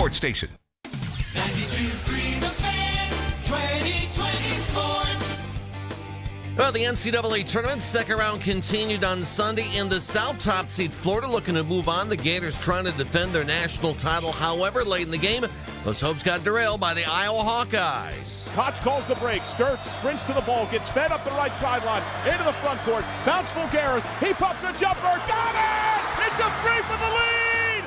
sports station. 92.3 The Fan, 2020 Sports. Well, the NCAA tournament second round continued on Sunday in the South. Top seed Florida looking to move on. The Gators trying to defend their national title. However, late in the game, those hopes got derailed by the Iowa Hawkeyes. Koch calls the break. Sturts sprints to the ball, gets fed up the right sideline, into the front court. Bounce Fulgaris. He pops a jumper. Got it! It's a three for the lead!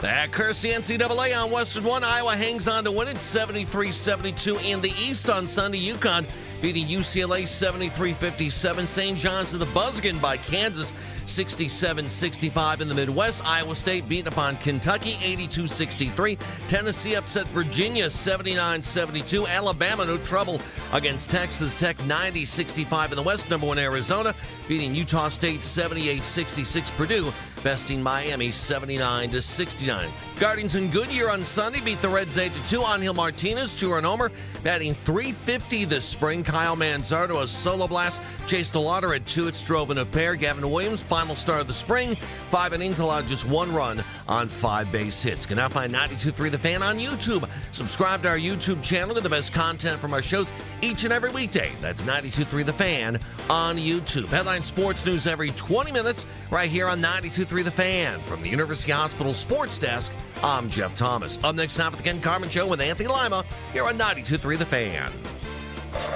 That cursed the NCAA on Western 1. Iowa hangs on to win it 73-72 in the East on Sunday. UConn beating UCLA 73-57. St. John's to the buzz again by Kansas 67-65 in the Midwest. Iowa State beating upon Kentucky 82-63. Tennessee upset Virginia 79-72. Alabama no trouble against Texas Tech 90-65 in the West. Number 1 Arizona beating Utah State 78-66. Purdue besting Miami 79-69. Guardians in Goodyear on Sunday beat the Reds 8-2. Angel Martinez, 2-run homer, batting .350 this spring. Kyle Manzardo, a solo blast. Chase DeLauder had 2 hits, drove in a pair. Gavin Williams, final start of the spring. 5 innings, allowed just 1 run on 5 base hits. Can now find 92.3 The Fan on YouTube. Subscribe to our YouTube channel to the best content from our shows each and every weekday. That's 92.3 The Fan on YouTube. Headline sports news every 20 minutes right here on 92.3 The Fan. From the University Hospital Sports Desk, I'm Jeff Thomas. Up next time for the Ken Carman Show with Anthony Lima here on 92.3 The Fan.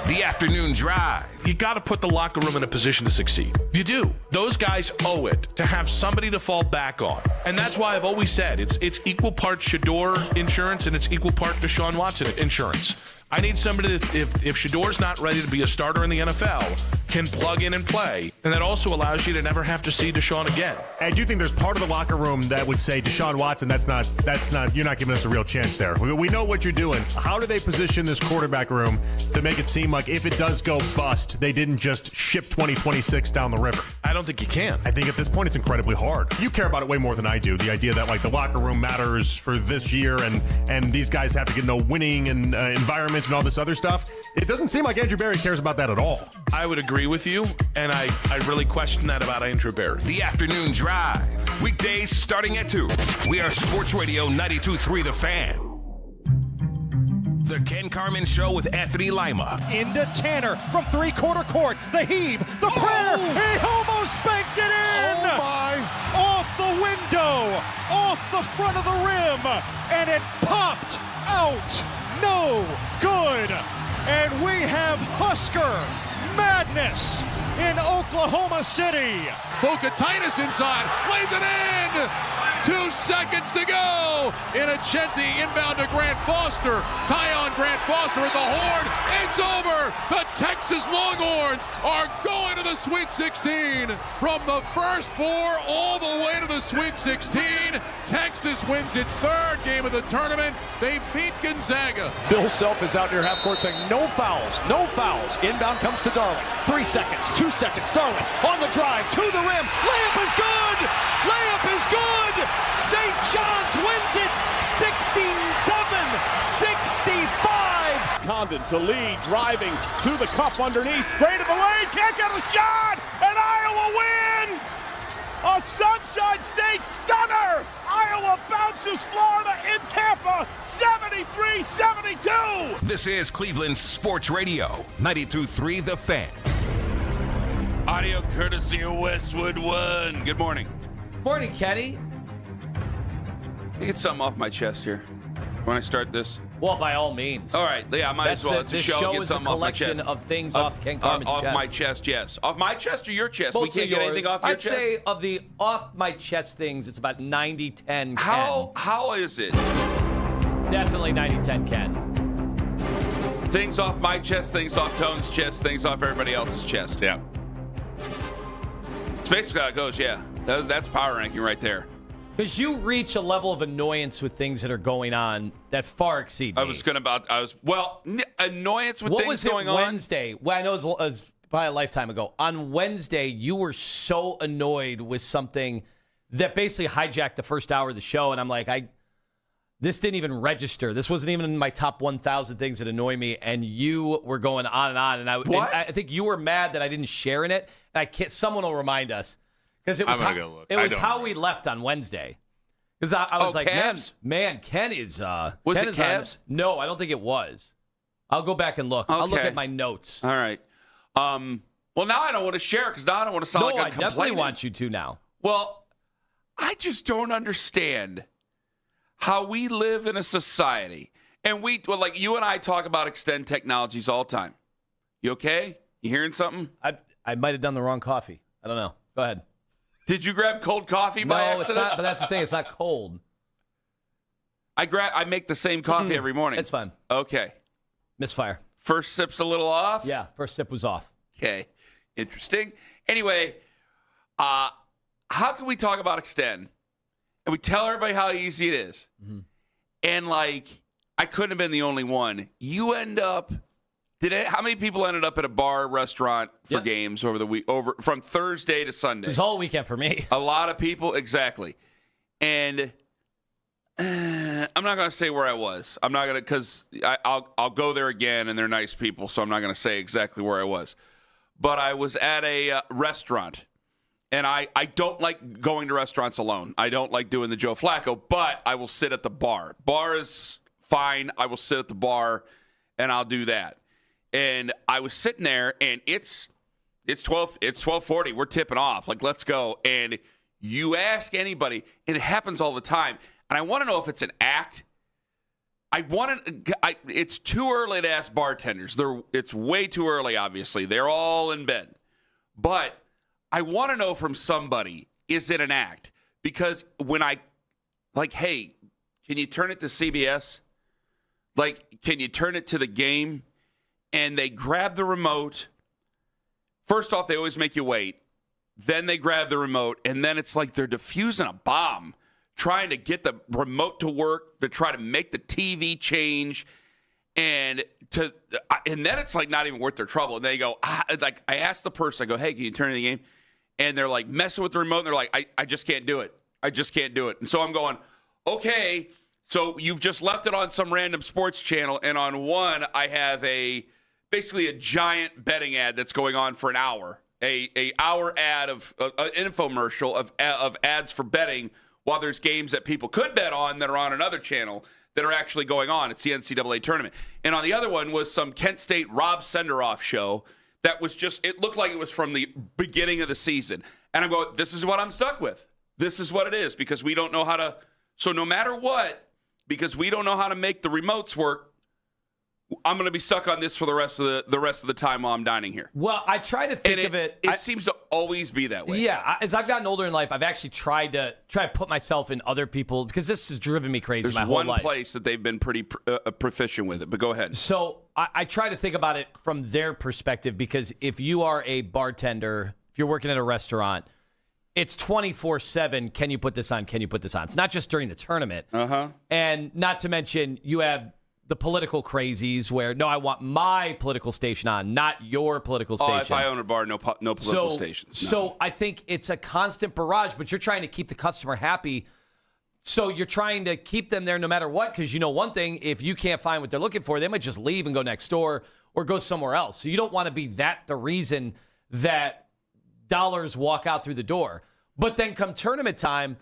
The afternoon drive. You got to put the locker room in a position to succeed. You do. Those guys owe it to have somebody to fall back on. And that's why I've always said it's equal parts Shador insurance and it's equal part Deshaun Watson insurance. I need somebody that, if Shador's not ready to be a starter in the NFL, can plug in and play. And that also allows you to never have to see Deshaun again. I do think there's part of the locker room that would say, Deshaun Watson, that's not, you're not giving us a real chance there. We know what you're doing. How do they position this quarterback room to make it seem like if it does go bust, they didn't just ship 2026 down the river? I don't think you can. I think at this point it's incredibly hard. You care about it way more than I do. The idea that like the locker room matters for this year and these guys have to get winning and environments and all this other stuff. It doesn't seem like Andrew Berry cares about that at all. I would agree with you, and I really question that about Andrew Berry. The afternoon drive. Weekdays starting at 2. We are Sports Radio 92.3 The Fan. The Ken Carman Show with Anthony Lima. Into Tanner from three-quarter court. The heave, the prayer. He almost banked it in. Oh my! Off the window, off the front of the rim, and it popped out. No good. And we have Husker madness in Oklahoma City. Bocatitis inside, lays it in. 2 seconds to go. Innocenti inbound to Grant Foster. Tyon Grant Foster at the horn. It's over. The Texas Longhorns are going to the Sweet 16. From the first 4 all the way to the Sweet 16. Texas wins its 3rd game of the tournament. They beat Gonzaga. Bill Self is out near half court saying no fouls, no fouls. Inbound comes to Darling. 3 seconds, 2 seconds. Darling on the drive to the rim. Layup is good. Layup is good. St. John's wins it 67-65. Condon to lead, driving to the cup underneath. Great of the lane, can't get a shot, and Iowa wins! A Sunshine State stunner! Iowa bounces Florida in Tampa, 73-72. This is Cleveland Sports Radio 92.3 The Fan. Audio courtesy of Westwood One. Good morning. Morning, Kenny. Get something off my chest here when I start this. Well, by all means. All right, yeah, I might as well. It's a show. Get something off my chest. This show is a collection of things off Ken Carman's chest. Off my chest, yes. Off my chest or your chest? Both we can't get anything off your chest? I'd say of the off my chest things, it's about 90-10 Ken. How is it? Definitely 90-10 Ken. Things off my chest, things off Tone's chest, things off everybody else's chest. Yeah. It's basically how it goes, yeah. That's power ranking right there. Because you reach a level of annoyance with things that are going on that far exceed me. Annoyance with things going on. What was it Wednesday? Well, I know it was probably a lifetime ago. On Wednesday, you were so annoyed with something that basically hijacked the first hour of the show, and I'm like, this didn't even register. This wasn't even in my top 1,000 things that annoy me, and you were going on, and I think you were mad that I didn't share in it. And someone will remind us. Because it was, I'm gonna go look. It was how we left on Wednesday. Because I was like, Cavs? man, Ken is. Was Ken it is Cavs? No, I don't think it was. I'll go back and look. I'll look Okay. at my notes. All right. Well, now I don't want to share because now I don't want to sound like I'm I definitely complaining. want you to now. Well, I just don't understand how we live in a society. And like you and I talk about Extend Technologies all the time. You okay? You hearing something? I might have done the wrong coffee. I don't know. Go ahead. Did you grab cold coffee by No, accident? it's not. But that's the thing. It's not cold. I make the same coffee every morning. It's fine. Okay. Misfire. First sip's a little off? Yeah, first sip was off. Okay. Interesting. Anyway, how can we talk about Extend and we tell everybody how easy it is? Mm-hmm. And like, I couldn't have been the only one. You end up, how many people ended up at a bar, restaurant for games over the week, from Thursday to Sunday? It was all weekend for me. A lot of people, exactly. And I'm not going to say where I was. I'm not going to, because I'll go there again, and they're nice people, so I'm not going to say exactly where I was. But I was at a restaurant, and I don't like going to restaurants alone. I don't like doing the Joe Flacco, but I will sit at the bar. Bar is fine. I will sit at the bar, and I'll do that. And I was sitting there, and it's 12:40. We're tipping off. Like, let's go. And you ask anybody, and it happens all the time. And I want to know if it's an act. It's too early to ask bartenders. It's way too early, obviously. They're all in bed. But I want to know from somebody, is it an act? Because when hey, can you turn it to CBS? Like, can you turn it to the game? And they grab the remote. First off, they always make you wait. Then they grab the remote, and then it's like they're defusing a bomb, trying to get the remote to work, to try to make the TV change, and then it's like not even worth their trouble. And they go, I asked the person, I go, hey, can you turn the game? And they're like messing with the remote, and they're like, I just can't do it. I just can't do it. And so I'm going, okay, so you've just left it on some random sports channel, and on one I have basically a giant betting ad that's going on for an hour, a hour ad of an infomercial of ads for betting while there's games that people could bet on that are on another channel that are actually going on. It's the NCAA tournament. And on the other one was some Kent State Rob Senderoff show that was just, it looked like it was from the beginning of the season. And I'm going, this is what I'm stuck with. This is what it is, because we don't know how to, so no matter what, because we don't know how to make the remotes work, I'm going to be stuck on this for the rest of the time while I'm dining here. Well, I try to think of it. It seems to always be that way. Yeah, as I've gotten older in life, I've actually tried to put myself in other people, because this has driven me crazy There's my whole life. one place that they've been pretty proficient with it, but go ahead. So I try to think about it from their perspective, because if you are a bartender, if you're working at a restaurant, it's 24/7. Can you put this on? Can you put this on? It's not just during the tournament. And not to mention, you have the political crazies where, no, I want my political station on, not your political station. Oh, if I own a bar, no political stations. So I think it's a constant barrage, but you're trying to keep the customer happy. So you're trying to keep them there no matter what, because you know one thing, if you can't find what they're looking for, they might just leave and go next door or go somewhere else. So you don't want to be the reason that dollars walk out through the door. But then come tournament time,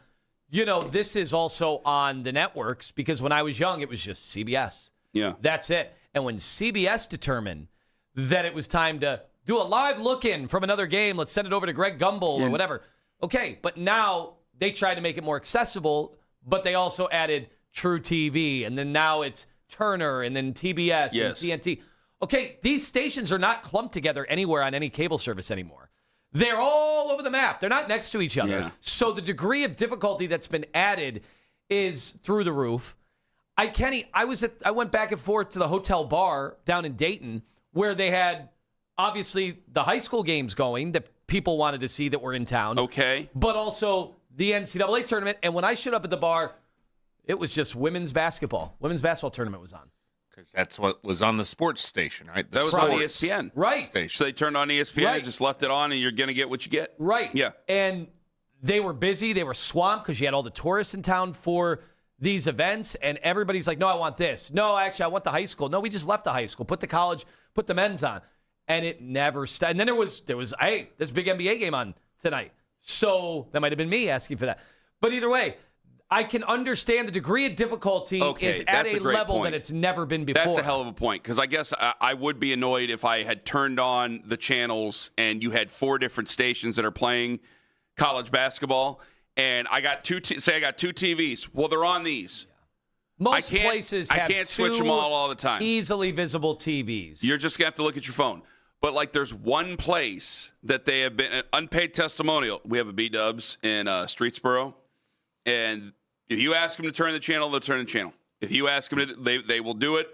this is also on the networks, because when I was young, it was just CBS. Yeah. That's it. And when CBS determined that it was time to do a live look-in from another game, let's send it over to Greg Gumbel or whatever. Okay, but now they tried to make it more accessible, but they also added True TV, and then now it's Turner, and then TBS and TNT. Okay, these stations are not clumped together anywhere on any cable service anymore. They're all over the map. They're not next to each other. Yeah. So the degree of difficulty that's been added is through the roof. I went back and forth to the hotel bar down in Dayton, where they had obviously the high school games going that people wanted to see that were in town. Okay. But also the NCAA tournament. And when I showed up at the bar, it was just women's basketball. Women's basketball tournament was on. Because that's what was on the sports station, right? That was on ESPN. Right. So they turned on ESPN and just left it on, and you're going to get what you get. Right. Yeah. And they were busy. They were swamped because you had all the tourists in town for these events, and everybody's like, no, I want this. No, actually, I want the high school. No, we just left the high school. Put the college, put the men's on. And it never stopped. And then there was, hey, this big NBA game on tonight. So that might have been me asking for that. But either way, I can understand the degree of difficulty is at that's a a great level point. that it's never been before. That's a hell of a point, because I guess I would be annoyed if I had turned on the channels and you had 4 different stations that are playing college basketball, and I got two TVs. Well, they're on these. Most places have I can't switch them all the time. Easily visible TVs. You're just going to have to look at your phone. But, like, there's one place that they have been, an unpaid testimonial. We have a B-Dubs in Streetsboro, and if you ask them to turn the channel, they'll turn the channel. If you ask them to, they will do it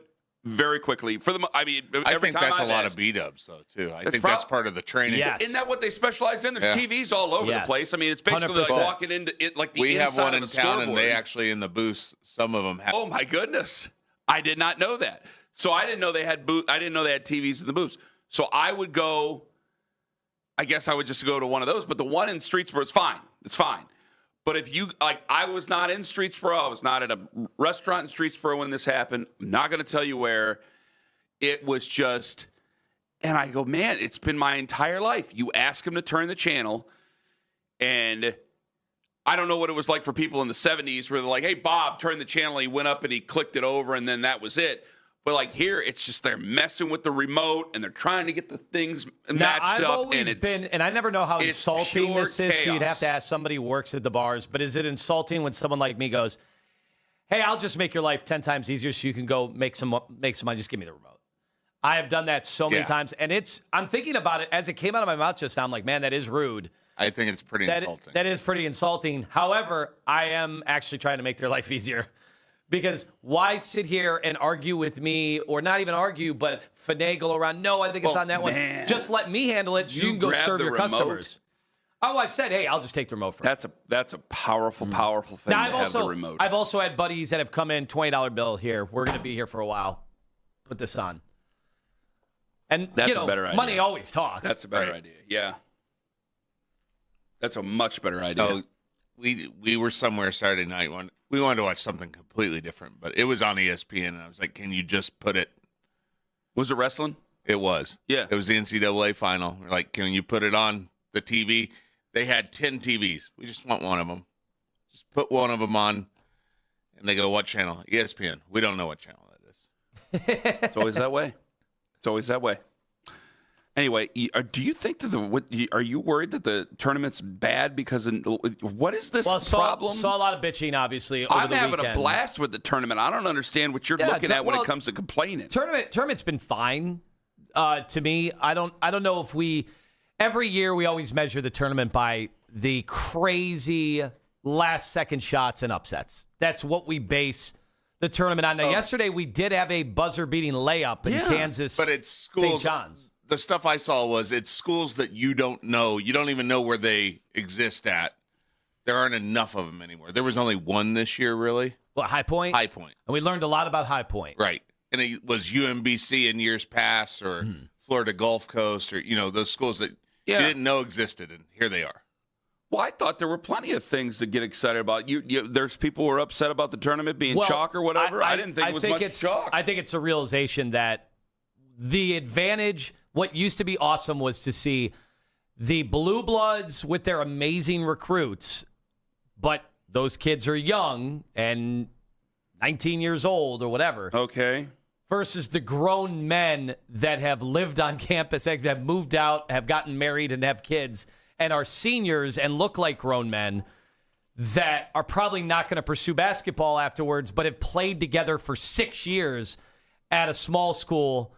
very quickly. I think that's a lot of B-Dubs, though, too. I think that's part of the training. Yes. Isn't that what they specialize in? There's TVs all over the place. I mean, it's basically like 100%. walking into it, like the We have inside one of in a town, scoreboard. and they actually, in the booths, some of them have. Oh, my goodness. I did not know that. So I didn't know they had TVs in the booths. So I would go, I guess I would just go to one of those. But the one in Streetsboro, it's fine. It's fine. But if you, like, I was not in Streetsboro. I was not at a restaurant in Streetsboro when this happened. I'm not going to tell you where. It was just, and I go, man, it's been my entire life. You ask them to turn the channel, and I don't know what it was like for people in the 70s where they're like, hey, Bob, turn the channel. He went up and he clicked it over, and then that was it. But, like, here, it's just they're messing with the remote, and they're trying to get the things matched I've up. Always and I never know how it's insulting pure this is, so you'd have chaos. to ask somebody who works at the bars. But is it insulting when someone like me goes, hey, I'll just make your life 10 times easier so you can go make some money. Just give me the remote. I have done that so many times, and I'm thinking about it as it came out of my mouth just now. I'm like, man, that is rude. I think it's pretty insulting. That is pretty insulting. However, I am actually trying to make their life easier, because why sit here and argue with me, or not even argue, but finagle around? No, I think it's on that one. Just let me handle it so you can go grab serve the your remote. customers. Oh, I've said, hey, I'll just take the remote from you. That's a powerful, powerful thing Now, to have the remote. I've also had buddies that have come in, $20 bill here. We're going to be here for a while. Put this on. And, That's a better idea. Money always talks. That's a better idea. Yeah. That's a much better idea. Oh, we were somewhere Saturday night. We wanted to watch something completely different, but it was on ESPN, and I was like, can you just put it? Was it wrestling? It was. Yeah. It was the NCAA final. We're like, can you put it on the TV? They had 10 TVs. We just want one of them. Just put one of them on, and they go, what channel? ESPN. We don't know what channel that is. It's always that way. It's always that way. Anyway, do you think that are you worried that the tournament's bad because what is this problem? Saw a lot of bitching, obviously, over I'm the having weekend. a blast with the tournament. I don't understand what you're looking at when it comes to complaining. Tournament's been fine to me. I don't know if every year we always measure the tournament by the crazy last second shots and upsets. That's what we base the tournament on. Now, yesterday we did have a buzzer-beating layup in Kansas. But it's schools. St. John's. The stuff I saw was it's schools that you don't know. You don't even know where they exist at. There aren't enough of them anymore. There was only one this year, really. What, High Point? High Point. And we learned a lot about High Point. Right. And it was UMBC in years past, or Florida Gulf Coast, or, those schools that you didn't know existed, and here they are. Well, I thought there were plenty of things to get excited about. There's people who are upset about the tournament being chalk or whatever. I didn't think it was much chalk. I think it's a realization that the advantage, what used to be awesome, was to see the Blue Bloods with their amazing recruits, but those kids are young and 19 years old or whatever. Okay. Versus the grown men that have lived on campus, that have moved out, have gotten married, and have kids, and are seniors and look like grown men that are probably not going to pursue basketball afterwards, but have played together for 6 years at a small school.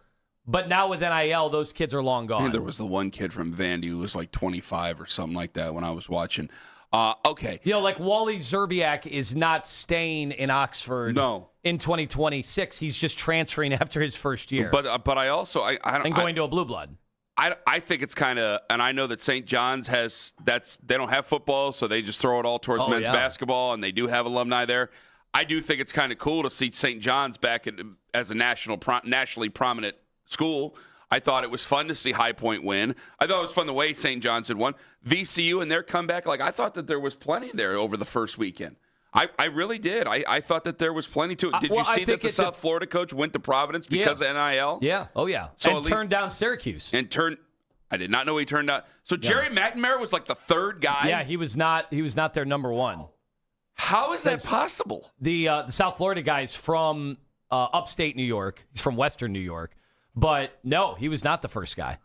But now with NIL, those kids are long gone. And there was the one kid from Vandy who was like 25 or something like that when I was watching. Okay. Like Wally Zerbiak is not staying in Oxford in 2026. He's just transferring after his first year. But I also I don't and going to a Blue Blood. I think it's kind of, and I know that St. John's they don't have football, so they just throw it all towards men's basketball, and they do have alumni there. I do think it's kind of cool to see St. John's back as a nationally prominent school. I thought it was fun to see High Point win. I thought it was fun the way St. John's had won. VCU and their comeback, I thought that there was plenty there over the first weekend. I really did. I thought that there was plenty to it. Did you see that the South Florida coach went to Providence because of NIL? Yeah. Oh, yeah. So and turned down Syracuse. I did not know he turned out. So Jerry McNamara was like the third guy? Yeah, he was not their number one. How is that possible? The South Florida guy's from upstate New York. He's from Western New York. But no, he was not the first guy.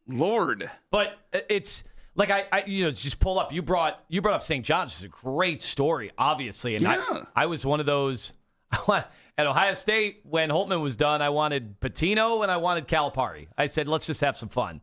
Lord. But it's like I just pull up. You brought up St. John's. It's a great story, obviously. And I was one of those at Ohio State when Holtman was done. I wanted Patino and I wanted Calipari. I said, let's just have some fun.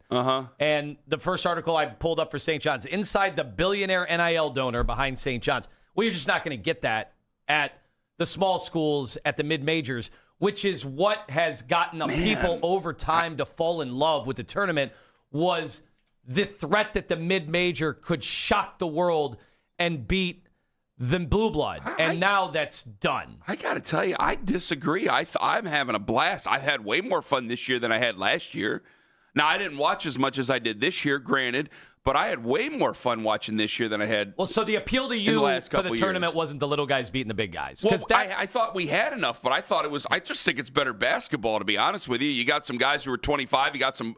And the first article I pulled up for St. John's, inside the billionaire NIL donor behind St. John's. Well, you're just not going to get that at the small schools, at the mid-majors, which is what has gotten people over time to fall in love with the tournament, was the threat that the mid-major could shock the world and beat the blue blood. And now that's done. I got to tell you, I disagree. I'm having a blast. I've had way more fun this year than I had last year. Now, I didn't watch as much as I did this year, granted, but I had way more fun watching this year than I had. Well, so the appeal to you for the tournament wasn't the little guys beating the big guys. Well, I thought we had enough, but I just think it's better basketball, to be honest with you. You got some guys who are 25. You got some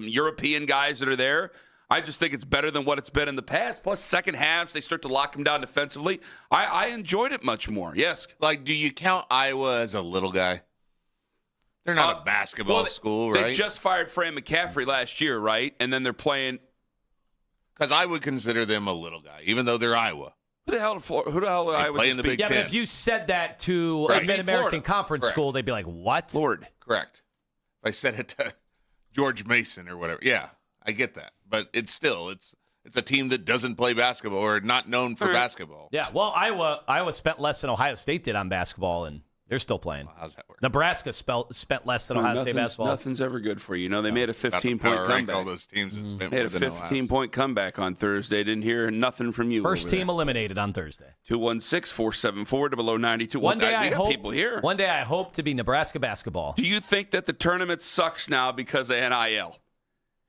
European guys that are there. I just think it's better than what it's been in the past. Plus, second halves, they start to lock them down defensively. I enjoyed it much more. Yes. Like, do you count Iowa as a little guy? They're not a basketball school, right? They just fired Fran McCaffrey last year, right? And then they're playing. Because I would consider them a little guy, even though they're Iowa. Who the hell did Iowa play in the Big Ten? But if you said that to a Mid-American Conference school, they'd be like, what? Lord. Correct. If I said it to George Mason or whatever. Yeah, I get that. But it's a team that doesn't play basketball or not known for basketball. Yeah, well, Iowa spent less than Ohio State did on basketball, and they're still playing. Well, how's that work? Nebraska spent less than Ohio State basketball. Nothing's ever good for you. They made a 15-point comeback. All those teams have spent they had a 15-point comeback on Thursday. Didn't hear nothing from you. First team eliminated on Thursday. 216-474-0092. One day people here. One day I hope to be Nebraska basketball. Do you think that the tournament sucks now because of NIL?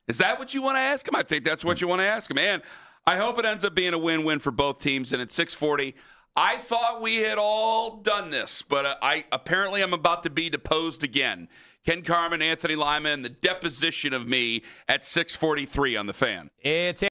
Is that what you want to ask him? I think that's what you want to ask him. Man, I hope it ends up being a win-win for both teams. And at 640, I thought we had all done this, but apparently I'm about to be deposed again. Ken Carman, Anthony Lima, and the deposition of me at 6:43 on the Fan. It's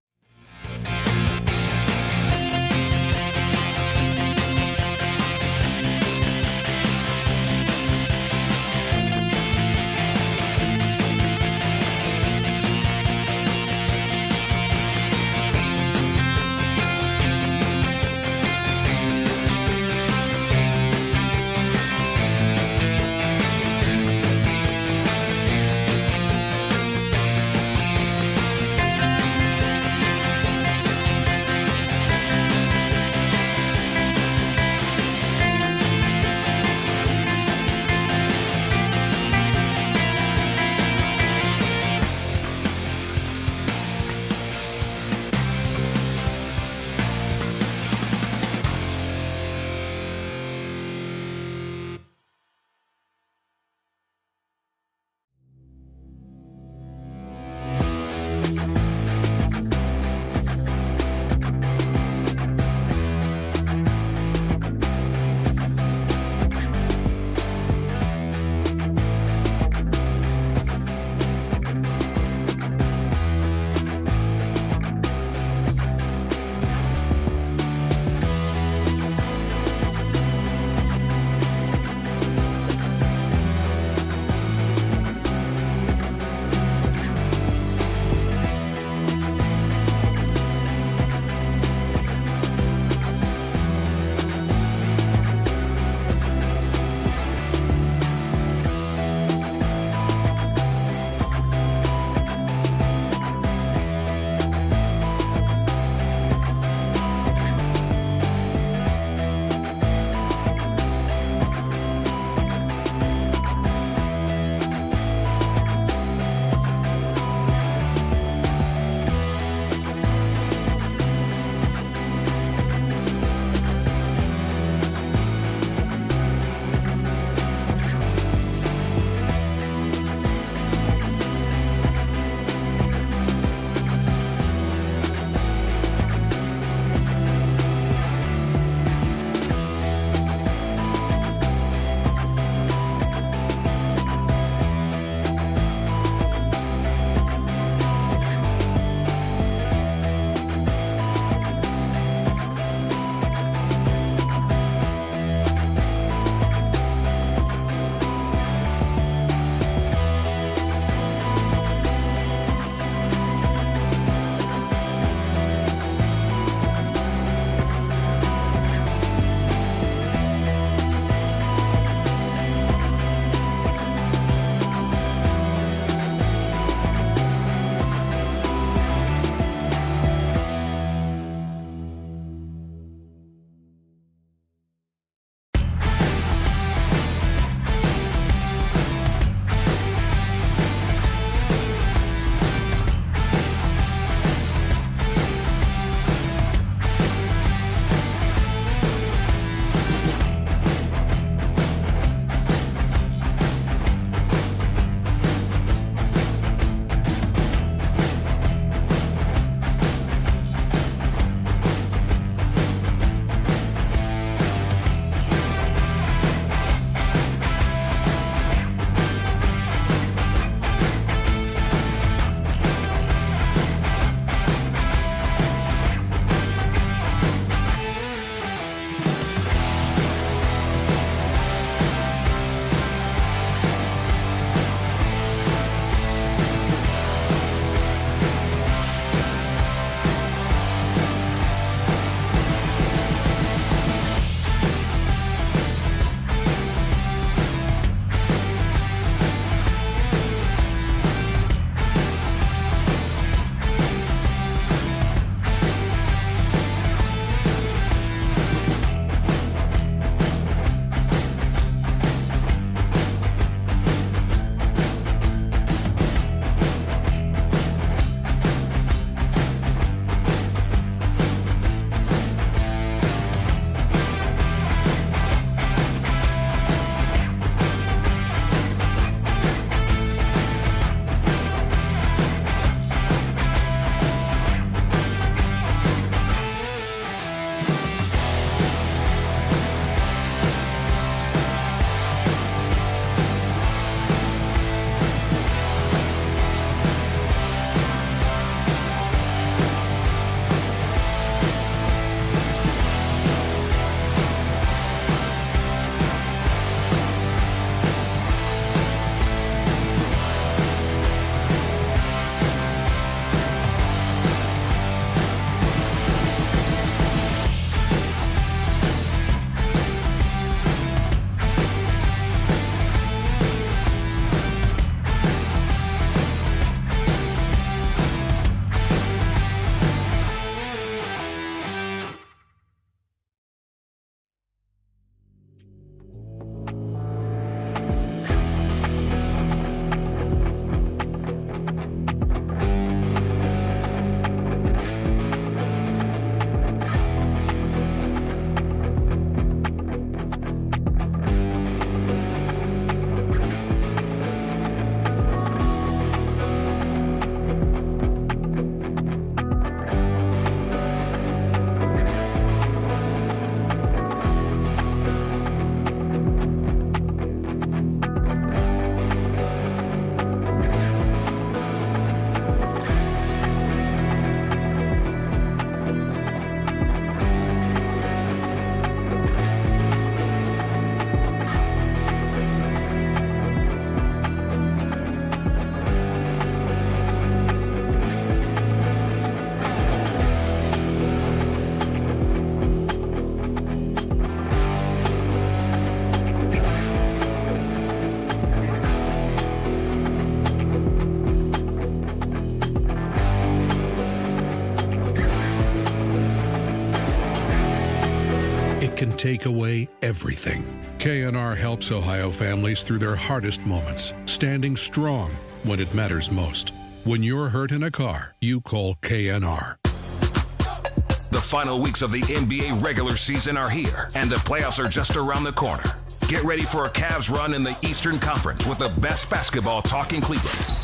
can take away everything. K&R helps Ohio families through their hardest moments, standing strong when it matters most. When you're hurt in a car, you call K&R. The final weeks of the NBA regular season are here, and the playoffs are just around the corner. Get ready for a Cavs run in the Eastern Conference with the best basketball talk in Cleveland.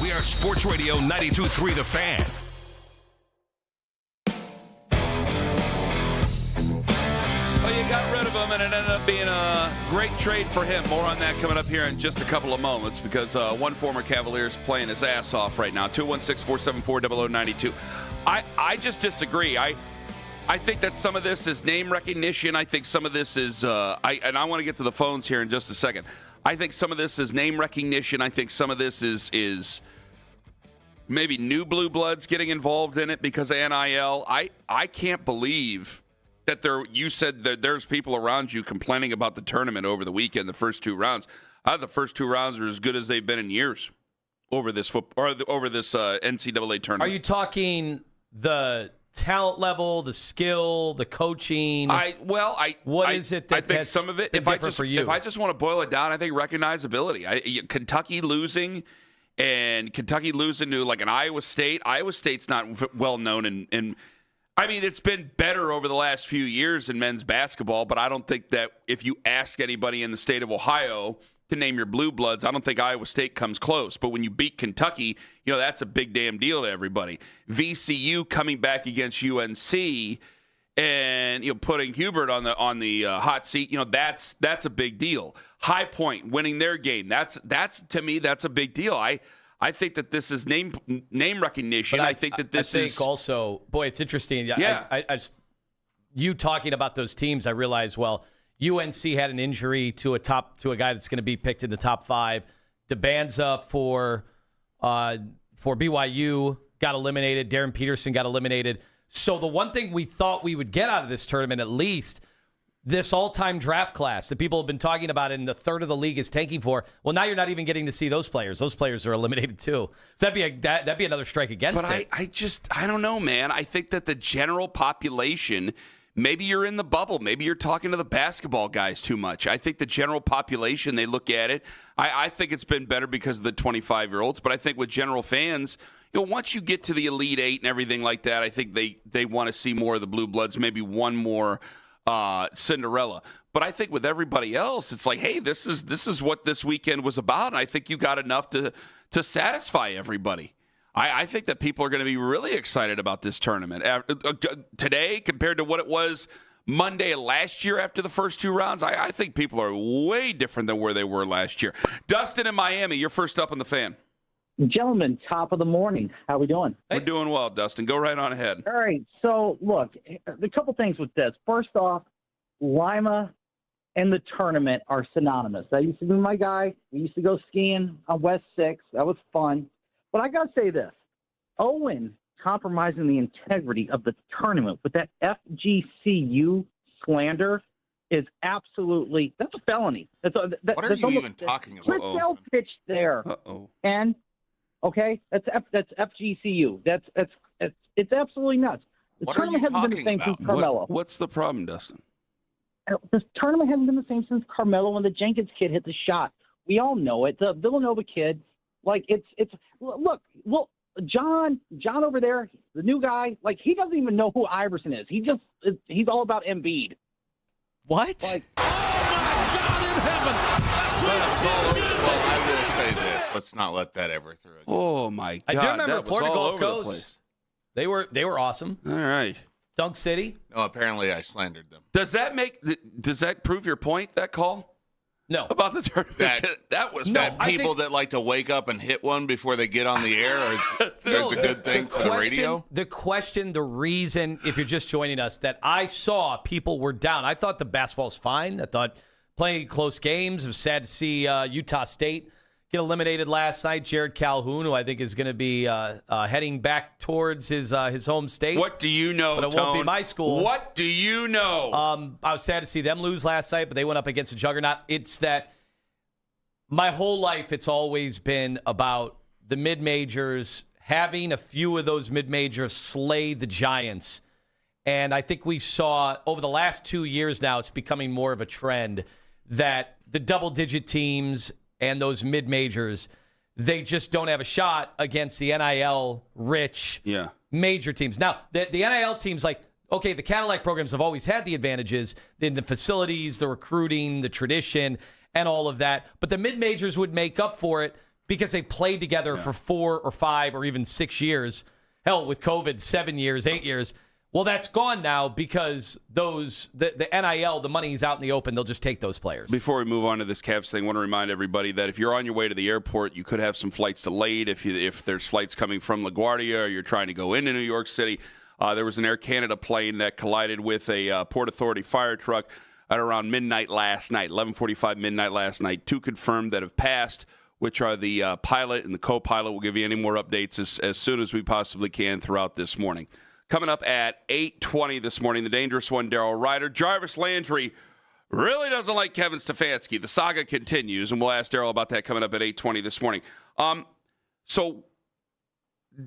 We are Sports Radio 92.3 The Fan. Well, you got rid of him, and it ended up being a great trade for him. More on that coming up here in just a couple of moments, because one former Cavalier is playing his ass off right now. 216-474-0092. I just disagree. I think that some of this is name recognition. I think some of this is, and I want to get to the phones here in just a second. I think some of this is name recognition. I think some of this is maybe new blue bloods getting involved in it because of NIL. I can't believe that you said that there's people around you complaining about the tournament over the weekend, the first two rounds. The first two rounds are as good as they've been in years over this NCAA tournament. Are you talking the talent level, the skill, the coaching? What is it that I think some of it, if I just want to boil it down, I think recognizability. Kentucky losing to like an Iowa State. Iowa State's not well known in I mean, it's been better over the last few years in men's basketball, but I don't think that if you ask anybody in the state of Ohio to name your blue bloods, I don't think Iowa State comes close. But when you beat Kentucky, that's a big damn deal to everybody. VCU coming back against UNC and putting Hubert on the hot seat, that's a big deal. High Point winning their game, that's to me that's a big deal. I think that this is name recognition. I think that this is also, boy, it's interesting. Yeah, you talking about those teams, I realize, well, UNC had an injury to a guy that's going to be picked in the top 5. DeBanza for BYU got eliminated. Darren Peterson got eliminated. So the one thing we thought we would get out of this tournament, at least, this all-time draft class that people have been talking about and the third of the league is tanking for, well, now you're not even getting to see those players. Those players are eliminated too. So that'd be another strike against it. But I don't know, man. I think that the general population, maybe you're in the bubble. Maybe you're talking to the basketball guys too much. I think the general population, they look at it. I think it's been better because of the 25-year-olds, but I think with general fans, once you get to the Elite Eight and everything like that, I think they want to see more of the blue bloods, maybe one more Cinderella. But I think with everybody else, it's like, hey, this is what this weekend was about, and I think you got enough to satisfy everybody. I think that people are going to be really excited about this tournament today compared to what it was Monday last year after the first two rounds. I think people are way different than where they were last year. Dustin in Miami, you're first up on the Fan. Gentlemen, top of the morning. How we doing? We're doing well, Dustin. Go right on ahead. All right. So, look, a couple things with this. First off, Lima and the tournament are synonymous. That used to be my guy. We used to go skiing on West 6. That was fun. But I got to say this. Owen compromising the integrity of the tournament with that FGCU slander is absolutely – that's a felony. What are you even talking about? Riddell pitched there. Uh-oh. And – okay, that's FGCU. It's absolutely nuts. The What are you tournament hasn't been the talking same since about? Carmelo. What's the problem, Dustin? The tournament hasn't been the same since Carmelo when the Jenkins kid hit the shot. We all know it. The Villanova kid, it's look, John over there, the new guy, he doesn't even know who Iverson is. He's all about Embiid. What? Oh, my God in heaven. Well, I will say this. Let's not let that ever through again. Oh, my God. I do remember that Florida was all Gulf over the Coast. place. They were awesome. All right. Dunk City? No, apparently I slandered them. Does that prove your point, that call? No. About the tournament? That was That people that like to wake up and hit one before they get on the air is a good thing for the radio? The reason, if you're just joining us, that I saw people were down. I thought the basketball was fine. I thought playing close games. It was sad to see Utah State get eliminated last night. Jared Calhoun, who I think is going to be heading back towards his home state. What do you know, But it won't be my school. What do you know? I was sad to see them lose last night, but they went up against a juggernaut. It's that my whole life it's always been about the mid-majors, having a few of those mid-majors slay the giants. And I think we saw over the last 2 years now, it's becoming more of a trend that the double-digit teams and those mid-majors, they just don't have a shot against the NIL-rich major teams. Now, the NIL teams, like, okay, the Cadillac programs have always had the advantages in the facilities, the recruiting, the tradition, and all of that. But the mid-majors would make up for it because they played together for 4 or 5 or even 6 years. Hell, with COVID, 7 years, 8 years. Well, that's gone now because the NIL, the money's out in the open. They'll just take those players. Before we move on to this Cavs thing, I want to remind everybody that if you're on your way to the airport, you could have some flights delayed. If there's flights coming from LaGuardia or you're trying to go into New York City, there was an Air Canada plane that collided with a Port Authority fire truck at around midnight last night, 11:45 midnight last night. 2 confirmed that have passed, which are the pilot and the co-pilot. We'll give you any more updates as soon as we possibly can throughout this morning. Coming up at 8:20 this morning, the dangerous one, Daryl Ruiter. Jarvis Landry really doesn't like Kevin Stefanski. The saga continues, and we'll ask Daryl about that coming up at 8:20 this morning. So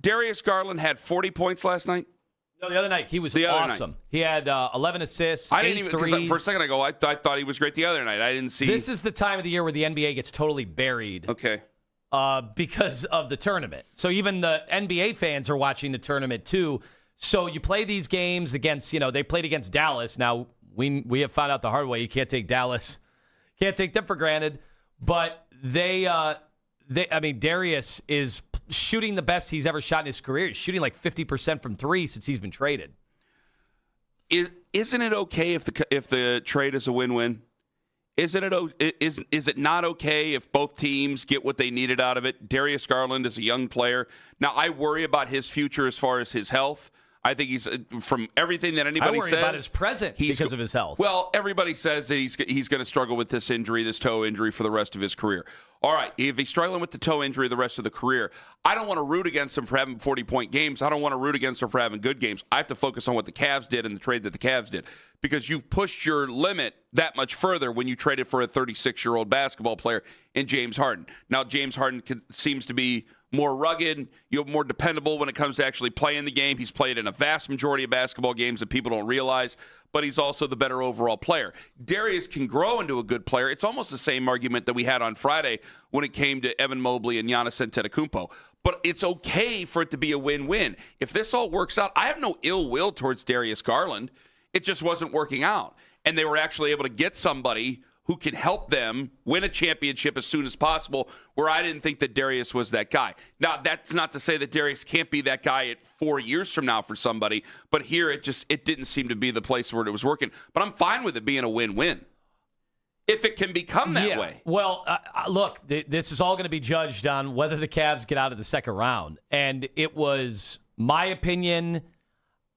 Darius Garland had 40 points last night? No, the other night, he was awesome. He had 11 assists, 8 threes. For a second ago, I thought he was great the other night. I didn't see. This is the time of the year where the NBA gets totally buried. Okay. Because of the tournament. So even the NBA fans are watching the tournament too. So you play these games against, they played against Dallas. Now, we have found out the hard way. You can't take Dallas. Can't take them for granted. But Darius is shooting the best he's ever shot in his career. He's shooting like 50% from 3 since he's been traded. Isn't it okay if the trade is a win-win? Is it not okay if both teams get what they needed out of it? Darius Garland is a young player. Now, I worry about his future as far as his health. I think he's, from everything that anybody says, I worry about his present because of his health. Well, everybody says that he's going to struggle with this toe injury for the rest of his career. All right, if he's struggling with the toe injury the rest of the career, I don't want to root against him for having 40-point games. I don't want to root against him for having good games. I have to focus on what the Cavs did and the trade that the Cavs did, because you've pushed your limit that much further when you traded for a 36-year-old basketball player in James Harden. Now, James Harden seems to be more rugged, more dependable when it comes to actually playing the game. He's played in a vast majority of basketball games that people don't realize, but he's also the better overall player. Darius can grow into a good player. It's almost the same argument that we had on Friday when it came to Evan Mobley and Giannis Antetokounmpo. But it's okay for it to be a win-win. If this all works out, I have no ill will towards Darius Garland. It just wasn't working out. And they were actually able to get somebody who can help them win a championship as soon as possible, where I didn't think that Darius was that guy. Now, that's not to say that Darius can't be that guy at 4 years from now for somebody, but here it didn't seem to be the place where it was working. But I'm fine with it being a win-win, if it can become that way. Well, look, this is all going to be judged on whether the Cavs get out of the second round. And it was my opinion,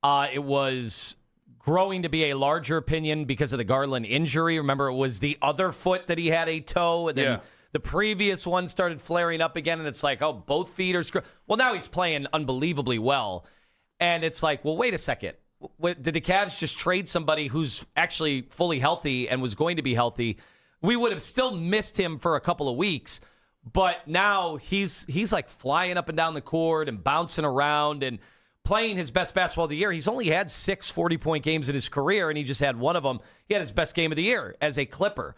it was growing to be a larger opinion because of the Garland injury. Remember, it was the other foot that he had a toe, and then the previous one started flaring up again, and it's like, oh, both feet are screwed. Well, now he's playing unbelievably well, and it's like, well, wait a second. Did the Cavs just trade somebody who's actually fully healthy and was going to be healthy? We would have still missed him for a couple of weeks, but now he's like flying up and down the court and bouncing around and playing his best basketball of the year. He's only had 6 40-point games in his career, and he just had one of them. He had his best game of the year as a Clipper.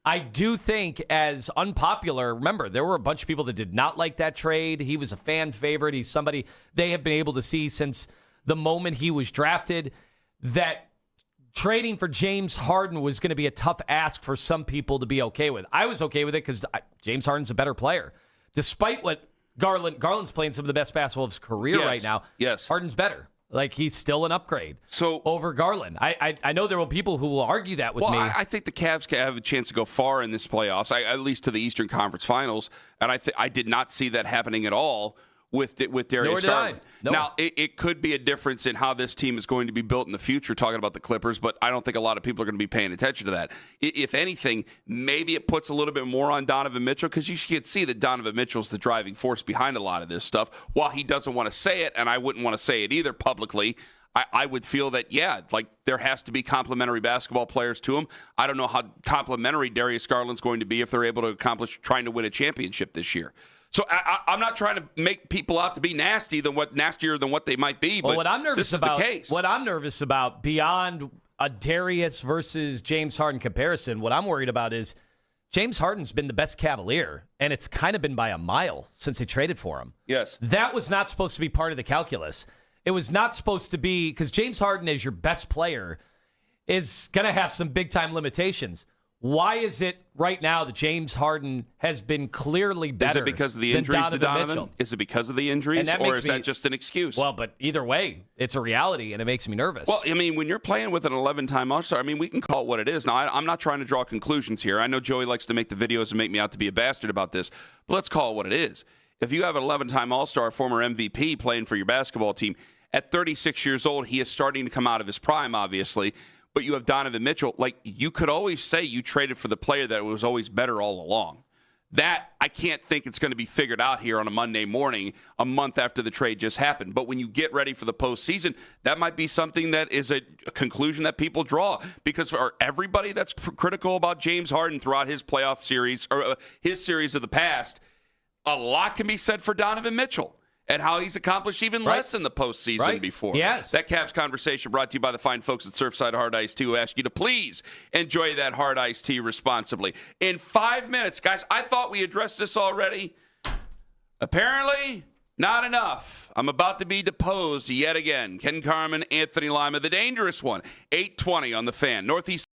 I do think, as unpopular, remember, there were a bunch of people that did not like that trade. He was a fan favorite. He's somebody they have been able to see since the moment he was drafted, that trading for James Harden was going to be a tough ask for some people to be okay with. I was okay with it because James Harden's a better player. Despite what Garland's playing some of the best basketball of his career right now. Yes. Harden's better. Like, he's still an upgrade over Garland. I know there will be people who will argue that with me. I think the Cavs have a chance to go far in this playoffs, at least to the Eastern Conference Finals, and I did not see that happening at all with Darius Garland. Now, it could be a difference in how this team is going to be built in the future, talking about the Clippers, but I don't think a lot of people are going to be paying attention to that. If anything, maybe it puts a little bit more on Donovan Mitchell, because you can see that Donovan Mitchell's the driving force behind a lot of this stuff. While he doesn't want to say it, and I wouldn't want to say it either publicly, I would feel that, there has to be complementary basketball players to him. I don't know how complementary Darius Garland's going to be if they're able to accomplish trying to win a championship this year. So I'm not trying to make people out to be nastier than what they might be. Well, but what I'm nervous this is about, the case. what I'm nervous about beyond a Darius versus James Harden comparison, what I'm worried about is James Harden's been the best Cavalier, and it's kind of been by a mile since they traded for him. Yes. That was not supposed to be part of the calculus. It was not supposed to be, because James Harden as your best player is going to have some big-time limitations. Why is it right now that James Harden has been clearly better? Is it because of the injuries to Donovan? Mitchell? Is it because of the injuries, or is that just an excuse? Well, but either way, it's a reality, and it makes me nervous. Well, I mean, when you're playing with an 11-time All-Star, I mean, we can call it what it is. Now, I'm not trying to draw conclusions here. I know Joey likes to make the videos and make me out to be a bastard about this, but let's call it what it is. If you have an 11-time All-Star, former MVP playing for your basketball team, at 36 years old, he is starting to come out of his prime, obviously. But you have Donovan Mitchell. Like, you could always say you traded for the player that was always better all along. That, I can't think it's going to be figured out here on a Monday morning, a month after the trade just happened. But when you get ready for the postseason, that might be something that is a conclusion that people draw. Because for everybody that's critical about James Harden throughout his playoff series, or his series of the past, a lot can be said for Donovan Mitchell. And how he's accomplished even less in the postseason before. Yes. That Cavs conversation brought to you by the fine folks at Surfside Hard Iced Tea, who ask you to please enjoy that hard iced tea responsibly. In 5 minutes, guys, I thought we addressed this already. Apparently, not enough. I'm about to be deposed yet again. Ken Carman, Anthony Lima, the dangerous one. 8:20 on the Fan. Northeast.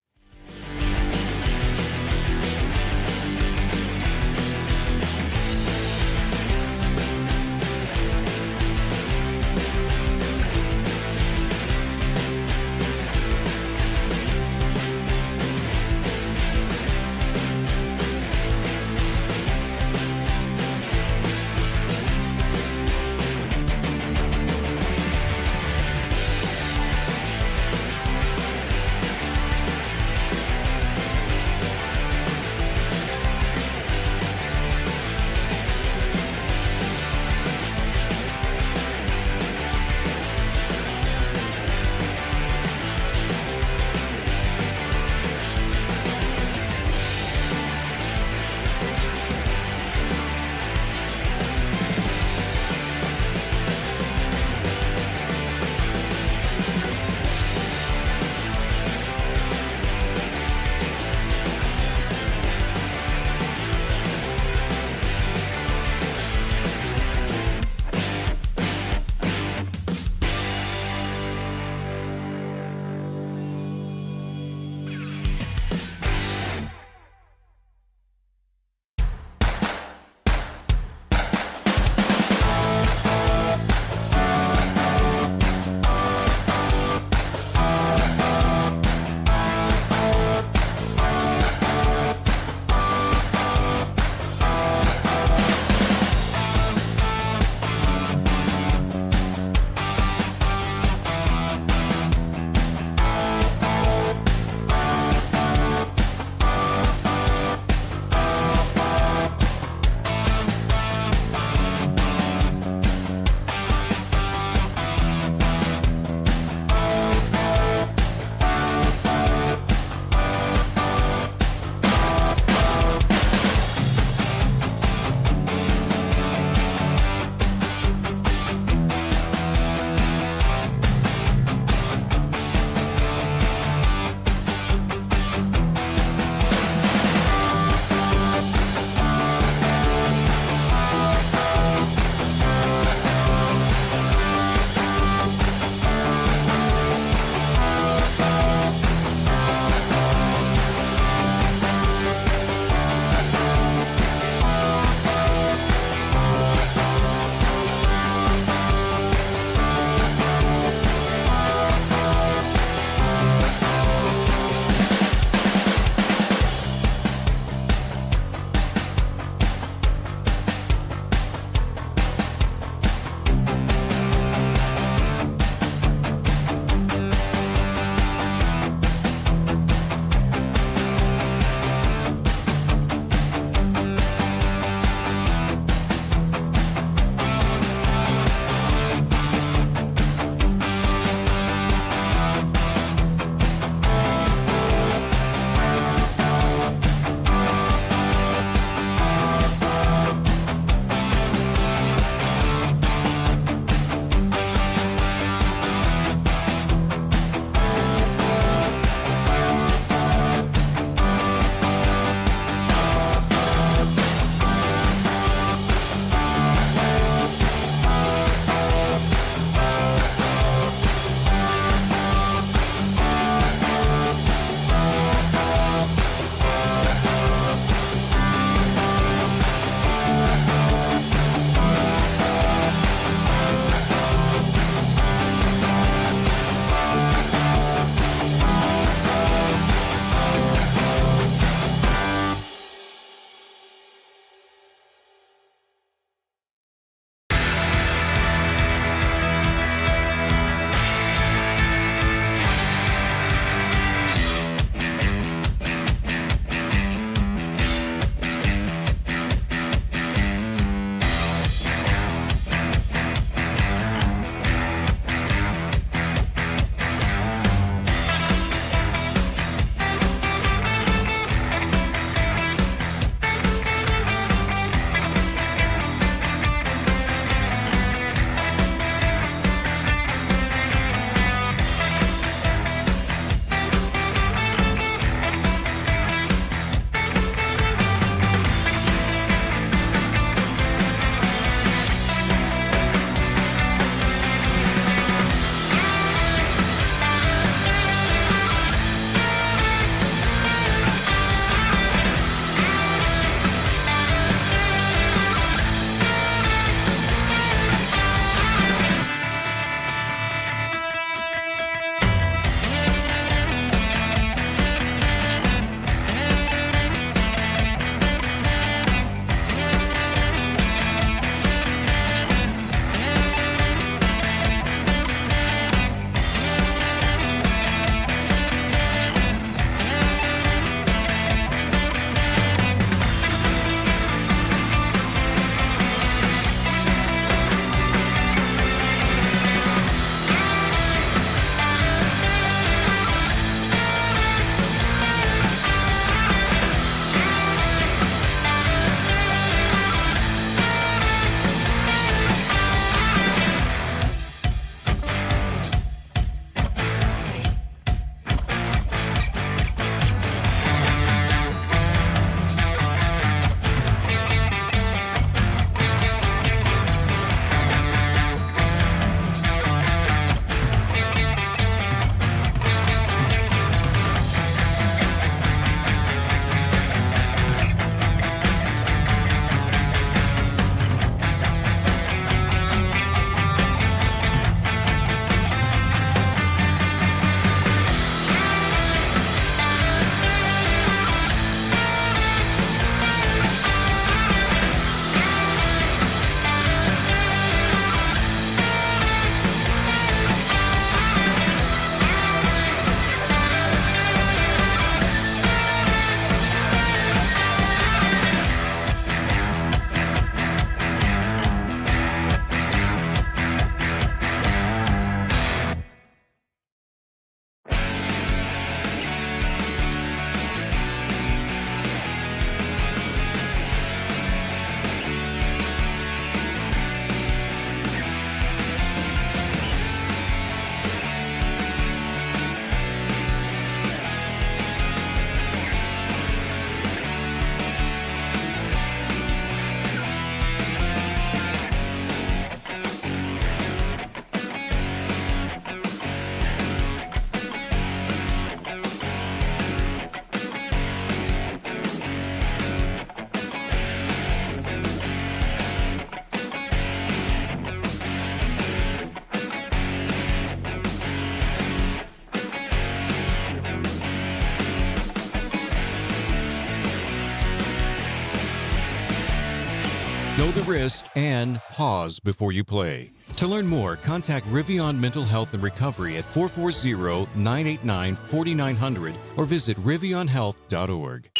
Know the risk and pause before you play. To learn more, contact Rivian Mental Health and Recovery at 440-989-4900 or visit rivionhealth.org.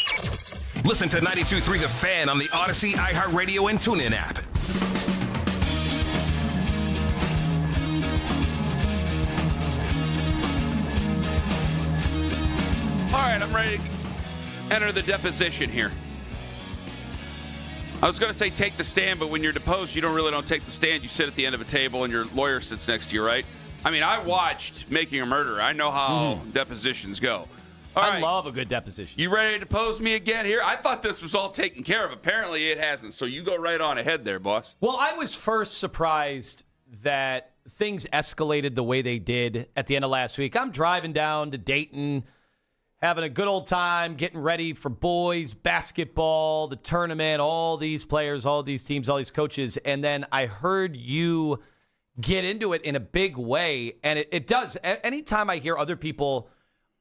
Listen to 92.3 The Fan on the Odyssey, iHeartRadio, and TuneIn app. All right, I'm ready to enter the deposition here. I was going to say take the stand, but when you're deposed, you don't take the stand. You sit at the end of a table and your lawyer sits next to you, right? I mean, I watched Making a Murderer. I know how depositions go. I love a good deposition. You ready to depose me again here? I thought this was all taken care of. Apparently it hasn't. So you go right on ahead there, boss. Well, I was first surprised that things escalated the way they did at the end of last week. I'm driving down to Dayton, having a good old time, getting ready for boys basketball, the tournament, all these players, all these teams, all these coaches. And then I heard you get into it in a big way. And it does. Anytime I hear other people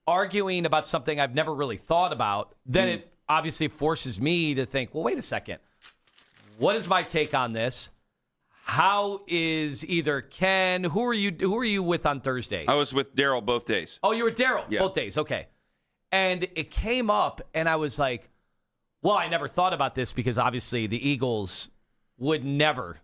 arguing about something I've never really thought about, then it obviously forces me to think, well, wait a second. What is my take on this? How is either Ken, who are you with on Thursday? I was with Daryl both days. Oh, you were Daryl Yeah. both days. Okay. And it came up, and I was like, well, I never thought about this because obviously the Eagles would never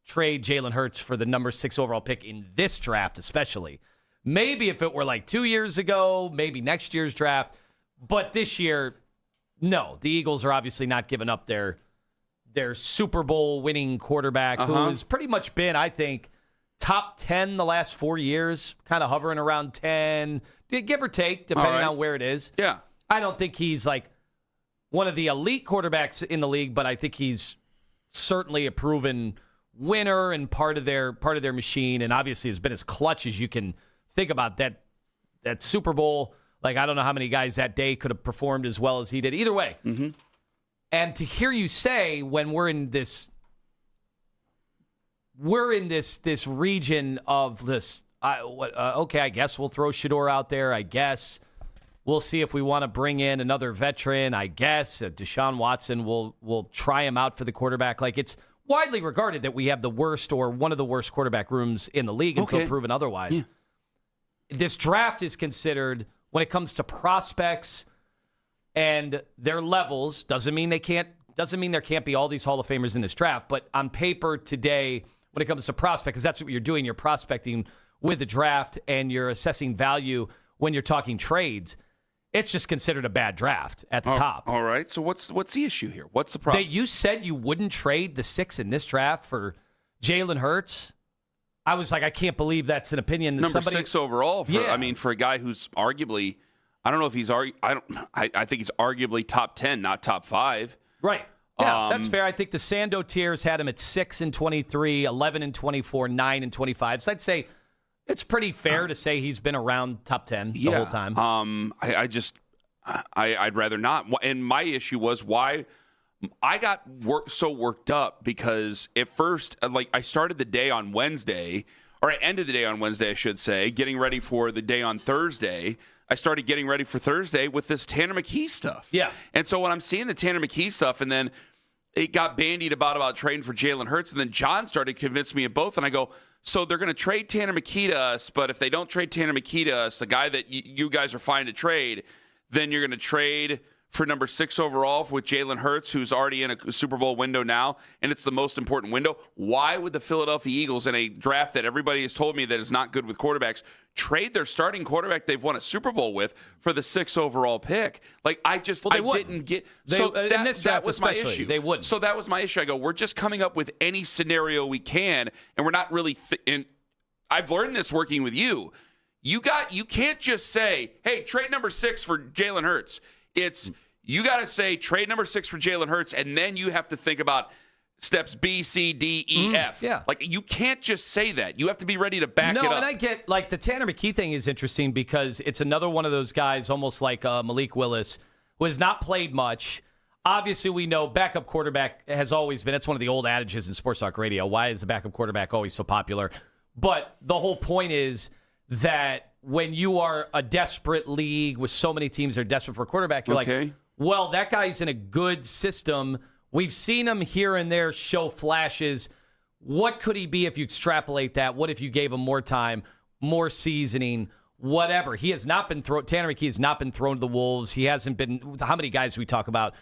trade Jalen Hurts for the number 6 overall pick in this draft, especially. Maybe if it were like 2 years ago, maybe next year's draft. But this year, no. The Eagles are obviously not giving up their Super Bowl winning quarterback who has pretty much been, I think, top 10 the last 4 years, kind of hovering around 10, give or take, depending on where it is. Yeah. I don't think he's like one of the elite quarterbacks in the league, but I think he's certainly a proven winner and part of their machine, and obviously has been as clutch as you can think about. That Super Bowl. Like, I don't know how many guys that day could have performed as well as he did. Either way. Mm-hmm. And to hear you say when we're in this region of this, okay, I guess we'll throw Shedeur out there. I guess we'll see if we want to bring in another veteran. I guess Deshaun Watson, will try him out for the quarterback. Like, it's widely regarded that we have the worst or one of the worst quarterback rooms in the league until proven otherwise. Yeah. This draft is considered, when it comes to prospects and their levels, doesn't mean there can't be all these Hall of Famers in this draft, but on paper today, when it comes to prospect, because that's what you're doing, you're prospecting with the draft and you're assessing value when you're talking trades, it's just considered a bad draft at the top. All right. So what's the issue here? What's the problem? That you said you wouldn't trade the 6 in this draft for Jalen Hurts. I was like, I can't believe that's an opinion that number 6 overall. For a guy who's arguably, I don't know if he's I think he's arguably top 10, not top 5. Right. Yeah, that's fair. I think the Sando tiers had him at 6 and 23, 11 and 24, 9 and 25. So I'd say it's pretty fair to say he's been around top 10 the whole time. I'd rather not. And my issue was why I got so worked up because at first, I started the day on Wednesday, or I ended the day on Wednesday, I should say, getting ready for the day on Thursday. I started getting ready for Thursday with this Tanner McKee stuff. Yeah. And so when I'm seeing the Tanner McKee stuff, and then it got bandied about trading for Jalen Hurts, and then John started convincing me of both, and I go, so they're going to trade Tanner McKee to us, but if they don't trade Tanner McKee to us, the guy that you guys are fine to trade, then you're going to trade for number 6 overall with Jalen Hurts, who's already in a Super Bowl window now, and it's the most important window. Why would the Philadelphia Eagles, in a draft that everybody has told me that is not good with quarterbacks, trade their starting quarterback they've won a Super Bowl with for the 6 overall pick? Like, didn't get... in this draft that was my especially, issue. They wouldn't. So that was my issue. I go, we're just coming up with any scenario we can, and we're not really... and I've learned this working with you. You can't just say, hey, trade number 6 for Jalen Hurts. It's... You got to say trade number 6 for Jalen Hurts, and then you have to think about steps B, C, D, E, F. Yeah. Like, you can't just say that. You have to be ready to back it up. No, and I get, like, the Tanner McKee thing is interesting because it's another one of those guys, almost like Malik Willis, who has not played much. Obviously, we know backup quarterback has always been, it's one of the old adages in sports talk radio. Why is the backup quarterback always so popular? But the whole point is that when you are a desperate league with so many teams that are desperate for a quarterback, you're like, well, that guy's in a good system We've seen him here and there show flashes. What could he be if you extrapolate that? What if you gave him more time, more seasoning, whatever? He has not been thrown. Tanner McKee has not been thrown to the wolves. He hasn't been. How many guys we talk about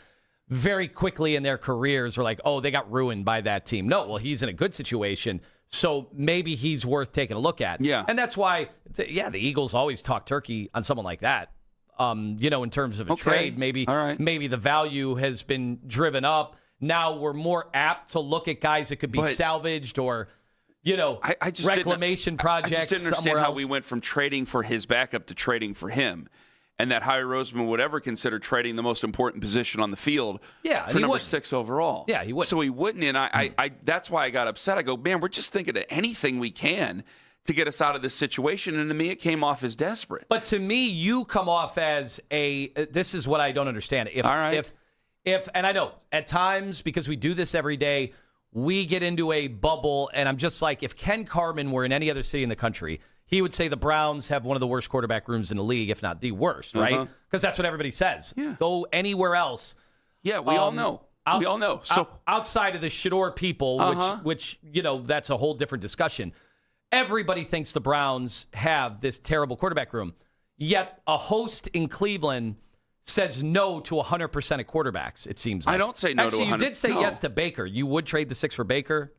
very quickly in their careers were like, oh, they got ruined by that team? No, well, he's in a good situation, so maybe he's worth taking a look at. Yeah, and that's why. Yeah, the Eagles always talk turkey on someone like that. In terms of a trade, maybe the value has been driven up. Now we're more apt to look at guys that could be salvaged or, I just reclamation projects. I just didn't understand how we went from trading for his backup to trading for him, and that Howie Roseman would ever consider trading the most important position on the field for number 6 overall. Yeah, he wouldn't. So he wouldn't, and I that's why I got upset. I go, man, we're just thinking of anything we can to get us out of this situation, and to me it came off as desperate. But to me, you come off as this is what I don't understand. If and I know at times, because we do this every day, we get into a bubble, and I'm just like, if Ken Carman were in any other city in the country, he would say the Browns have one of the worst quarterback rooms in the league, if not the worst, right? Because that's what everybody says. Yeah. Go anywhere else. Yeah, we all know. We all know. So outside of the Shador people, which that's a whole different discussion. Everybody thinks the Browns have this terrible quarterback room, yet a host in Cleveland says no to 100% of quarterbacks, it seems like. I don't say no Actually, to 100%. you did say yes to Baker. You would trade the 6 for Baker?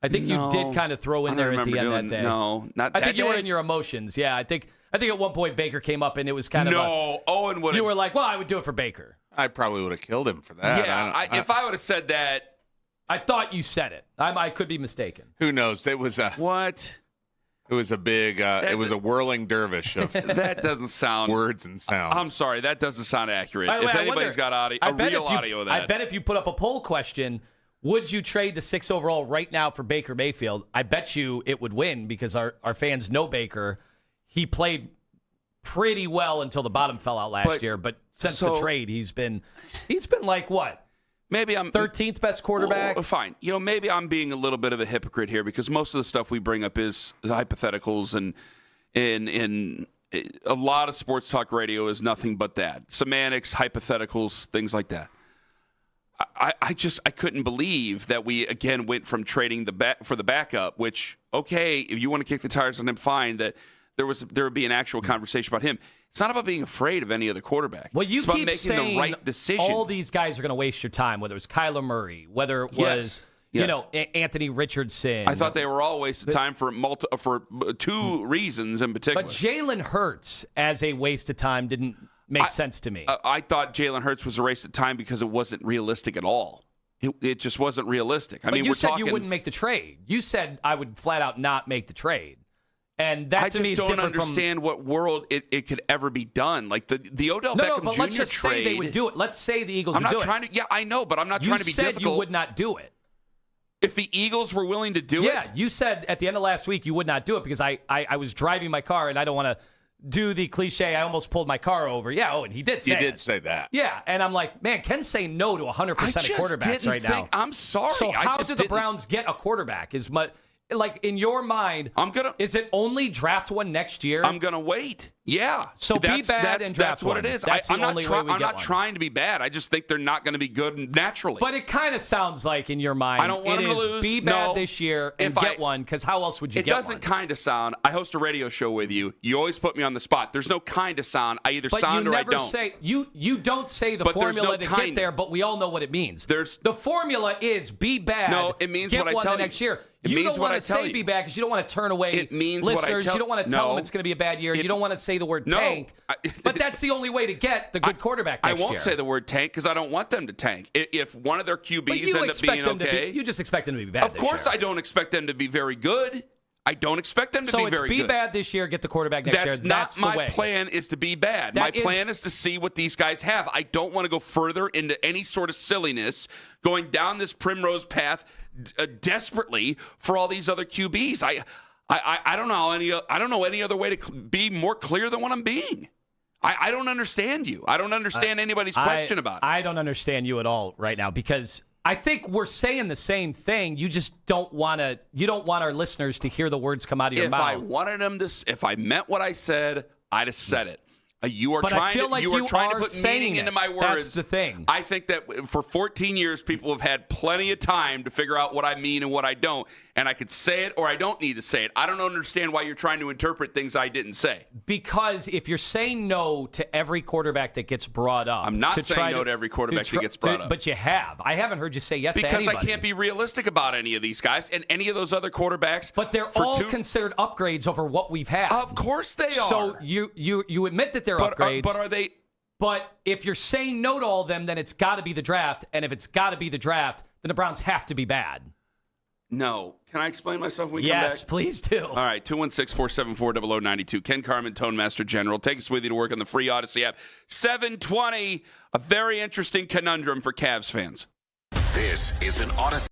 I think you did kind of throw in there at the end that day. No, not that I think day. you were in your emotions. Yeah, I think at one point Baker came up and it was kind of Owen would. You were like, well, I would do it for Baker. I probably would have killed him for that. Yeah, if I would have said that. I thought you said it. I could be mistaken. Who knows? It was a... What? It was a big, it was a whirling dervish of that doesn't sound words and sounds. I'm sorry, that doesn't sound accurate. By the way, if anybody's got audio, real audio of that. I bet if you put up a poll question, would you trade the 6 overall right now for Baker Mayfield? I bet you it would win because our fans know Baker. He played pretty well until the bottom fell out last year, but since the trade, he's been like what? Maybe I'm 13th best quarterback. Well, fine. Maybe I'm being a little bit of a hypocrite here because most of the stuff we bring up is hypotheticals, and in a lot of sports talk radio is nothing but that. Semantics, hypotheticals, things like that. I couldn't believe that we again went from trading for the backup, which, okay, if you want to kick the tires on him, fine, that there would be an actual conversation about him. It's not about being afraid of any other quarterback. Well, you it's about keep making saying the right decision. All these guys are going to waste your time, whether it was Kyler Murray, whether it was Anthony Richardson. I thought they were all wasted time for 2 reasons in particular. But Jalen Hurts as a waste of time didn't make sense to me. I thought Jalen Hurts was a waste of time because it wasn't realistic at all. It just wasn't realistic. I mean, you we're said talking, you wouldn't make the trade. You said I would flat out not make the trade. And that to me is different. I just don't understand what world it could ever be done. Like the Odell Beckham No, but Jr. let's just trade. say they would do it. Let's say the Eagles would do it. I'm not trying to. Yeah, I know, but I'm not trying to be difficult. You said you would not do it. If the Eagles were willing to do it? Yeah, you said at the end of last week you would not do it because I was driving my car and I don't want to do the cliche, I almost pulled my car over. Yeah, and he did say You did say that. Yeah, and I'm like, man, Ken's saying no to 100% of quarterbacks right now. I'm sorry. So how do the Browns get a quarterback? Like, in your mind, is it only draft one next year? I'm going to wait. Yeah. So be bad and draft That's what one. it is. I'm not trying to be bad. I just think they're not going to be good naturally. But it kind of sounds like in your mind, I don't want them to lose. Be bad this year and get one, because how else would you get one? It doesn't kind of sound. I host a radio show with you. You always put me on the spot. There's no kind of sound. I either sound or I don't. You don't say the formula to get there, but we all know what it means. The formula is be bad. No, it means what I tell you. Next year. You don't want to say be bad because you don't want to turn away listeners. You don't want to tell them it's going to be a bad year. You don't want to say the word tank. But that's the only way to get the good quarterback next year. I won't say the word tank because I don't want them to tank. If one of their QBs end up being okay. You just expect them to be bad Of course I don't expect them to be very good. I don't expect them to be very good. So it's be bad this year, get the quarterback next year. That's not my plan is to be bad. My plan is to see what these guys have. I don't want to go further into any sort of silliness going down this primrose path desperately for all these other QBs. I don't know any other way to be more clear than what I'm being. I don't understand you. I don't understand anybody's question about it. I don't understand you at all right now because I think we're saying the same thing. You just don't want to. You don't want our listeners to hear the words come out of your mouth. If I meant what I said, I'd have said it. You are But trying I feel like you are trying to put meaning into my words. That's the thing. I think that for 14 years, people have had plenty of time to figure out what I mean and what I don't. And I could say it or I don't need to say it. I don't understand why you're trying to interpret things I didn't say. Because if you're saying no to every quarterback that gets brought up. I'm not saying no to every quarterback that gets brought up. But you have. I haven't heard you say yes to anybody. Because I can't be realistic about any of these guys and any of those other quarterbacks. But they're all considered upgrades over what we've had. Of course they are. So you admit that they're upgrades. But are they? But if you're saying no to all of them, then it's got to be the draft. And if it's got to be the draft, then the Browns have to be bad. No. Can I explain myself when we come back? Yes, please do. All right, 216-474-0092. Ken Carman, Tone Master General. Take us with you to work on the free Odyssey app. 720, a very interesting conundrum for Cavs fans. This is an Odyssey.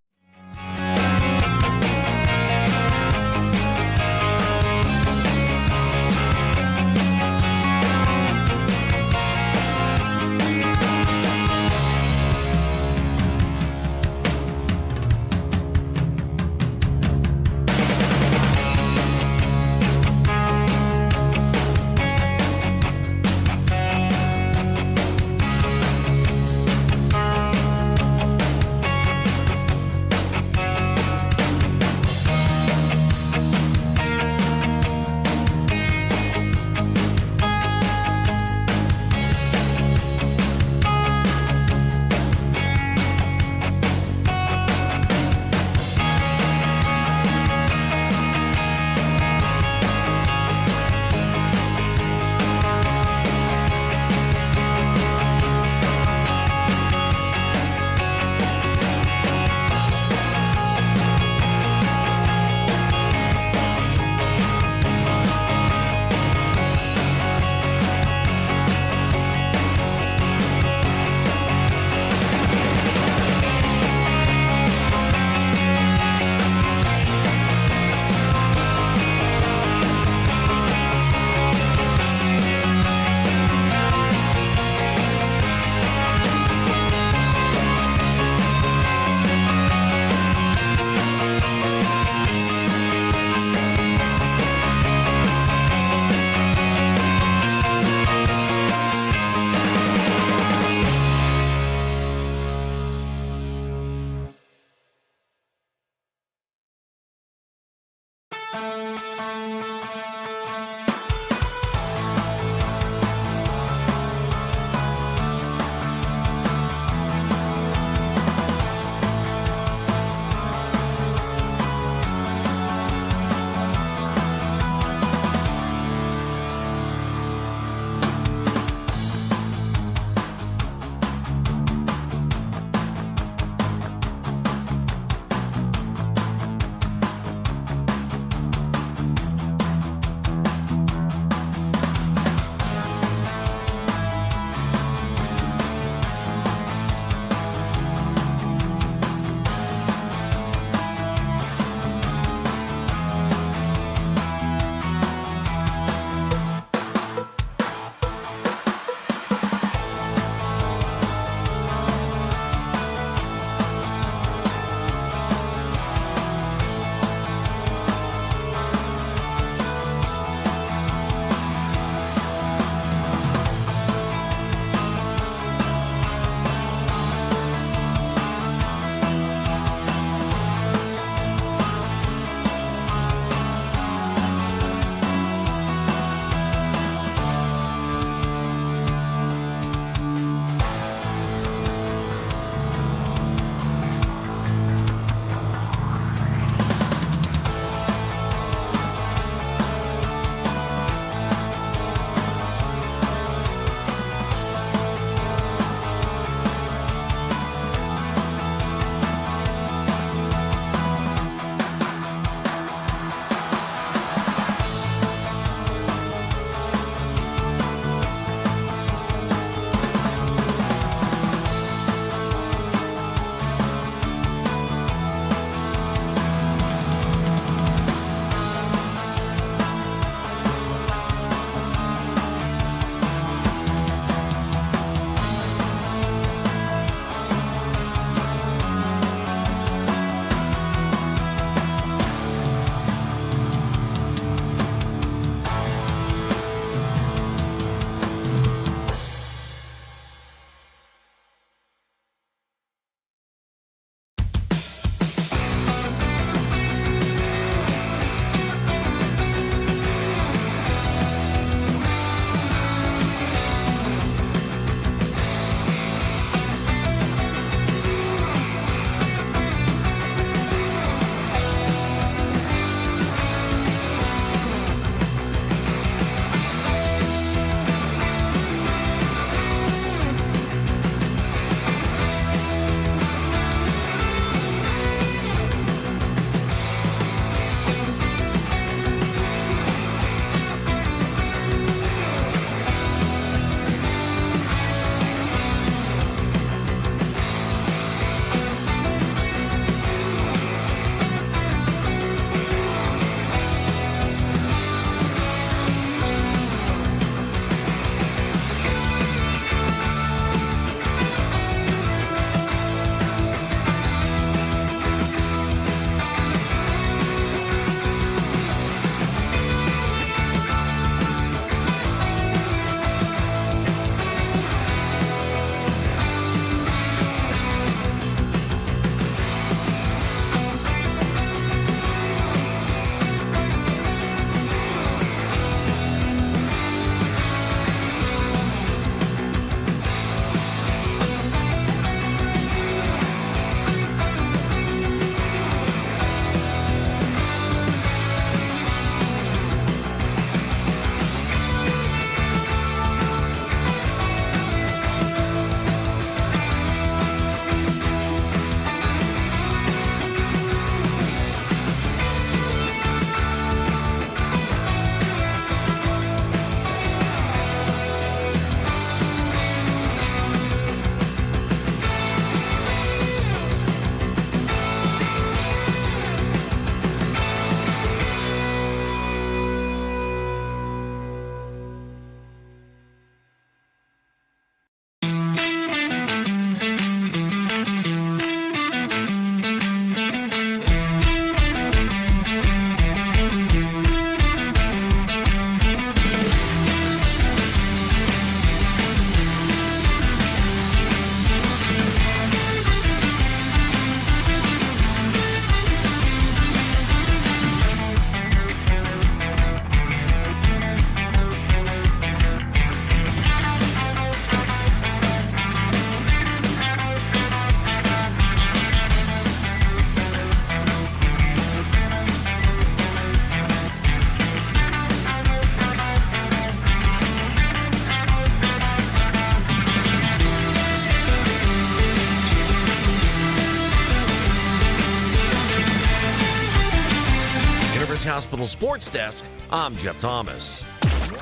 Hospital Sports Desk, I'm Jeff Thomas.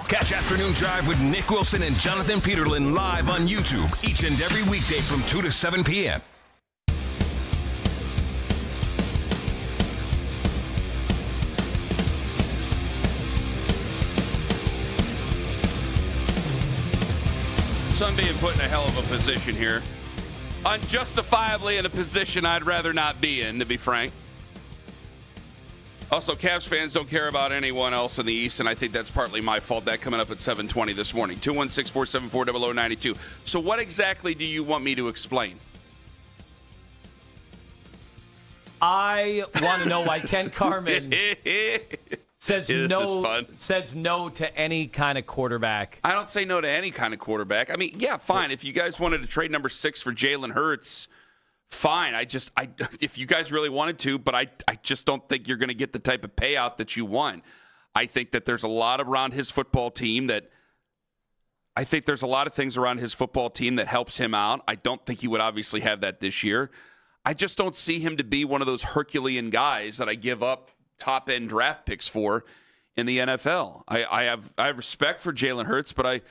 Catch Afternoon Drive with Nick Wilson and Jonathan Peterlin live on YouTube each and every weekday from 2 to 7 p.m. So I'm being put in a hell of a position here. Unjustifiably in a position I'd rather not be in, to be frank. Also, Cavs fans don't care about anyone else in the East, and I think that's partly my fault. That coming up at 7:20 this morning. 216-474-0092. So what exactly do you want me to explain? I want to know why Ken Carman says no to any kind of quarterback. I don't say no to any kind of quarterback. I mean, yeah, fine. If you guys wanted to trade number 6 for Jalen Hurts, fine. If you guys really wanted to, but I just don't think you're going to get the type of payout that you want. I think that there's a lot around his football team that helps him out. I don't think he would obviously have that this year. I just don't see him to be one of those Herculean guys that I give up top-end draft picks for in the NFL. I have respect for Jalen Hurts, but I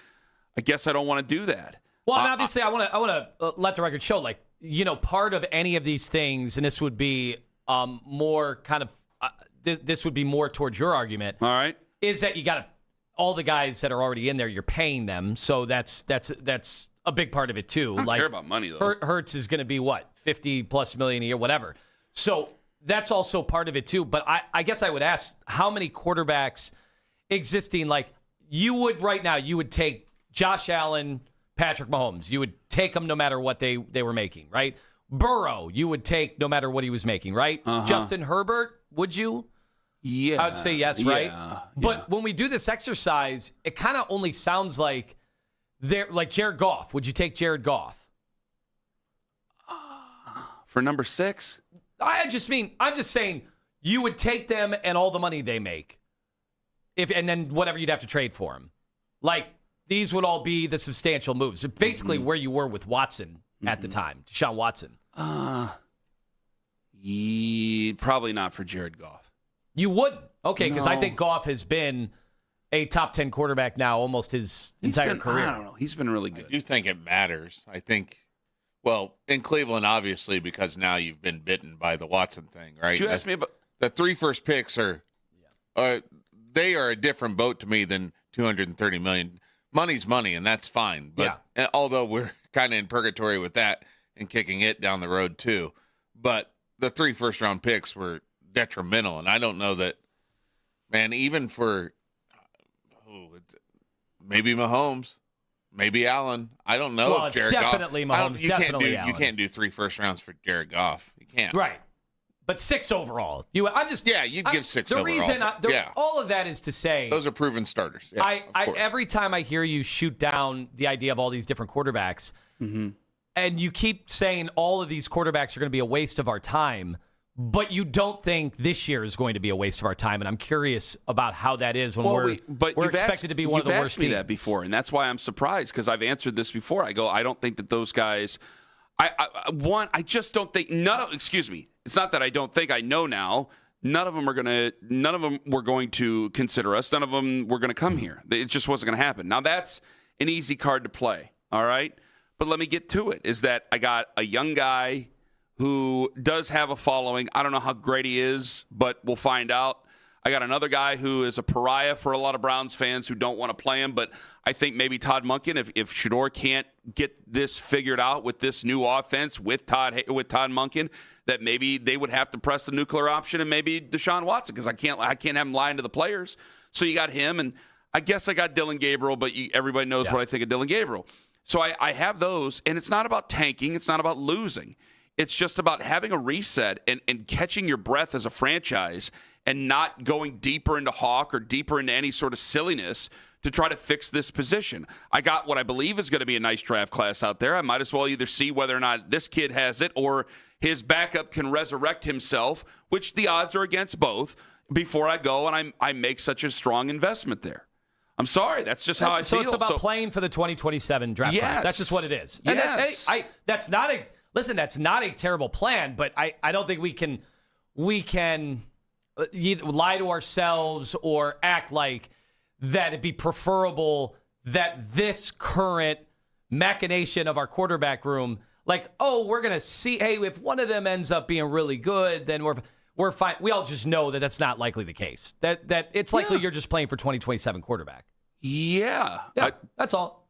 guess I don't want to do that. Well, and obviously, I want to let the record show, like, you know, part of any of these things, and this would be more kind of this would be more towards your argument. All right, is that you got all the guys that are already in there, you're paying them, so that's a big part of it too. I don't care about money though. Hurts is going to be what, $50+ million a year, whatever. So that's also part of it too. But I guess I would ask, how many quarterbacks existing, like you would right now, you would take Josh Allen, Patrick Mahomes. You would take them no matter what they were making, right? Burrow, you would take no matter what he was making, right? Uh-huh. Justin Herbert, would you? Yeah. I would say yes, right? Yeah. But when we do this exercise, it kind of only sounds like like Jared Goff. Would you take Jared Goff? For number 6? I'm just saying you would take them and all the money they make. And then whatever you'd have to trade for them. Like, these would all be the substantial moves. Basically where you were with Watson at the time, Deshaun Watson. Probably not for Jared Goff. You wouldn't? Okay, because No. I think Goff has been a top 10 quarterback now almost his entire career. I don't know. He's been really good. I do think it matters. I think, well, in Cleveland, obviously, because now you've been bitten by the Watson thing, right? Did you ask me about the 3 first picks they are a different boat to me than $230 million. Money's money, and that's fine. But although we're kind of in purgatory with that and kicking it down the road too, but the 3 first-round picks were detrimental, and I don't know that, man. Even for maybe Mahomes, maybe Allen. I don't know Well, if it's Jared definitely Goff. Mahomes, You Allen. can't do 3 first rounds for Jared Goff. You can't. Right. But 6 overall. You'd give 6 overall. All of that is to say, those are proven starters. Yeah, of course. every time I hear you shoot down the idea of all these different quarterbacks, and you keep saying all of these quarterbacks are going to be a waste of our time, but you don't think this year is going to be a waste of our time. And I'm curious about how that is when we're expected to be one of the worst teams. You've asked me teams. that before, and that's why I'm surprised, because I've answered this before. I don't think that those guys. I just don't think it's not that I don't think. I know now. None of them were going to consider us. None of them were going to come here. It just wasn't going to happen. Now that's an easy card to play. All right, but let me get to it. Is that I got a young guy who does have a following. I don't know how great he is, but we'll find out. I got another guy who is a pariah for a lot of Browns fans who don't want to play him, but I think maybe Todd Monken, if Shedeur can't get this figured out with this new offense with Todd Monken, that maybe they would have to press the nuclear option and maybe Deshaun Watson, because I can't have him lying to the players. So you got him, and I guess I got Dylan Gabriel, but everybody knows what I think of Dylan Gabriel. So I have those, and it's not about tanking. It's not about losing. It's just about having a reset and catching your breath as a franchise and not going deeper into Hawk or deeper into any sort of silliness to try to fix this position. I got what I believe is going to be a nice draft class out there. I might as well either see whether or not this kid has it or his backup can resurrect himself, which the odds are against both, before I go and I make such a strong investment there. I'm sorry. That's just how I feel. So it's about playing for the 2027 draft class. That's just what it is. Yes. And that's not a terrible plan, but I don't think we can either lie to ourselves or act like that it'd be preferable that this current machination of our quarterback room, like, oh, we're going to see, hey, if one of them ends up being really good, then we're fine. We all just know that that's not likely the case. That it's likely you're just playing for 2027 quarterback. Yeah. That's all.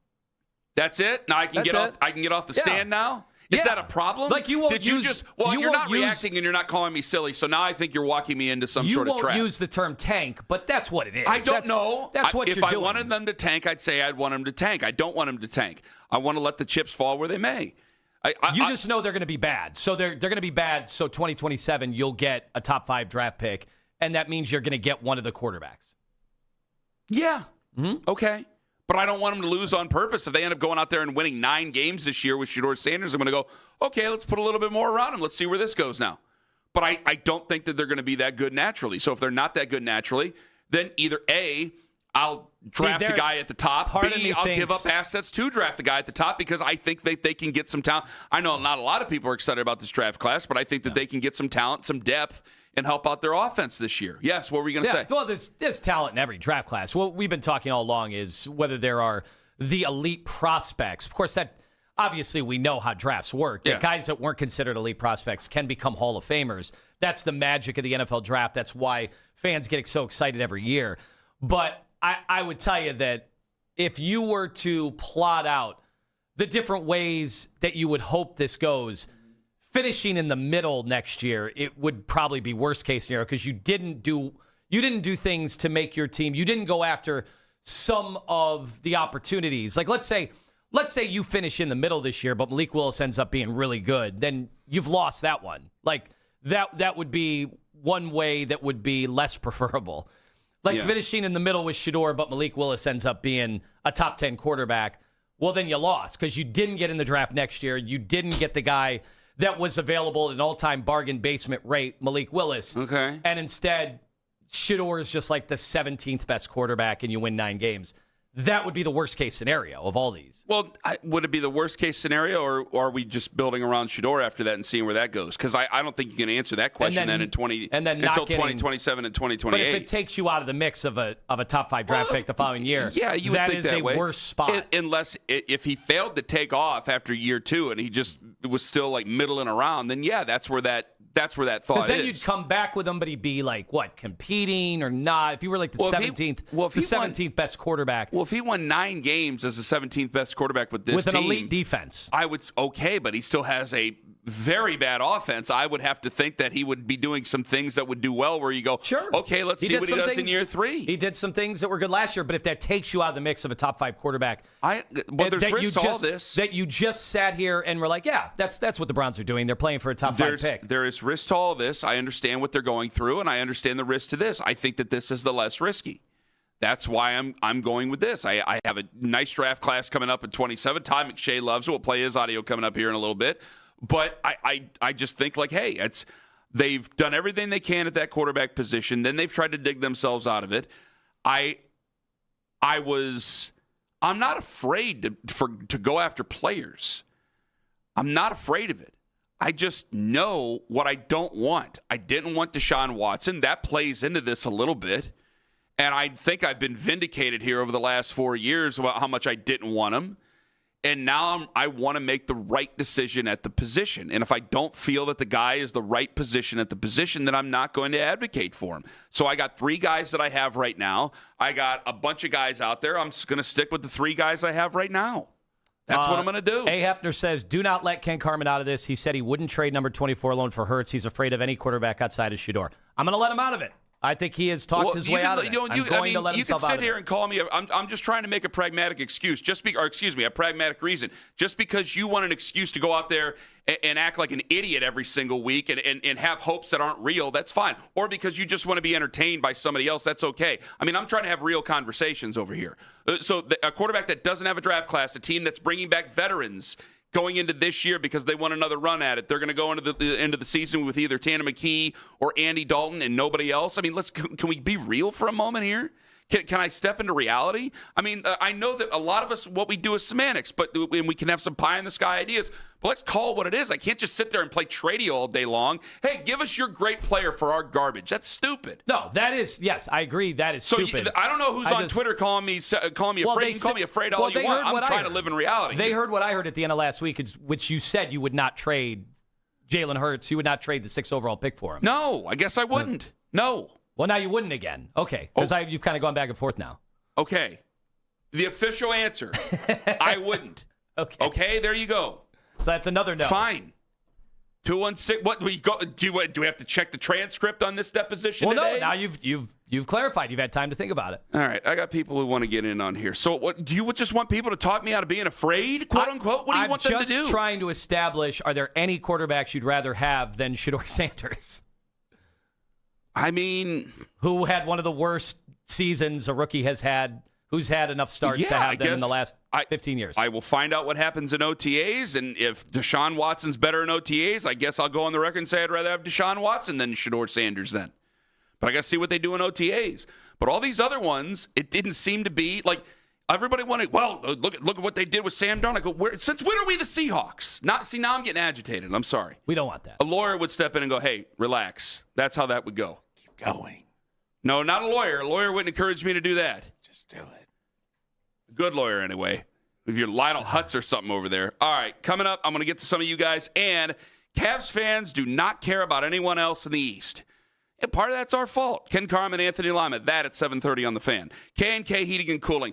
That's it? Now I can get off the stand now? Is that a problem? Like you won't you're not reacting and you're not calling me silly, so now I think you're walking me into some sort of trap. You won't use the term tank, but that's what it is. I don't know. That's what you're doing. If I wanted them to tank, I'd say I'd want them to tank. I don't want them to tank. I want to let the chips fall where they may. You just know they're going to be bad. So they're going to be bad, so 2027 you'll get a top 5 draft pick, and that means you're going to get one of the quarterbacks. Yeah. Mm-hmm. Okay. But I don't want them to lose on purpose. If they end up going out there and winning 9 games this year with Shedeur Sanders, I'm going to go, okay, let's put a little bit more around him. Let's see where this goes now. But I don't think that they're going to be that good naturally. So if they're not that good naturally, then either A, I'll draft the guy at the top. B, I'll give up assets to draft the guy at the top because I think that they can get some talent. I know not a lot of people are excited about this draft class, but I think that they can get some talent, some depth, and help out their offense this year. Yes, what were you going to say? Well, there's talent in every draft class. What we've been talking all along is whether there are the elite prospects. Of course, that obviously we know how drafts work. Yeah. Guys that weren't considered elite prospects can become Hall of Famers. That's the magic of the NFL draft. That's why fans get so excited every year. But I would tell you that if you were to plot out the different ways that you would hope this goes, finishing in the middle next year, it would probably be worst case scenario because you didn't do things to make your team. You didn't go after some of the opportunities. Like let's say you finish in the middle this year, but Malik Willis ends up being really good. Then you've lost that one. Like that would be one way that would be less preferable. Finishing in the middle with Shedeur, but Malik Willis ends up being a top 10 quarterback. Well, then you lost because you didn't get in the draft next year. You didn't get the guy that was available at an all-time bargain basement rate, Malik Willis. Okay. And instead, Shedeur is just like the 17th best quarterback and you win 9 games. That would be the worst-case scenario of all these. Well, would it be the worst-case scenario, or are we just building around Shedeur after that and seeing where that goes? Because I don't think you can answer that question until 2027 and 2028. But if it takes you out of the mix of a top 5 draft pick the following year, you would that think is a worse spot. Unless if he failed to take off after year 2 and he just was still like middling around, then that's where that thought is. Because then you'd come back with him, but he'd be like, what, competing or not? If you were like the 17th best quarterback. Well, if he won 9 games as the 17th best quarterback with this team. With an elite defense. I would, but he still has a very bad offense. I would have to think that he would be doing some things that would do well where you go, sure, okay, let's see what he does in year 3. He did some things that were good last year, but if that takes you out of the mix of a top 5 quarterback. There's risk to all this. That you just sat here and were like, yeah, that's what the Browns are doing. They're playing for a top 5 pick. There is risk to all this. I understand what they're going through, and I understand the risk to this. I think that this is the less risky. That's why I'm going with this. I have a nice draft class coming up in 27. Todd McShay loves it. We'll play his audio coming up here in a little bit. But I just think like, hey, they've done everything they can at that quarterback position. Then they've tried to dig themselves out of it. I'm not afraid to go after players. I'm not afraid of it. I just know what I don't want. I didn't want Deshaun Watson. That plays into this a little bit. And I think I've been vindicated here over the last 4 years about how much I didn't want him. And now I want to make the right decision at the position. And if I don't feel that the guy is the right position at the position, then I'm not going to advocate for him. So I got 3 guys that I have right now. I got a bunch of guys out there. I'm just going to stick with the 3 guys I have right now. That's what I'm going to do. A. Hefner says, do not let Ken Carman out of this. He said he wouldn't trade number 24 alone for Hurts. He's afraid of any quarterback outside of Shedeur. I'm going to let him out of it. I think he has talked his way out of it. You can sit here and call me. I'm just trying to make a pragmatic excuse, a pragmatic reason. Just because you want an excuse to go out there and act like an idiot every single week and have hopes that aren't real, that's fine. Or because you just want to be entertained by somebody else, that's okay. I mean, I'm trying to have real conversations over here. So a quarterback that doesn't have a draft class, a team that's bringing back veterans going into this year because they want another run at it. They're going to go into the end of the season with either Tanner McKee or Andy Dalton and nobody else. I mean, can we be real for a moment here? Can I step into reality? I mean, I know that a lot of us, what we do is semantics, but we can have some pie in the sky ideas. But let's call it what it is. I can't just sit there and play tradie all day long. Hey, give us your great player for our garbage. That's stupid. No, that is, yes, I agree. That is stupid. I don't know who's on Twitter calling me afraid. You can call me afraid all you want. I'm trying to live in reality. They heard what I heard at the end of last week, which you said you would not trade Jalen Hurts. You would not trade the 6th overall pick for him. No, I guess I wouldn't. No. Well, now you wouldn't again. Okay, because you've kind of gone back and forth now. Okay. The official answer, I wouldn't. Okay, there you go. So that's another no. Fine. 216. What we go? Do we have to check the transcript on this deposition today? No. Now you've clarified. You've had time to think about it. All right. I got people who want to get in on here. So, what do you just want people to talk me out of being afraid, quote unquote? What do you want them to do? I'm just trying to establish: are there any quarterbacks you'd rather have than Shedeur Sanders? I mean, who had one of the worst seasons a rookie has had? Who's had enough starts to have them in the last 15 years? I will find out what happens in OTAs, and if Deshaun Watson's better in OTAs, I guess I'll go on the record and say I'd rather have Deshaun Watson than Shedeur Sanders then. But I got to see what they do in OTAs. But all these other ones, it didn't seem to be like everybody wanted. Well, look at what they did with Sam Darnold. I go, since when are we the Seahawks? Now I'm getting agitated. I'm sorry. We don't want that. A lawyer would step in and go, "Hey, relax." That's how that would go. Keep going. No, not a lawyer. A lawyer wouldn't encourage me to do that. Just do it. Good lawyer, anyway. If you're Lionel Hutz or something over there. All right, coming up, I'm going to get to some of you guys. And Cavs fans do not care about anyone else in the East. And part of that's our fault. Ken Carman, Anthony Lima, that at 7:30 on The Fan. K&K Heating and Cooling.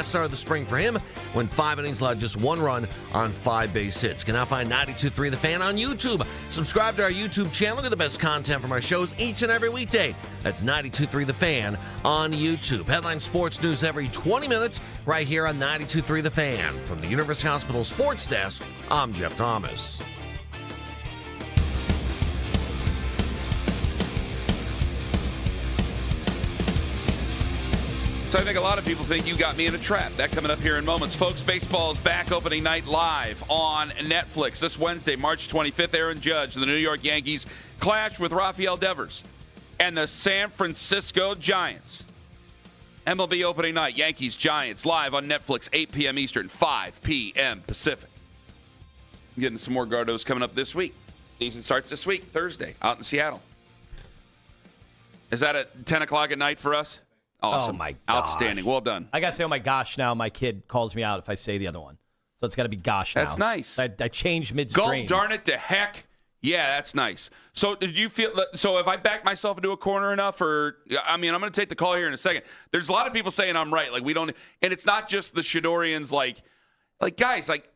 last start of the spring for him when 5 innings allowed just 1 run on 5 base hits. You can now find 92.3 The Fan on YouTube. Subscribe to our YouTube channel. Get the best content from our shows each and every weekday. That's 92.3 The Fan on YouTube. Headline sports news every 20 minutes right here on 92.3 The Fan. From the University Hospital Sports Desk, I'm Jeff Thomas. So I think a lot of people think you got me in a trap. That coming up here in moments. Folks, baseball is back opening night live on Netflix. This Wednesday, March 25th, Aaron Judge and the New York Yankees clash with Rafael Devers and the San Francisco Giants. MLB opening night, Yankees, Giants, live on Netflix, 8 p.m. Eastern, 5 p.m. Pacific. Getting some more Gardos coming up this week. Season starts this week, Thursday, out in Seattle. Is that at 10 o'clock at night for us? Awesome. Oh, my gosh. Outstanding. Well done. I got to say, oh, my gosh, now my kid calls me out if I say the other one. So it's got to be gosh now. That's nice. I changed midstream. Go darn it to heck. Yeah, that's nice. So did you feel – so if I back myself into a corner enough or – I mean, I'm going to take the call here in a second. There's a lot of people saying I'm right. Like, we don't – and it's not just the Shadorians. Like, guys, like,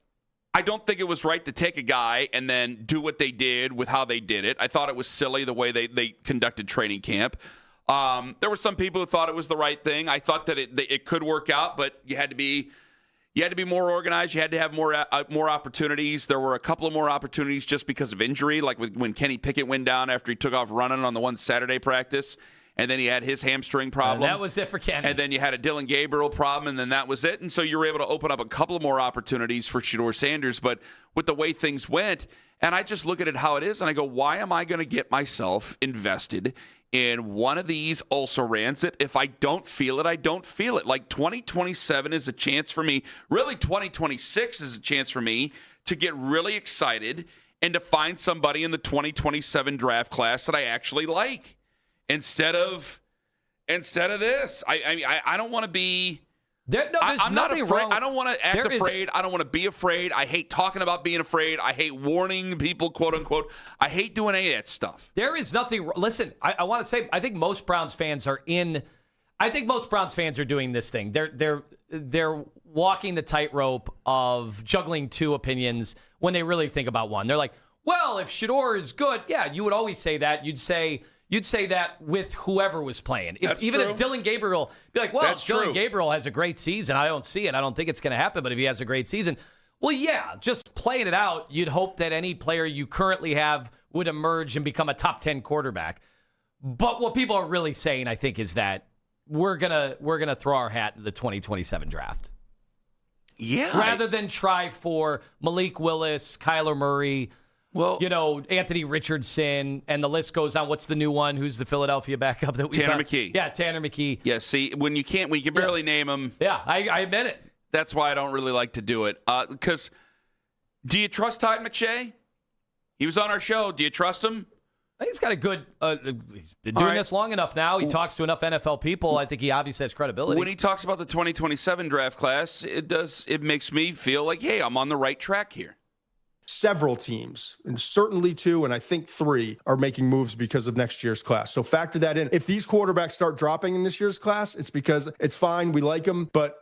I don't think it was right to take a guy and then do what they did with how they did it. I thought it was silly the way they conducted training camp. There were some people who thought it was the right thing. I thought that it could work out, but you had to be more organized. You had to have more opportunities. There were a couple of more opportunities just because of injury, like when Kenny Pickett went down after he took off running on the one Saturday practice, and then he had his hamstring problem. And that was it for Kenny. And then you had a Dylan Gabriel problem, and then that was it. And so you were able to open up a couple of more opportunities for Shedeur Sanders. But with the way things went, and I just look at it how it is, and I go, why am I going to get myself invested in one of these also-rans that if I don't feel it, I don't feel it? Like 2027 is a chance for me. Really, 2026 is a chance for me to get really excited and to find somebody in the 2027 draft class that I actually like instead of this. I don't want to be. I'm not afraid. Wrong. I don't want to act afraid. I don't want to be afraid. I hate talking about being afraid. I hate warning people, quote unquote. I hate doing any of that stuff. There is nothing. Listen, I want to say, I think most Browns fans are in. I think most Browns fans are doing this thing. They're walking the tightrope of juggling two opinions when they really think about one. They're like, well, if Shedeur is good, yeah, you would always say that. You'd say that with whoever was playing. If Dylan Gabriel, be like, well, if Dylan Gabriel has a great season, I don't see it. I don't think it's going to happen. But if he has a great season, well, yeah, just playing it out, you'd hope that any player you currently have would emerge and become a top 10 quarterback. But what people are really saying, I think, is that we're gonna throw our hat in the 2027 draft. Yeah. Rather than try for Malik Willis, Kyler Murray, well, Anthony Richardson, and the list goes on. What's the new one? Who's the Philadelphia backup that we Tanner McKee. Yeah, Tanner McKee. Yeah, see, when you can barely name him. Yeah, I admit it. That's why I don't really like to do it. Because do you trust Todd McShay? He was on our show. Do you trust him? He's got a good he's been doing this long enough now. He talks to enough NFL people. I think he obviously has credibility. When he talks about the 2027 draft class, it makes me feel like, hey, I'm on the right track here. Several teams, and certainly 2, and I think 3, are making moves because of next year's class. So factor that in. If these quarterbacks start dropping in this year's class, it's because it's fine. We like him. But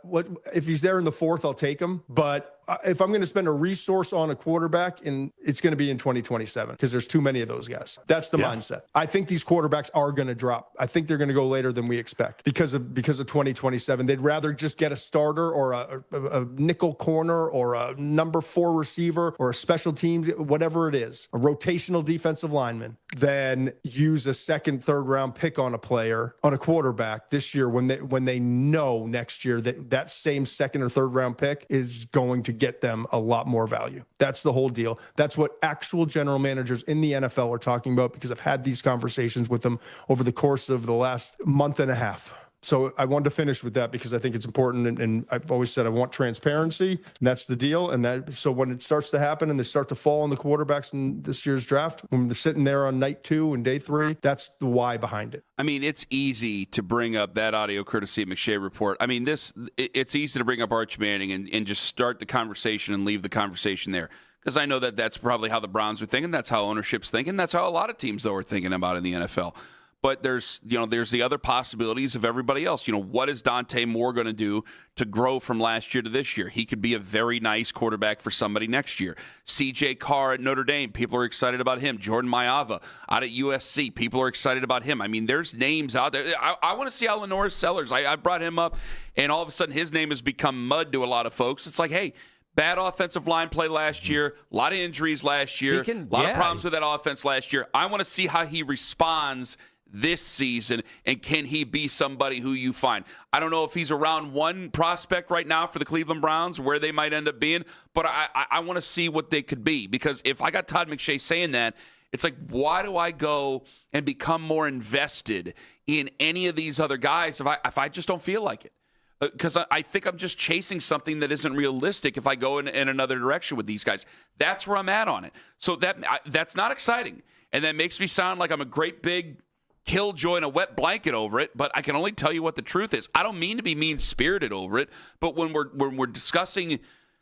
if he's there in the 4th, I'll take him. But if I'm going to spend a resource on a quarterback, and it's going to be in 2027 because there's too many of those guys. That's the mindset. I think these quarterbacks are going to drop. I think they're going to go later than we expect because of 2027. They'd rather just get a starter or a nickel corner or a number 4 receiver or a special teams, whatever it is, a rotational defensive lineman, than use a 2nd, 3rd round pick on a player, on a quarterback this year when they know next year that same 2nd or 3rd round pick is going to get them a lot more value. That's the whole deal. That's what actual general managers in the NFL are talking about, because I've had these conversations with them over the course of the last month and a half. So I wanted to finish with that because I think it's important, and I've always said I want transparency, and that's the deal. And so when it starts to happen and they start to fall on the quarterbacks in this year's draft, when they're sitting there on night 2 and day 3, that's the why behind it. I mean, it's easy to bring up that audio courtesy of McShay Report. I mean, it's easy to bring up Arch Manning and just start the conversation and leave the conversation there. Because I know that's probably how the Browns are thinking. That's how ownership's thinking. That's how a lot of teams, though, are thinking about in the NFL. But there's the other possibilities of everybody else. What is Dante Moore going to do to grow from last year to this year? He could be a very nice quarterback for somebody next year. C.J. Carr at Notre Dame, people are excited about him. Jordan Maiava out at USC, people are excited about him. I mean, there's names out there. I want to see how Lenore Sellers, I brought him up, and all of a sudden his name has become mud to a lot of folks. It's like, hey, bad offensive line play last year, a lot of injuries last year, a lot of problems with that offense last year. I want to see how he responds this season, and can he be somebody who you find? I don't know if he's a round one prospect right now for the Cleveland Browns, where they might end up being, but I want to see what they could be, because if I got Todd McShay saying that, it's like, why do I go and become more invested in any of these other guys if I just don't feel like it? Because I think I'm just chasing something that isn't realistic if I go in another direction with these guys. That's where I'm at on it. So that's not exciting, and that makes me sound like I'm a great big killjoy and a wet blanket over it, but I can only tell you what the truth is. I don't mean to be mean-spirited over it, but when we're discussing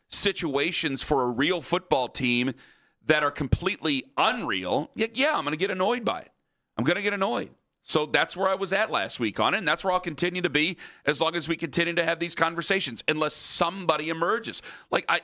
situations for a real football team that are completely unreal, yeah, I'm going to get annoyed by it. I'm going to get annoyed. So that's where I was at last week on it, and that's where I'll continue to be as long as we continue to have these conversations, unless somebody emerges.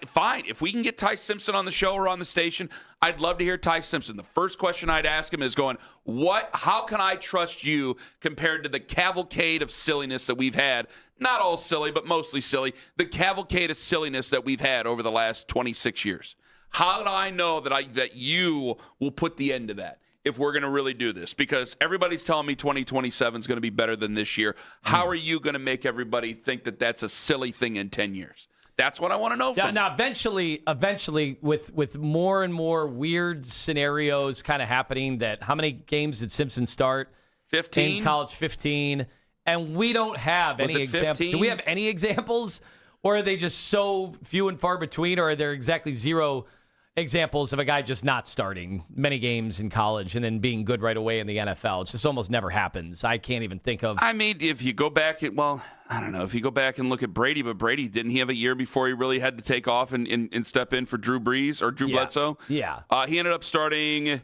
Fine, if we can get Ty Simpson on the show or on the station, I'd love to hear Ty Simpson. The first question I'd ask him is how can I trust you compared to the cavalcade of silliness that we've had? Not all silly, but mostly silly. The cavalcade of silliness that we've had over the last 26 years. How do I know that you will put the end to that if we're going to really do this? Because everybody's telling me 2027 is going to be better than this year. How are you going to make everybody think that that's a silly thing in 10 years? That's what I want to know from you. Now, eventually, with more and more weird scenarios kind of happening, that how many games did Simpson start? 15. In college, 15. And we don't have any examples. Do we have any examples? Or are they just so few and far between? Or are there exactly zero examples of a guy just not starting many games in college and then being good right away in the NFL? It just almost never happens. I can't even think of. I mean, if you go back, I don't know. If you go back and look at Brady, but Brady, didn't he have a year before he really had to take off and step in for Drew Brees or Drew Bledsoe? Yeah. He ended up starting.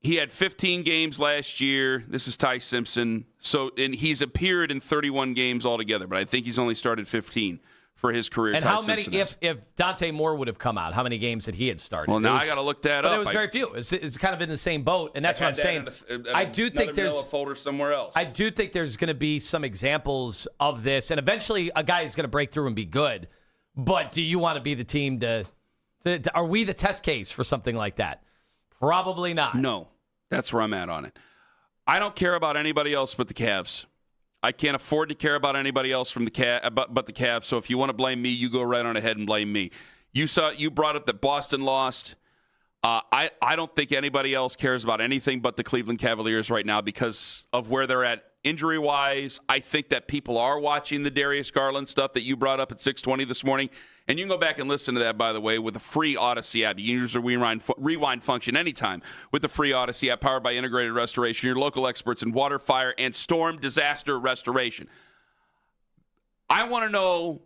He had 15 games last year. This is Ty Simpson. And he's appeared in 31 games altogether, but I think he's only started 15 for his career. And Ty how Simpson many, has. if Dante Moore would have come out, how many games that he had started? Well, now I got to look that up. It was very few. It's kind of in the same boat, and that's what I'm saying. I do think there's a folder somewhere else. I do think there's going to be some examples of this, and eventually a guy is going to break through and be good. But do you want to be the team to are we the test case for something like that? Probably not. No, that's where I'm at on it. I don't care about anybody else but the Cavs. I can't afford to care about anybody else from but the Cavs. So if you want to blame me, you go right on ahead and blame me. You brought up that Boston lost. I don't think anybody else cares about anything but the Cleveland Cavaliers right now because of where they're at injury-wise. I think that people are watching the Darius Garland stuff that you brought up at 6:20 this morning. And you can go back and listen to that, by the way, with a free Odyssey app. You can use the rewind function anytime with the free Odyssey app powered by Integrated Restoration, your local experts in water, fire, and storm disaster restoration. I want to know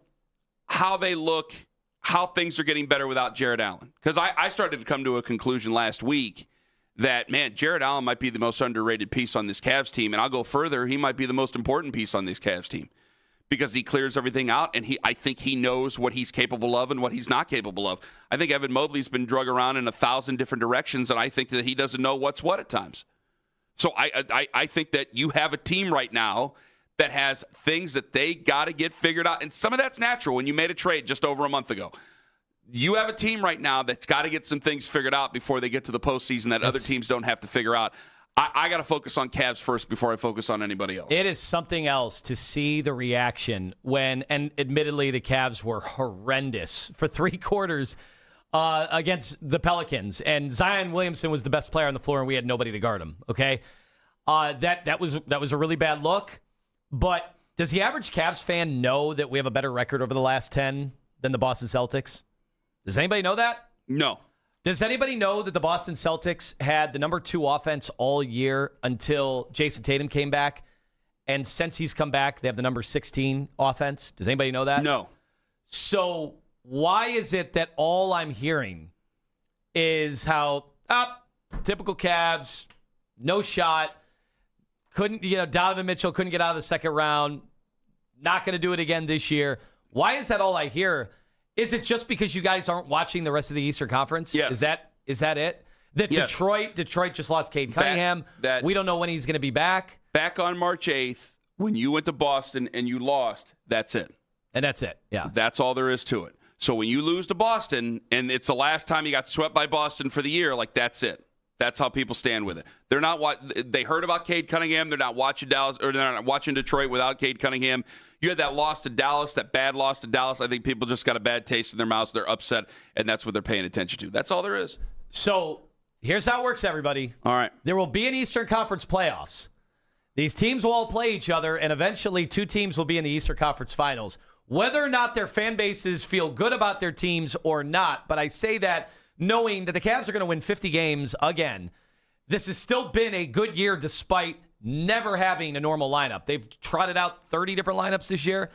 how they look, how things are getting better without Jared Allen. Because I started to come to a conclusion last week that, man, Jared Allen might be the most underrated piece on this Cavs team. And I'll go further. He might be the most important piece on this Cavs team because he clears everything out, and I think he knows what he's capable of and what he's not capable of. I think Evan Mobley's been drug around in 1,000 different directions, and I think that he doesn't know what's what at times. So I think that you have a team right now that has things that they got to get figured out. And some of that's natural when you made a trade just over a month ago. You have a team right now that's got to get some things figured out before they get to the postseason that other teams don't have to figure out. I got to focus on Cavs first before I focus on anybody else. It is something else to see the reaction when, and admittedly, the Cavs were horrendous for 3 quarters against the Pelicans. And Zion Williamson was the best player on the floor, and we had nobody to guard him. Okay, that was a really bad look. But does the average Cavs fan know that we have a better record over the last 10 than the Boston Celtics? Does anybody know that? No. Does anybody know that the Boston Celtics had the number 2 offense all year until Jason Tatum came back? And since he's come back, they have the number 16 offense. Does anybody know that? No. So why is it that all I'm hearing is how, typical Cavs, no shot. Donovan Mitchell couldn't get out of the second round. Not going to do it again this year. Why is that all I hear? Is it just because you guys aren't watching the rest of the Eastern Conference? Yes. Is that it? That Yes. Detroit just lost Cade Cunningham. We don't know when he's going to be back. Back on March 8th, when you went to Boston and you lost, that's it. And that's it. Yeah. That's all there is to it. So when you lose to Boston, and it's the last time you got swept by Boston for the year, that's it. That's how people stand with it. They're not they heard about Cade Cunningham. They're not watching Dallas, or they're not watching Detroit without Cade Cunningham. You had that loss to Dallas, that bad loss to Dallas. I think people just got a bad taste in their mouths. They're upset, and that's what they're paying attention to. That's all there is. So here's how it works, everybody. All right. There will be an Eastern Conference playoffs. These teams will all play each other, and eventually 2 teams will be in the Eastern Conference Finals. Whether or not their fan bases feel good about their teams or not, but I say that knowing that the Cavs are going to win 50 games again. This has still been a good year despite never having a normal lineup. They've trotted out 30 different lineups this year.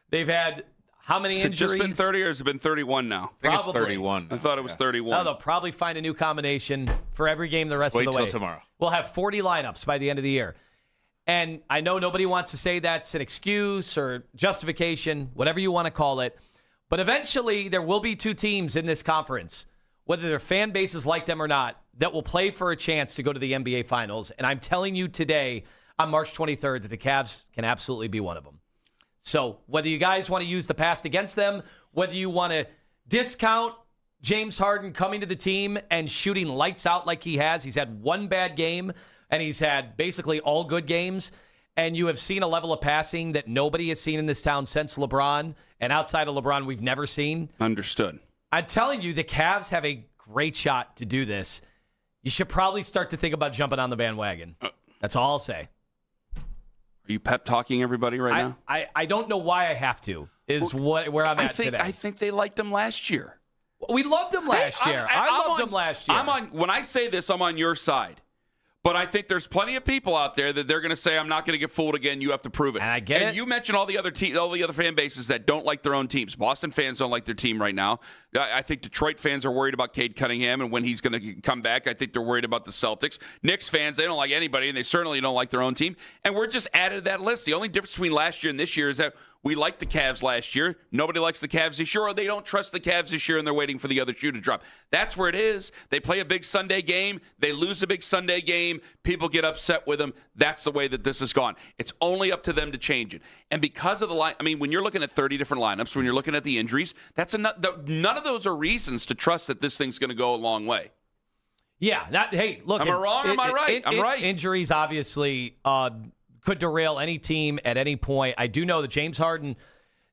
They've had how many injuries? Has it just been 30 or has it been 31 now? I think it's 31. I thought it was 31. No, they'll probably find a new combination for every game the rest of the way. Wait till tomorrow. We'll have 40 lineups by the end of the year. And I know nobody wants to say that's an excuse or justification, whatever you want to call it. But eventually there will be 2 teams in this conference, whether their fan bases like them or not, that will play for a chance to go to the NBA Finals. And I'm telling you today, on March 23rd, that the Cavs can absolutely be one of them. So whether you guys want to use the past against them, whether you want to discount James Harden coming to the team and shooting lights out like he has, he's had 1 bad game, and he's had basically all good games, and you have seen a level of passing that nobody has seen in this town since LeBron, and outside of LeBron, we've never seen. Understood. I'm telling you, the Cavs have a great shot to do this. You should probably start to think about jumping on the bandwagon. That's all I'll say. Are you pep talking everybody right now? I don't know why I have to, where I'm at today. I think they liked him last year. We loved him last year. I loved him last year. When I say this, I'm on your side. But I think there's plenty of people out there that they're going to say, I'm not going to get fooled again. You have to prove it. And I get it. And you mentioned all the other fan bases that don't like their own teams. Boston fans don't like their team right now. I think Detroit fans are worried about Cade Cunningham and when he's going to come back. I think they're worried about the Celtics. Knicks fans, they don't like anybody, and they certainly don't like their own team. And we're just added to that list. The only difference between last year and this year is that we liked the Cavs last year. Nobody likes the Cavs this year, or they don't trust the Cavs this year, and they're waiting for the other shoe to drop. That's where it is. They play a big Sunday game. They lose a big Sunday game. People get upset with them. That's the way that this has gone. It's only up to them to change it. And because of the line, when you're looking at 30 different lineups, when you're looking at the injuries, none of those are reasons to trust that this thing's going to go a long way. Yeah. Hey, look. Am I wrong or am I right? I'm right. Injuries obviously could derail any team at any point. I do know that James Harden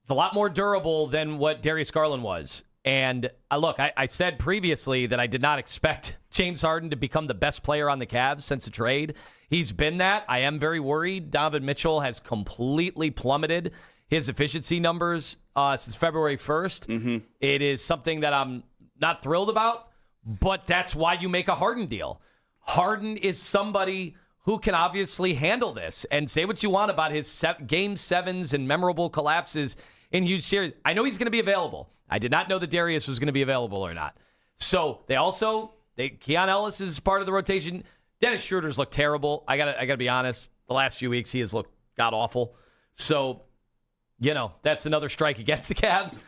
is a lot more durable than what Darius Garland was. And look, I said previously that I did not expect James Harden to become the best player on the Cavs since the trade. He's been that. I am very worried. Donovan Mitchell has completely plummeted his efficiency numbers since February 1st. Mm-hmm. It is something that I'm not thrilled about, but that's why you make a Harden deal. Harden is somebody who can obviously handle this, and say what you want about his game 7s and memorable collapses in huge series. I know he's going to be available. I did not know that Darius was going to be available or not. So Keon Ellis is part of the rotation. Dennis Schroeder's looked terrible. I gotta be honest. The last few weeks he has looked god awful. So, that's another strike against the Cavs.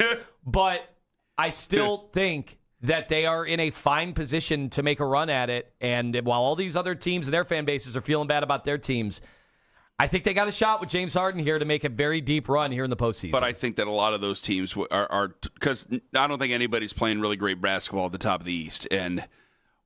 But I still think that they are in a fine position to make a run at it. And while all these other teams and their fan bases are feeling bad about their teams, I think they got a shot with James Harden here to make a very deep run here in the postseason. But I think that a lot of those teams are because I don't think anybody's playing really great basketball at the top of the East. And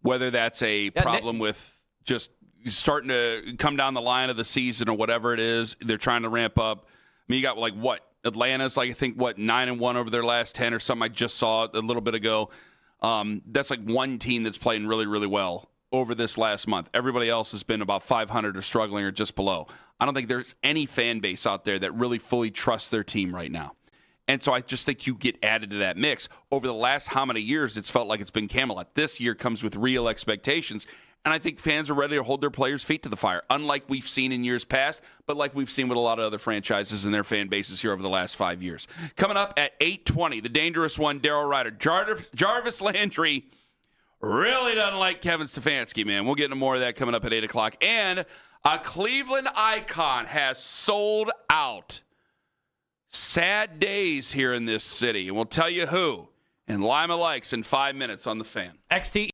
whether that's a problem with just starting to come down the line of the season or whatever it is, they're trying to ramp up. You got Atlanta's 9-1 over their last 10 or something. I just saw a little bit ago. That's one team that's playing really, really well over this last month. Everybody else has been about 500 or struggling or just below. I don't think there's any fan base out there that really fully trusts their team right now. And so I just think you get added to that mix. Over the last how many years, it's felt like it's been Camelot. This year comes with real expectations. And I think fans are ready to hold their players' feet to the fire, unlike we've seen in years past, but like we've seen with a lot of other franchises and their fan bases here over the last 5 years. Coming up at 8:20, the dangerous one, Daryl Ruiter. Jarvis Landry really doesn't like Kevin Stefanski, man. We'll get into more of that coming up at 8 o'clock. And A Cleveland icon has sold out. Sad days here in this city, and we'll tell you who. And Lima Likes in 5 minutes on The Fan. XT.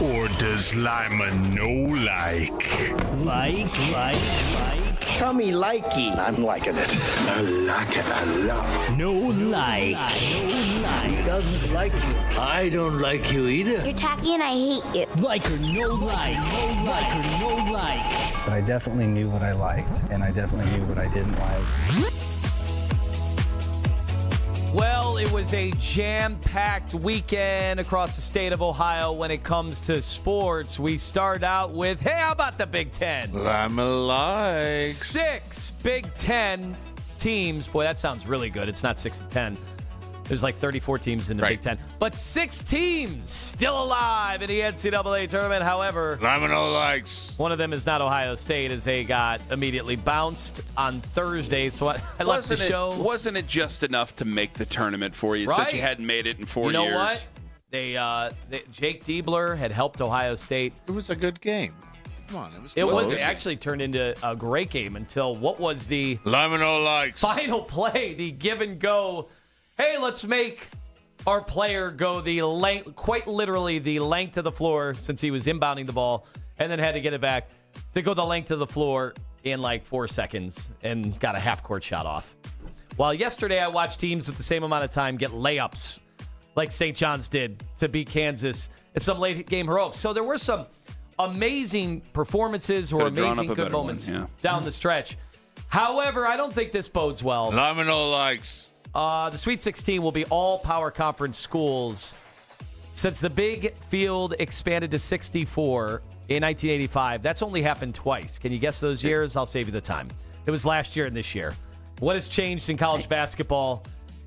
Or does Lima know like? Like? Tell me likey. I'm liking it. I like it a lot. No like. He doesn't like you. I don't like you either. You're tacky and I hate you. Like or no like. Like or no like. But I definitely knew what I liked, and I definitely knew what I didn't like. Well, it was a jam-packed weekend across the state of Ohio when it comes to sports. We start out with, hey, how about the Big Ten? Lima likes. 6 Big Ten teams. Boy, that sounds really good. It's not 6 to 10. There's like 34 teams in the Big Ten. But 6 teams still alive in the NCAA tournament. However, Lima no likes. One of them is not Ohio State, as they got immediately bounced on Thursday. So I left the show. Wasn't it just enough to make the tournament for you since you hadn't made it in 4 years? You know what? Jake Diebler had helped Ohio State. It was a good game. Come on, It actually turned into a great game until what was the Lima no likes final play, the give and go. Hey, let's make our player go the length, quite literally the length of the floor, since he was inbounding the ball and then had to get it back, to go the length of the floor in like 4 seconds and got a half-court shot off. While yesterday I watched teams with the same amount of time get layups like St. John's did to beat Kansas in some late-game heroics. So there were some amazing performances or amazing good moments down the stretch. However, I don't think this bodes well. Lima no likes. The Sweet 16 will be all power conference schools. Since the big field expanded to 64 in 1985, that's only happened twice. Can you guess those years? I'll save you the time. It was last year and this year. What has changed in college basketball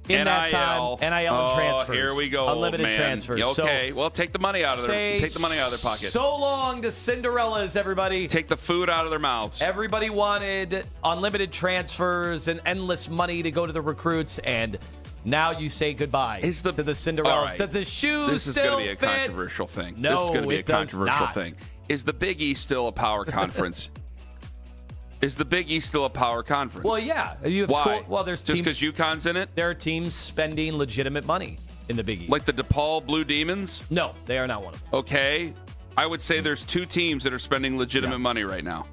in that time? NIL and transfers. Here we go, unlimited transfers. Okay, well, take the money out of their pocket. So long to Cinderellas, everybody. Take the food out of their mouths. Everybody wanted unlimited transfers and endless money to go to the recruits, and now you say goodbye to the Cinderellas. Does the shoes still fit? This is going to be a controversial thing. No, this is going to be a controversial not. thing. Is the Big East still a power conference? Is the Big East still a power conference? Well, yeah. You have Why? There's just teams, because UConn's in it? There are teams spending legitimate money in the Big East. Like the DePaul Blue Demons? No, they are not one of them. Okay. I would say there's 2 teams that are spending legitimate money right now.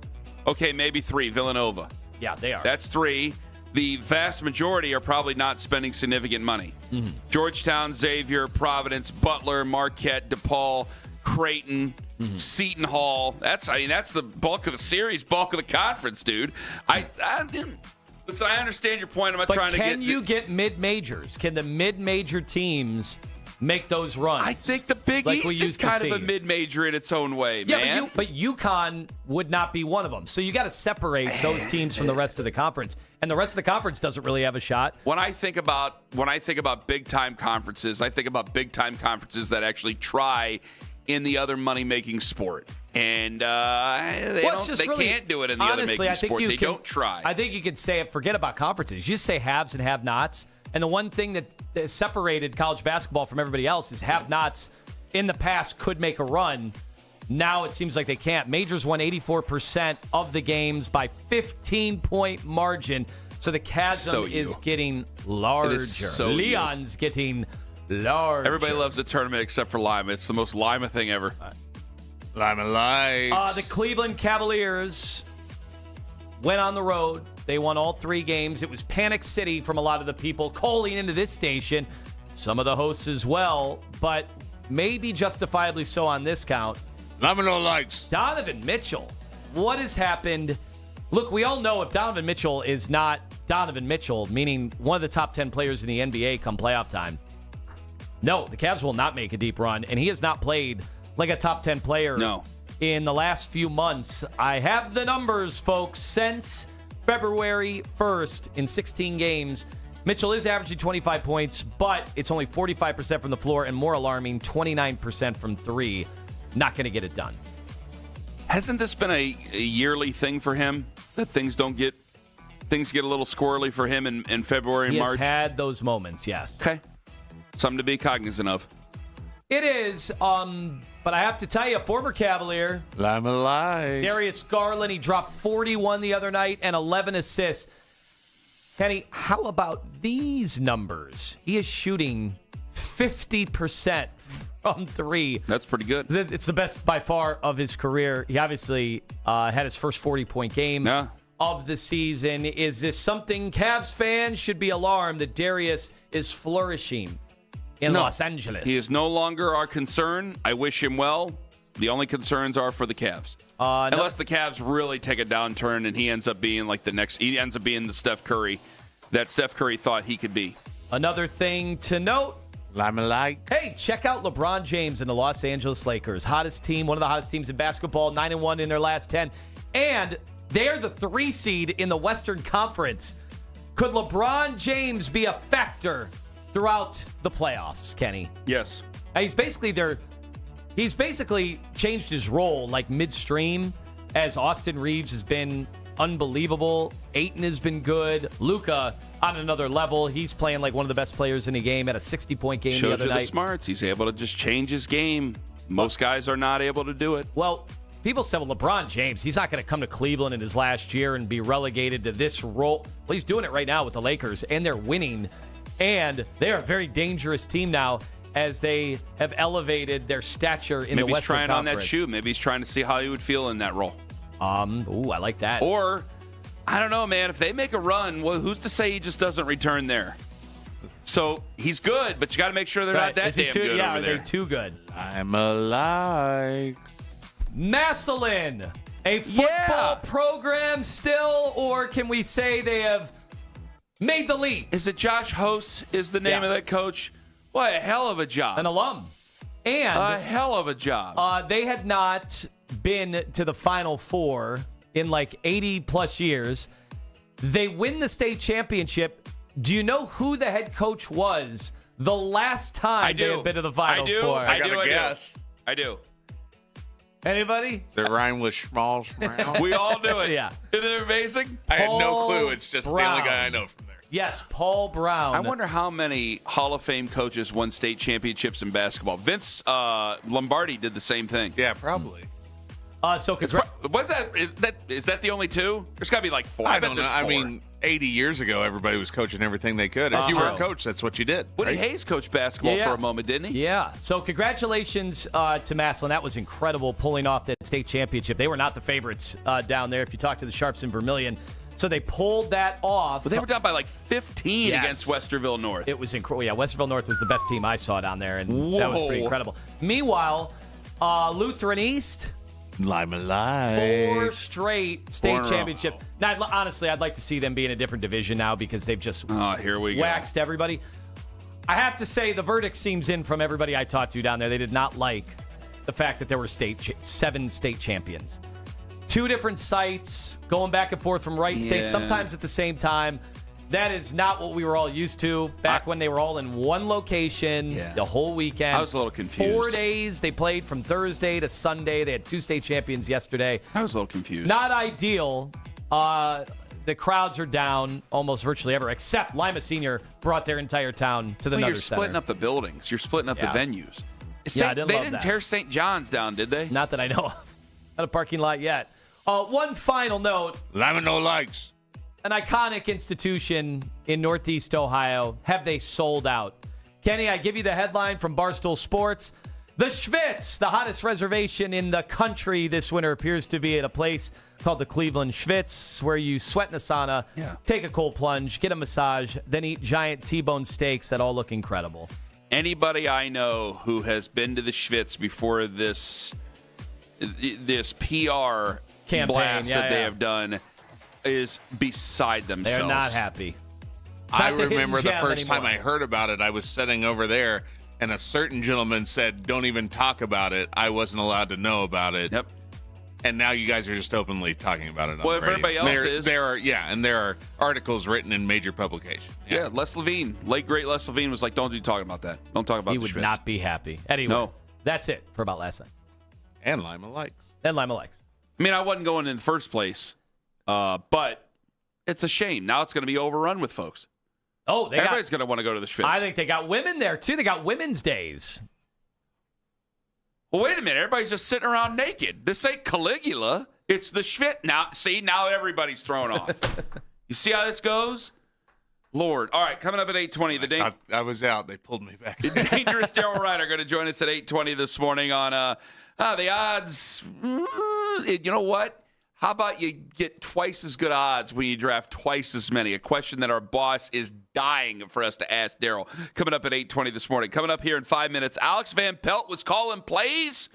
Okay, maybe 3. Villanova. Yeah, they are. That's 3. The vast majority are probably not spending significant money. Mm-hmm. Georgetown, Xavier, Providence, Butler, Marquette, DePaul, Creighton, Seton Hall. That's the bulk of the series, bulk of the conference, dude. Listen, I understand your point. I'm not trying to get. Can you get mid-majors? Can the mid-major teams make those runs? I think the Big East is kind of a mid-major in its own way, man. But UConn would not be one of them. So you got to separate those teams from the rest of the conference, and the rest of the conference doesn't really have a shot. When I think about big-time conferences, I think about big-time conferences that actually try in the other money-making sport. And they can't do it in the other making sport. They don't try. I think you could say it. Forget about conferences. You just say haves and have-nots. And the one thing that separated college basketball from everybody else is have-nots in the past could make a run. Now it seems like they can't. Majors won 84% of the games by 15-point margin. So the chasm is getting larger. Leon's getting large. Everybody loves the tournament except for Lima. It's the most Lima thing ever. Lima likes. The Cleveland Cavaliers went on the road. They won all 3 games. It was Panic City from a lot of the people calling into this station. Some of the hosts as well, but maybe justifiably so on this count. Lima no likes. Donovan Mitchell. What has happened? Look, we all know if Donovan Mitchell is not Donovan Mitchell, meaning one of the top 10 players in the NBA come playoff time, no, the Cavs will not make a deep run, and he has not played like a top 10 player in the last few months. I have the numbers, folks. Since February 1st in 16 games, Mitchell is averaging 25 points, but it's only 45% from the floor, and more alarming, 29% from 3. Not going to get it done. Hasn't this been a yearly thing for him, that things get a little squirrely for him in February and March? He has had those moments, yes. Okay. Something to be cognizant of. It is, but I have to tell you, former Cavalier, Lima likes. Darius Garland, he dropped 41 the other night and 11 assists. Kenny, how about these numbers? He is shooting 50% from 3. That's pretty good. It's the best by far of his career. He obviously had his first 40-point game of the season. Is this something Cavs fans should be alarmed that Darius is flourishing in Los Angeles? He is no longer our concern. I wish him well. The only concerns are for the Cavs. Unless the Cavs really take a downturn and he ends up being he ends up being the Steph Curry that Steph Curry thought he could be. Another thing to note. Hey, check out LeBron James and the Los Angeles Lakers. Hottest team, one of the hottest teams in basketball, 9-1 in their last 10. And they're the 3 seed in the Western Conference. Could LeBron James be a factor throughout the playoffs, Kenny? Yes. He's basically changed his role like midstream, as Austin Reeves has been unbelievable. Ayton has been good. Luka on another level. He's playing like one of the best players in the game at a 60-point game the other night. Shows you the smarts. He's able to just change his game. Most guys are not able to do it. Well, people said, well, LeBron James, he's not going to come to Cleveland in his last year and be relegated to this role. Well, he's doing it right now with the Lakers, and they're winning. And they're a very dangerous team now as they have elevated their stature in the Western Conference. Maybe he's trying on that shoe. Maybe he's trying to see how he would feel in that role. I like that. Or, I don't know, man. If they make a run, well, who's to say he just doesn't return there? So he's good, but you got to make sure they're not that damn good over there. Are they too good? I'm alive. Massillon, a football program still, or can we say they have made the leap? Is it Josh Hose is the name of that coach? What a hell of a job. An alum. And a hell of a job. They had not been to the Final Four in like 80-plus years. They win the state championship. Do you know who the head coach was the last time they had been to the Final Four? I got a guess. I do. Anybody? Does it rhyme with Schmall Schmall? We all do it. Yeah. Isn't it amazing? I had no clue. It's just the only guy I know from there. Yes, Paul Brown. I wonder how many Hall of Fame coaches won state championships in basketball. Vince Lombardi did the same thing. Yeah, probably. Is that the only 2? There's got to be like 4. I don't know. I mean, 80 years ago, everybody was coaching everything they could. If you were a coach, that's what you did. Woody Hayes coached basketball for a moment, didn't he? Yeah. So congratulations to Massillon. That was incredible, pulling off that state championship. They were not the favorites down there if you talk to the Sharps in Vermilion. So they pulled that off. But they were down by like 15 against Westerville North. It was incredible. Yeah, Westerville North was the best team I saw down there, and that was pretty incredible. Meanwhile, Lutheran East, Lima Live. 4 straight state championships. Now, honestly, I'd like to see them be in a different division now because they've just waxed everybody. I have to say the verdict seems in from everybody I talked to down there. They did not like the fact that there were 7 state champions. 2 different sites, going back and forth from state, sometimes at the same time. That is not what we were all used to back when they were all in one location the whole weekend. I was a little confused. 4 days. They played from Thursday to Sunday. They had 2 state champions yesterday. I was a little confused. Not ideal. The crowds are down almost virtually ever, except Lima Senior brought their entire town to the Nutter Center. You're splitting up the buildings. You're splitting up the venues. They didn't tear St. John's down, did they? Not that I know of. Not a parking lot yet. One final note. Lima no likes. An iconic institution in Northeast Ohio. Have they sold out? Kenny, I give you the headline from Barstool Sports. The Schwitz, the hottest reservation in the country this winter, appears to be at a place called the Cleveland Schwitz, where you sweat in a sauna, take a cold plunge, get a massage, then eat giant T-bone steaks that all look incredible. Anybody I know who has been to the Schwitz before this PR campaign blast that they have done is beside themselves. They're not happy. I remember the first time I heard about it, I was sitting over there, and a certain gentleman said, don't even talk about it. I wasn't allowed to know about it. Yep. And now you guys are just openly talking about it on well, the radio. Everybody else is. There are articles written in major publications. Yeah, Les Levine, late great Les Levine was like, don't be talking about that. Don't talk about He the would Schwitz. not be happy. Anyway, that's it for about last night. And Lima likes. I mean, I wasn't going in the first place, but it's a shame. Now it's going to be overrun with folks. Oh, everybody's going to want to go to the Schwitz. I think they got women there, too. They got women's days. Well, wait a minute. Everybody's just sitting around naked. This ain't Caligula. It's the Schwitz. Now everybody's thrown off. You see how this goes? Lord. All right, coming up at 8:20. I was out. They pulled me back. Dangerous Daryl Ruiter going to join us at 8:20 this morning on the odds. You know what? How about you get twice as good odds when you draft twice as many? A question that our boss is dying for us to ask Daryl. Coming up at 8:20 this morning. Coming up here in 5 minutes, Alex Van Pelt was calling plays.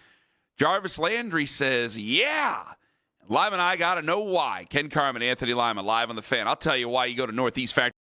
Jarvis Landry says, yeah. Lima and I got to know why. Ken Carman, Anthony Lima, live on the Fan. I'll tell you why you go to Northeast Factory.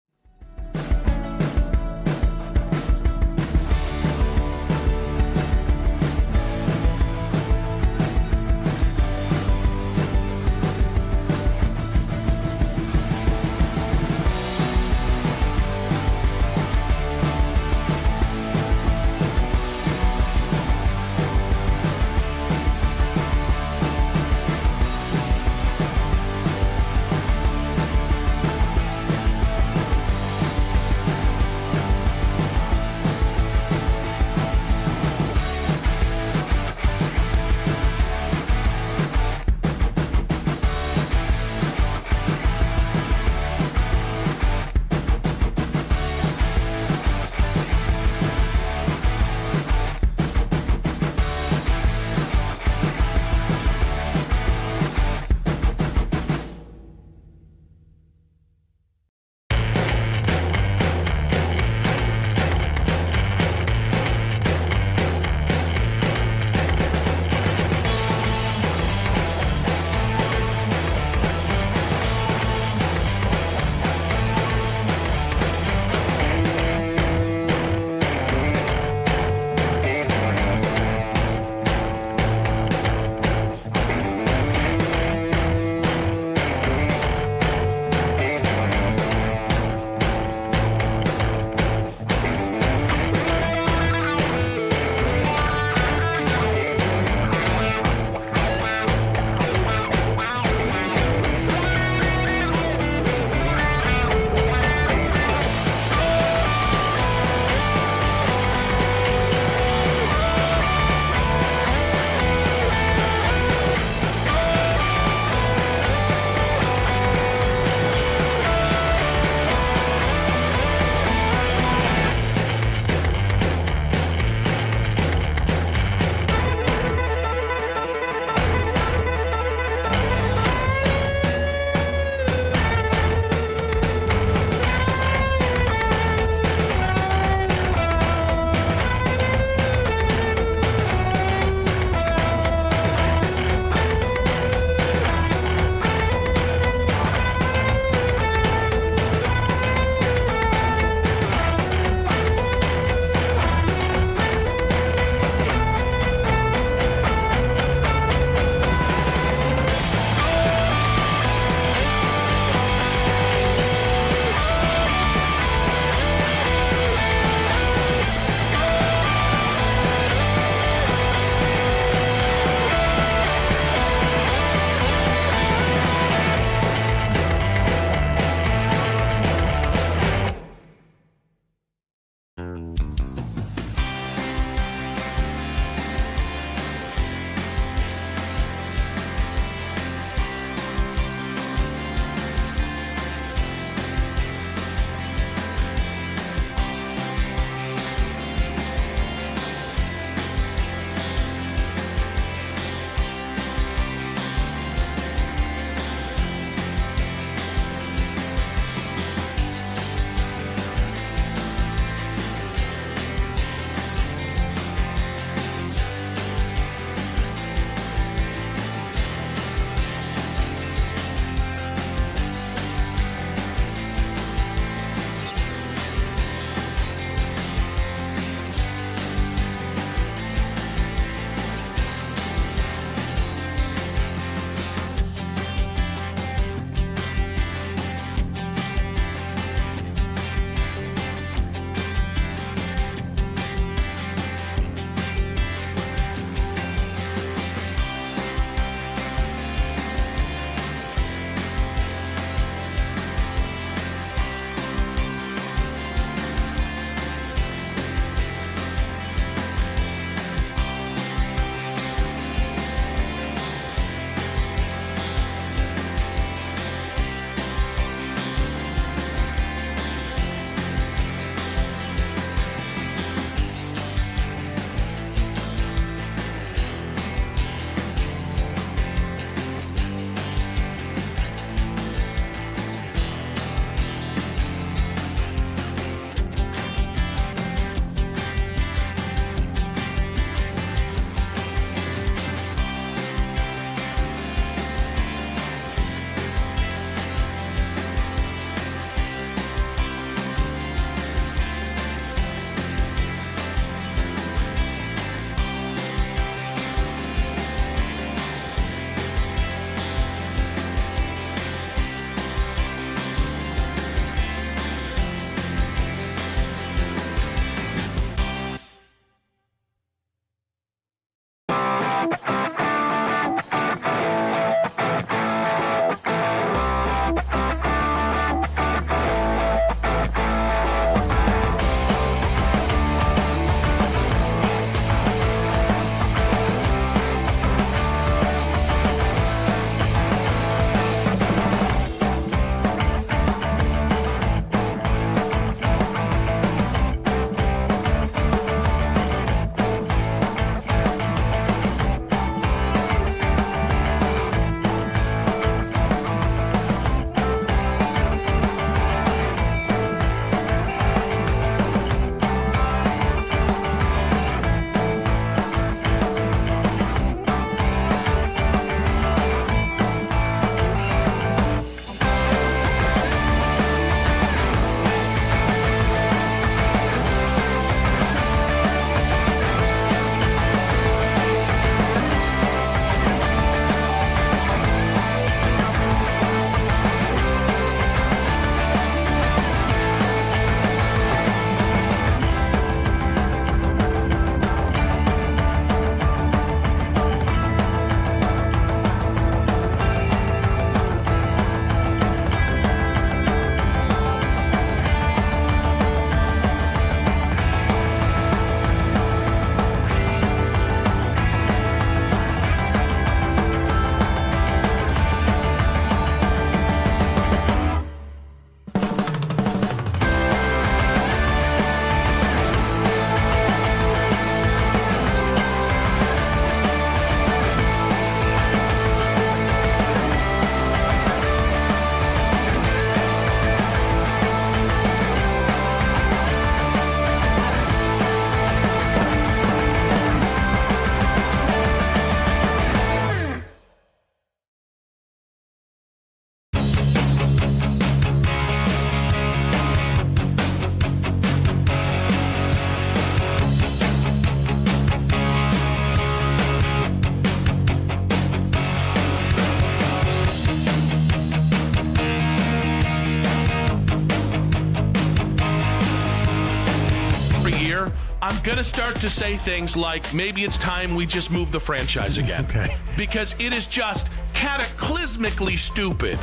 going to start to say things like maybe it's time we just move the franchise again. Okay. Because it is just cataclysmically stupid.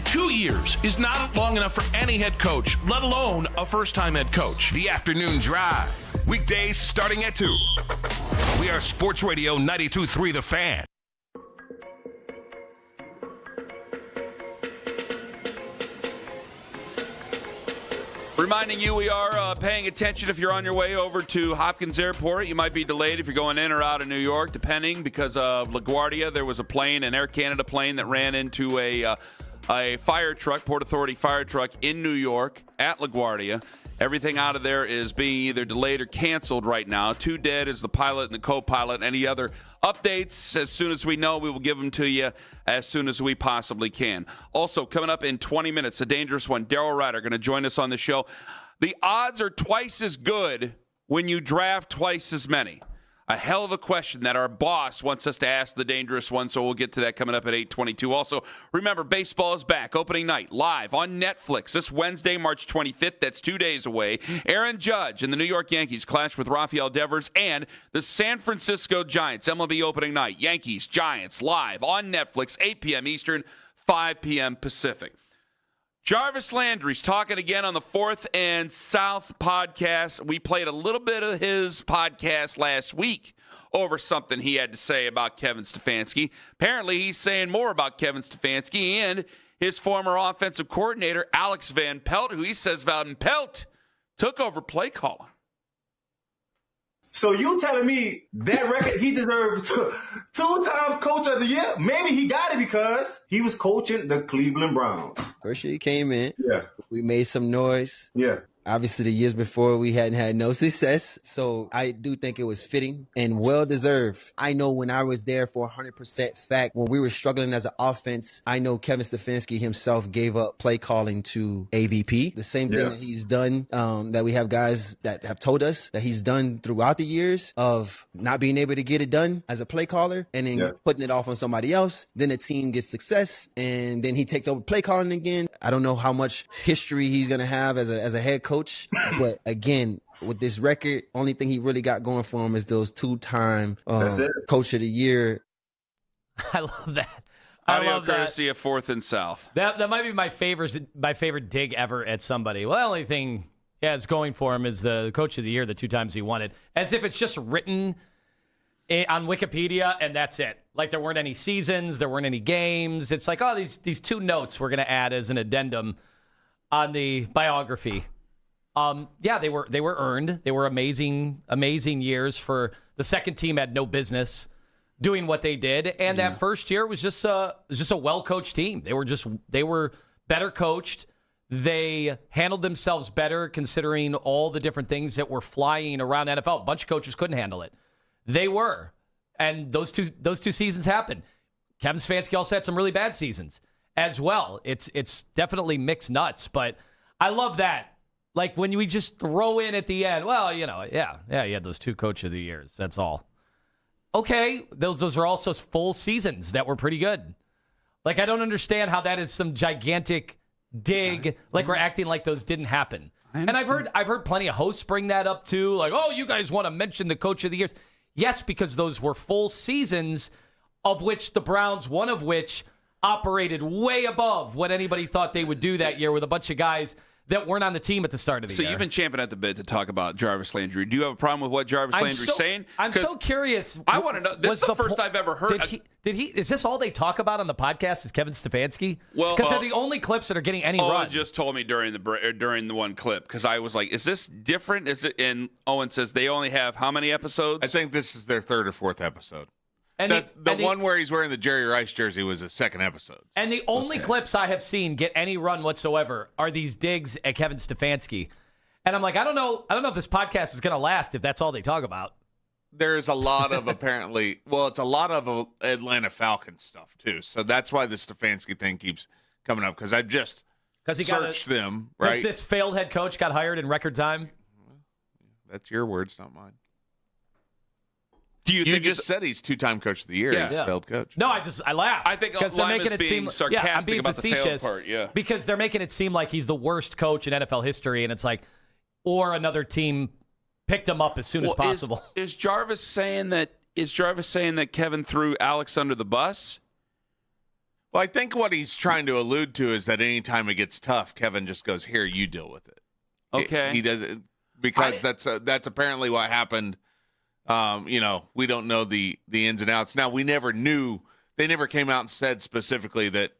2 years is not long enough for any head coach, let alone a first-time head coach. The Afternoon Drive. Weekdays starting at 2. We are Sports Radio 92.3 The Fan. Reminding you, we are paying attention if you're on your way over to Hopkins Airport. You might be delayed if you're going in or out of New York, depending, because of LaGuardia. There was a plane, an Air Canada plane, that ran into a fire truck, Port Authority fire truck in New York at LaGuardia. Everything out of there is being either delayed or canceled right now. 2 dead is the pilot and the co-pilot. Any other updates, as soon as we know, we will give them to you as soon as we possibly can. Also, coming up in 20 minutes, a dangerous one, Daryl Ruiter going to join us on the show. The odds are twice as good when you draft twice as many. A hell of a question that our boss wants us to ask the dangerous one, so we'll get to that coming up at 8:22. Also, remember, baseball is back. Opening night, live on Netflix this Wednesday, March 25th. That's 2 days away. Aaron Judge and the New York Yankees clash with Rafael Devers and the San Francisco Giants. MLB opening night, Yankees, Giants, live on Netflix, 8 p.m. Eastern, 5 p.m. Pacific. Jarvis Landry's talking again on the Fourth and South podcast. We played a little bit of his podcast last week over something he had to say about Kevin Stefanski. Apparently, he's saying more about Kevin Stefanski and his former offensive coordinator, Alex Van Pelt, who he says Van Pelt took over play calling. So you telling me that record, he deserved two-time coach of the year? Maybe he got it because he was coaching the Cleveland Browns. First year he came in. Yeah. We made some noise. Yeah. Obviously, the years before, we hadn't had no success. So I do think it was fitting and well-deserved. I know when I was there for 100% fact, when we were struggling as an offense, I know Kevin Stefanski himself gave up play calling to AVP. The same thing that he's done, that we have guys that have told us that he's done throughout the years of not being able to get it done as a play caller and then putting it off on somebody else. Then the team gets success and then he takes over play calling again. I don't know how much history he's going to have as a head coach. But again, with this record, only thing he really got going for him is those 2-time coach of the year. I love that. Audio courtesy of Fourth and South. That might be my favorite dig ever at somebody. Well, the only thing it's going for him is the coach of the year, the 2 times he won it, as if it's just written on Wikipedia and that's it. Like there weren't any seasons, there weren't any games. It's like, oh, these 2 notes we're going to add as an addendum on the biography. They were earned. They were amazing years for the second team. Had no business doing what they did, and that first year was just a well-coached team. They were better coached. They handled themselves better considering all the different things that were flying around NFL. A bunch of coaches couldn't handle it. They were, and those two seasons happened. Kevin Stefanski also had some really bad seasons as well. It's definitely mixed nuts, but I love that. Like when we just throw in at the end, well, you had those 2 coach of the years. That's all. Okay, those are also full seasons that were pretty good. Like I don't understand how that is some gigantic dig. Like we're acting like those didn't happen. And I've heard plenty of hosts bring that up too. Like, oh, you guys want to mention the coach of the years? Yes, because those were full seasons, of which the Browns, one of which operated way above what anybody thought they would do that year with a bunch of guys that weren't on the team at the start of the year. So you've been champing at the bit to talk about Jarvis Landry. Do you have a problem with what Jarvis Landry's saying? I'm so curious. I want to know. This is the first I've ever heard. Is this all they talk about on the podcast is Kevin Stefanski? Well, because they're the only clips that are getting any run. Owen just told me during the one clip, because I was like, is this different? Is it? And Owen says they only have how many episodes? I think this is their 3rd or 4th episode. And the one where he's wearing the Jerry Rice jersey was the 2nd episode. And the only clips I have seen get any run whatsoever are these digs at Kevin Stefanski. And I'm like, I don't know if this podcast is going to last if that's all they talk about. There's a lot of it's a lot of Atlanta Falcons stuff too. So that's why the Stefanski thing keeps coming up, because I've just searched them. Right? Because this failed head coach got hired in record time. That's your words, not mine. Do you think just said he's 2-time coach of the year? He's a failed coach. No, I laugh. I think Lima's being sarcastic I'm being about facetious the failed part. Because they're making it seem like he's the worst coach in NFL history, and it's like, or another team picked him up as soon as possible. Is Jarvis saying that Kevin threw Alex under the bus? Well, I think what he's trying to allude to is that anytime it gets tough, Kevin just goes, "Here, you deal with it." Okay. He does it because that's apparently what happened. We don't know the ins and outs. Now, we never knew. They never came out and said specifically that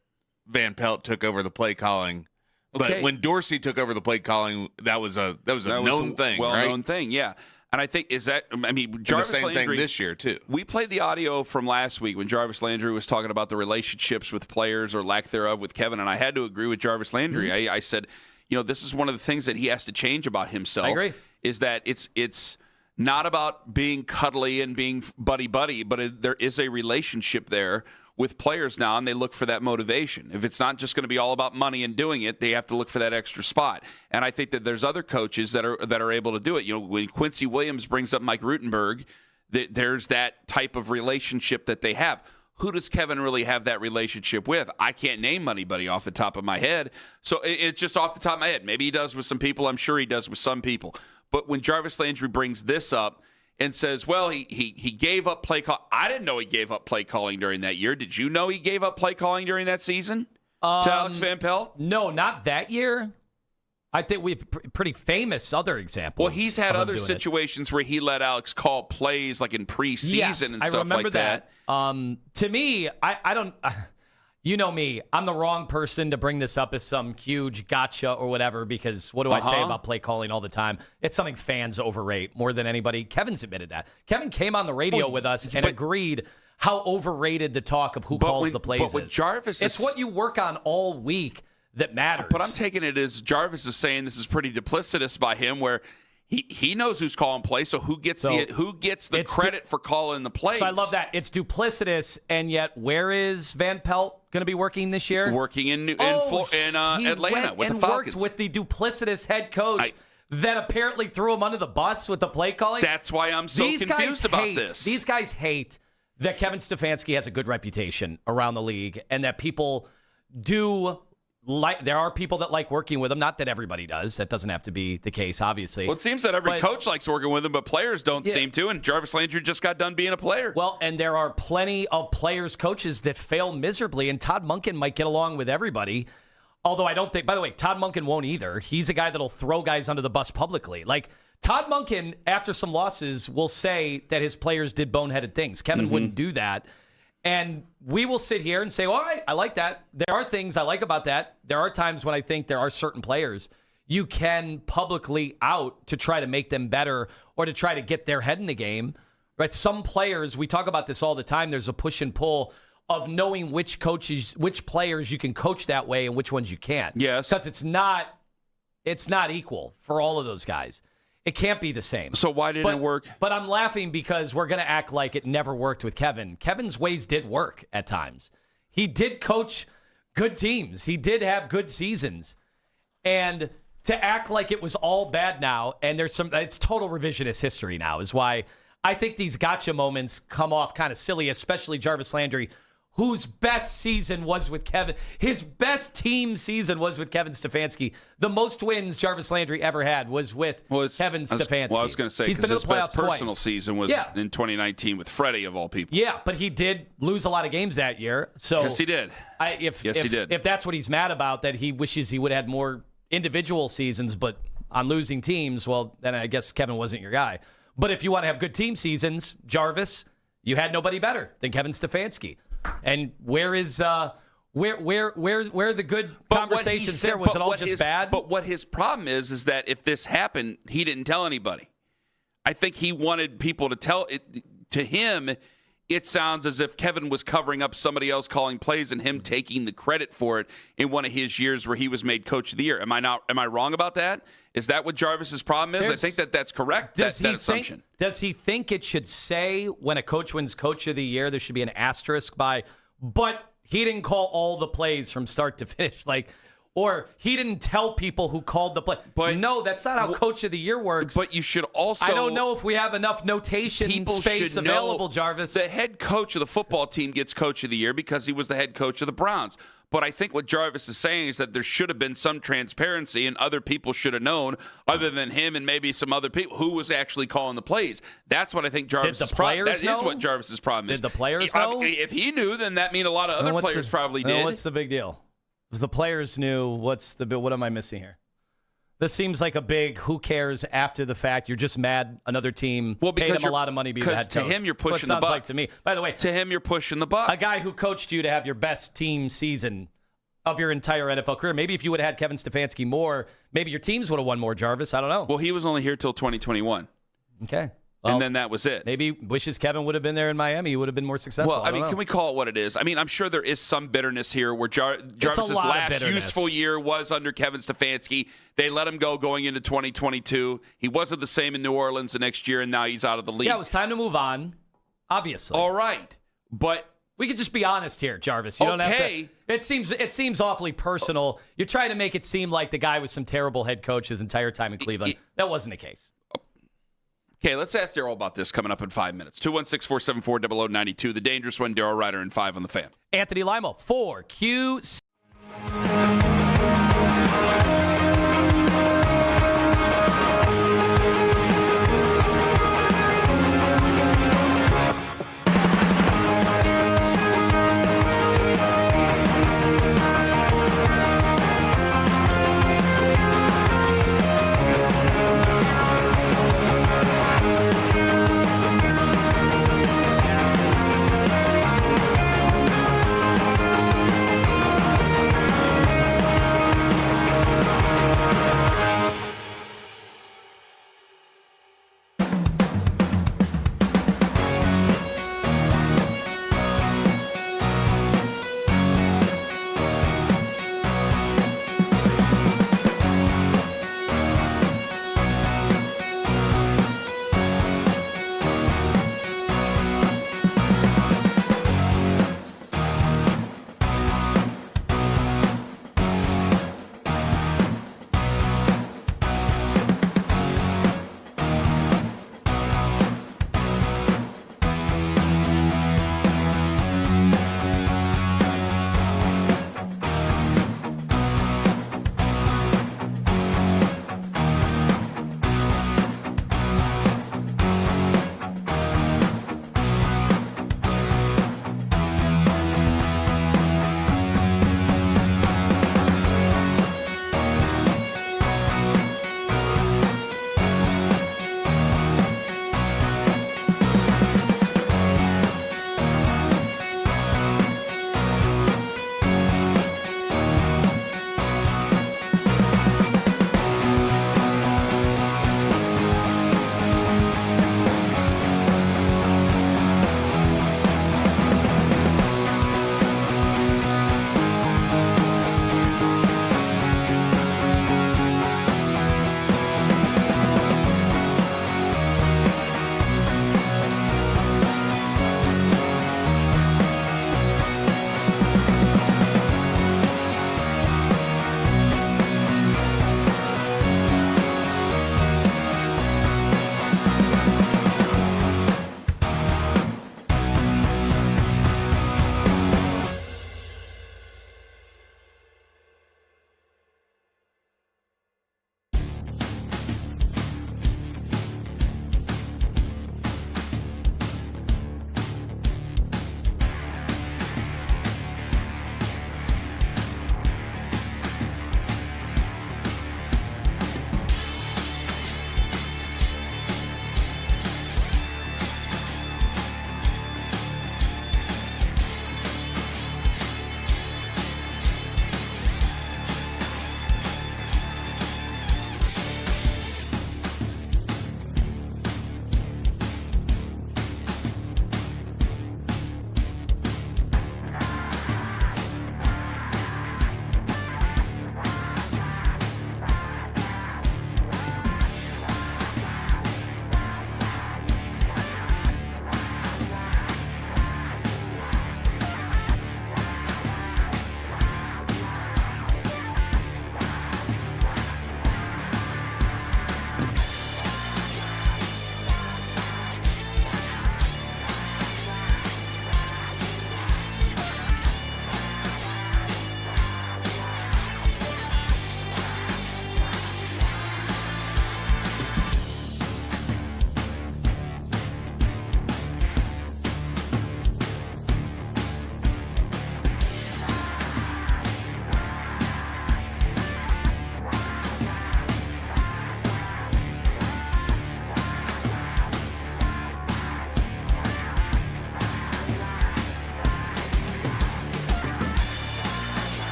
Van Pelt took over the play calling. Okay. But when Dorsey took over the play calling, that was a known thing, well-known thing, yeah. And I think Jarvis the same Landry, thing this year too. We played the audio from last week when Jarvis Landry was talking about the relationships with players or lack thereof with Kevin, and I had to agree with Jarvis Landry. Mm-hmm. I said, this is one of the things that he has to change about himself. I agree. Is that it's not about being cuddly and being buddy-buddy, but there is a relationship there with players now, and they look for that motivation. If it's not just going to be all about money and doing it, they have to look for that extra spot. And I think that there's other coaches that are able to do it. When Quincy Williams brings up Mike Rutenberg, there's that type of relationship that they have. Who does Kevin really have that relationship with? I can't name anybody off the top of my head. So it's just off the top of my head. Maybe he does with some people. I'm sure he does with some people. But when Jarvis Landry brings this up and says, well, he gave up play call. I didn't know he gave up play calling during that year. Did you know he gave up play calling during that season to Alex Van Pelt? No, not that year. I think we have pretty famous other examples. Well, he's had other situations where he let Alex call plays like in preseason and stuff like that. To me, I don't. You know me. I'm the wrong person to bring this up as some huge gotcha or whatever, because what do I say about play calling all the time? It's something fans overrate more than anybody. Kevin's admitted that. Kevin came on the radio with us and agreed how overrated the talk of who calls the plays with is. Jarvis, it's what you work on all week that matters. But I'm taking it as Jarvis is saying this is pretty duplicitous by him, where he knows who's calling plays, so who gets the credit for calling the plays? So I love that. It's duplicitous, and yet where is Van Pelt going to be working this year? Working in Atlanta with the Falcons. Worked with the duplicitous head coach that apparently threw him under the bus with the play calling. That's why I'm so confused about this. These guys hate that Kevin Stefanski has a good reputation around the league, and that people do. There are people that like working with him. Not that everybody does. That doesn't have to be the case, obviously. Well, it seems that every coach likes working with him, but players don't seem to. And Jarvis Landry just got done being a player. Well, and there are plenty of players, coaches that fail miserably, and Todd Monken might get along with everybody. Although I don't think, by the way, Todd Monken won't either. He's a guy that'll throw guys under the bus publicly. Like, Todd Monken, after some losses, will say that his players did boneheaded things. Kevin wouldn't do that. And we will sit here and say, all right, I like that. There are things I like about that. There are times when I think there are certain players you can publicly out to try to make them better or to try to get their head in the game. Right? Some players, we talk about this all the time, there's a push and pull of knowing which players you can coach that way and which ones you can't. Yes. Because it's not equal for all of those guys. It can't be the same. So why didn't it work? But I'm laughing because we're going to act like it never worked with Kevin. Kevin's ways did work at times. He did coach good teams. He did have good seasons. And to act like it was all bad now, and it's total revisionist history now, is why I think these gotcha moments come off kind of silly, especially Jarvis Landry, whose best season was with Kevin. His best team season was with Kevin Stefanski. The most wins Jarvis Landry ever had was with Kevin Stefanski. Well, I was going to say, because his best personal season was in 2019 with Freddie, of all people. Yeah, but he did lose a lot of games that year. So yes, he did. He did. If that's what he's mad about, that he wishes he would have had more individual seasons, but on losing teams, well, then I guess Kevin wasn't your guy. But if you want to have good team seasons, Jarvis, you had nobody better than Kevin Stefanski. And where are the good conversations there? Was it all just bad? But what his problem is that if this happened, he didn't tell anybody. I think he wanted people to tell it. To him, it sounds as if Kevin was covering up somebody else calling plays and him taking the credit for it in one of his years where he was made Coach of the Year. Am I wrong about that? Is that what Jarvis's problem is? I think that's correct, that assumption. Does he think it should say when a coach wins Coach of the Year, there should be an asterisk by, but he didn't call all the plays from start to finish? Like, Or he didn't tell people who called the play. But no, that's not how Coach of the Year works. But you should also... I don't know if we have enough notation space available, Jarvis. The head coach of the football team gets Coach of the Year because he was the head coach of the Browns. But I think what Jarvis is saying is that there should have been some transparency and other people should have known, other than him and maybe some other people, who was actually calling the plays. That's what I think Jarvis' problem is. That is what Jarvis' problem is. Did the players know? If he knew, then that means a lot of other players probably did. What's the big deal? If the players knew, what am I missing here? This seems like a big who cares after the fact. You're just mad another team paid him a lot of money to be the head coach. To him, you're pushing the buck. Sounds like to me. By the way, to him, you're pushing the buck. A guy who coached you to have your best team season of your entire NFL career. Maybe if you would have had Kevin Stefanski more, maybe your teams would have won more, Jarvis. I don't know. Well, he was only here till 2021. Okay. Well, and then that was it. Maybe wishes Kevin would have been there in Miami. He would have been more successful. Well, I mean, can we call it what it is? I mean, I'm sure there is some bitterness here where Jarvis's last useful year was under Kevin Stefanski. They let him go going into 2022. He wasn't the same in New Orleans the next year, and now he's out of the league. Yeah, it was time to move on, obviously. All right. But we could just be honest here, Jarvis. You don't have to. It seems awfully personal. You're trying to make it seem like the guy was some terrible head coach his entire time in Cleveland. That wasn't the case. Okay, let's ask Daryl about this coming up in 5 minutes. 216-474-0092, the dangerous one, Daryl Ruiter, and 5 on the Fan. Anthony Limo, 4Q.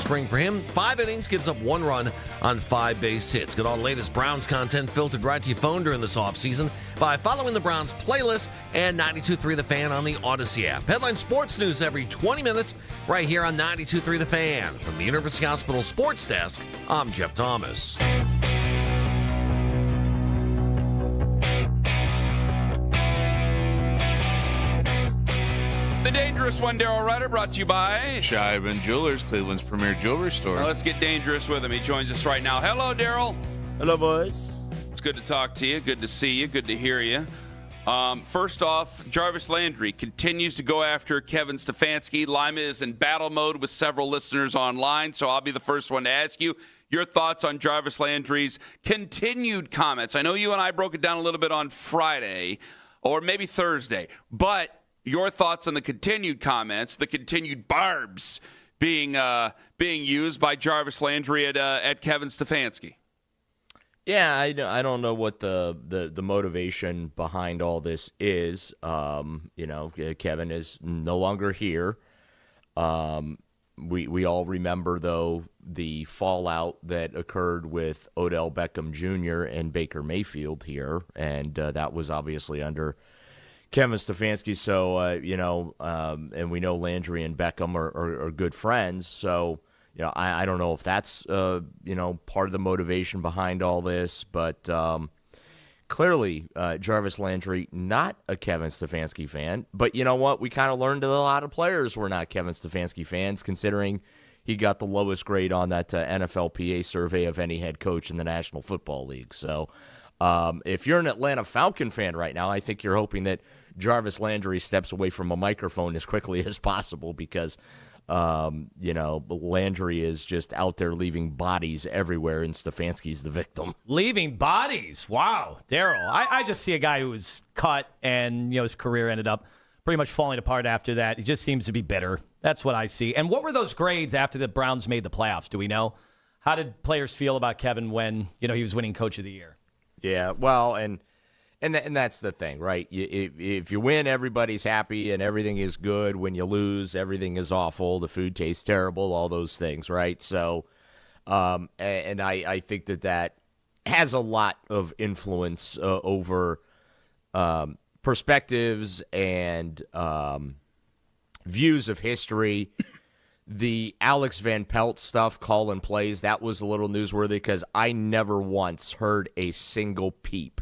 spring for him. 5 innings, gives up 1 run on 5 base hits. Get all the latest Browns content filtered right to your phone during this offseason by following the Browns playlist and 92.3 The Fan on the Odyssey app. Headline sports news every 20 minutes right here on 92.3 The Fan. From the University Hospital Sports Desk, I'm Jeff Thomas. The Dangerous One, Daryl Ruiter, brought to you by Shibe Jewelers, Cleveland's premier jewelry store. Now let's get dangerous with him. He joins us right now. Hello, Daryl. Hello, boys. It's good to talk to you. Good to see you. Good to hear you. First off, Jarvis Landry continues to go after Kevin Stefanski. Lima is in battle mode with several listeners online, so I'll be the first one to ask you your thoughts on Jarvis Landry's continued comments. I know you and I broke it down a little bit on Friday or maybe Thursday, but your thoughts on the continued comments, the continued barbs being used by Jarvis Landry at Kevin Stefanski. Yeah, I don't know what the motivation behind all this is. Kevin is no longer here. We all remember, though, the fallout that occurred with Odell Beckham Jr. and Baker Mayfield here, and that was obviously under Kevin Stefanski. So, and we know Landry and Beckham are good friends. So, I don't know if that's, part of the motivation behind all this. But clearly, Jarvis Landry, not a Kevin Stefanski fan. But you know what? We kind of learned that a lot of players were not Kevin Stefanski fans, considering he got the lowest grade on that NFLPA survey of any head coach in the National Football League. So, if you're an Atlanta Falcon fan right now, I think you're hoping that Jarvis Landry steps away from a microphone as quickly as possible because, Landry is just out there leaving bodies everywhere, and Stefanski's the victim. Leaving bodies? Wow. Daryl, I just see a guy who was cut and, his career ended up pretty much falling apart after that. He just seems to be bitter. That's what I see. And what were those grades after the Browns made the playoffs? Do we know? How did players feel about Kevin when, he was winning Coach of the Year? Yeah, well, and that's the thing, right? If you win, everybody's happy and everything is good. When you lose, everything is awful. The food tastes terrible, all those things, right? So, and I think that has a lot of influence over perspectives and views of history. The Alex Van Pelt stuff, calling plays, that was a little newsworthy because I never once heard a single peep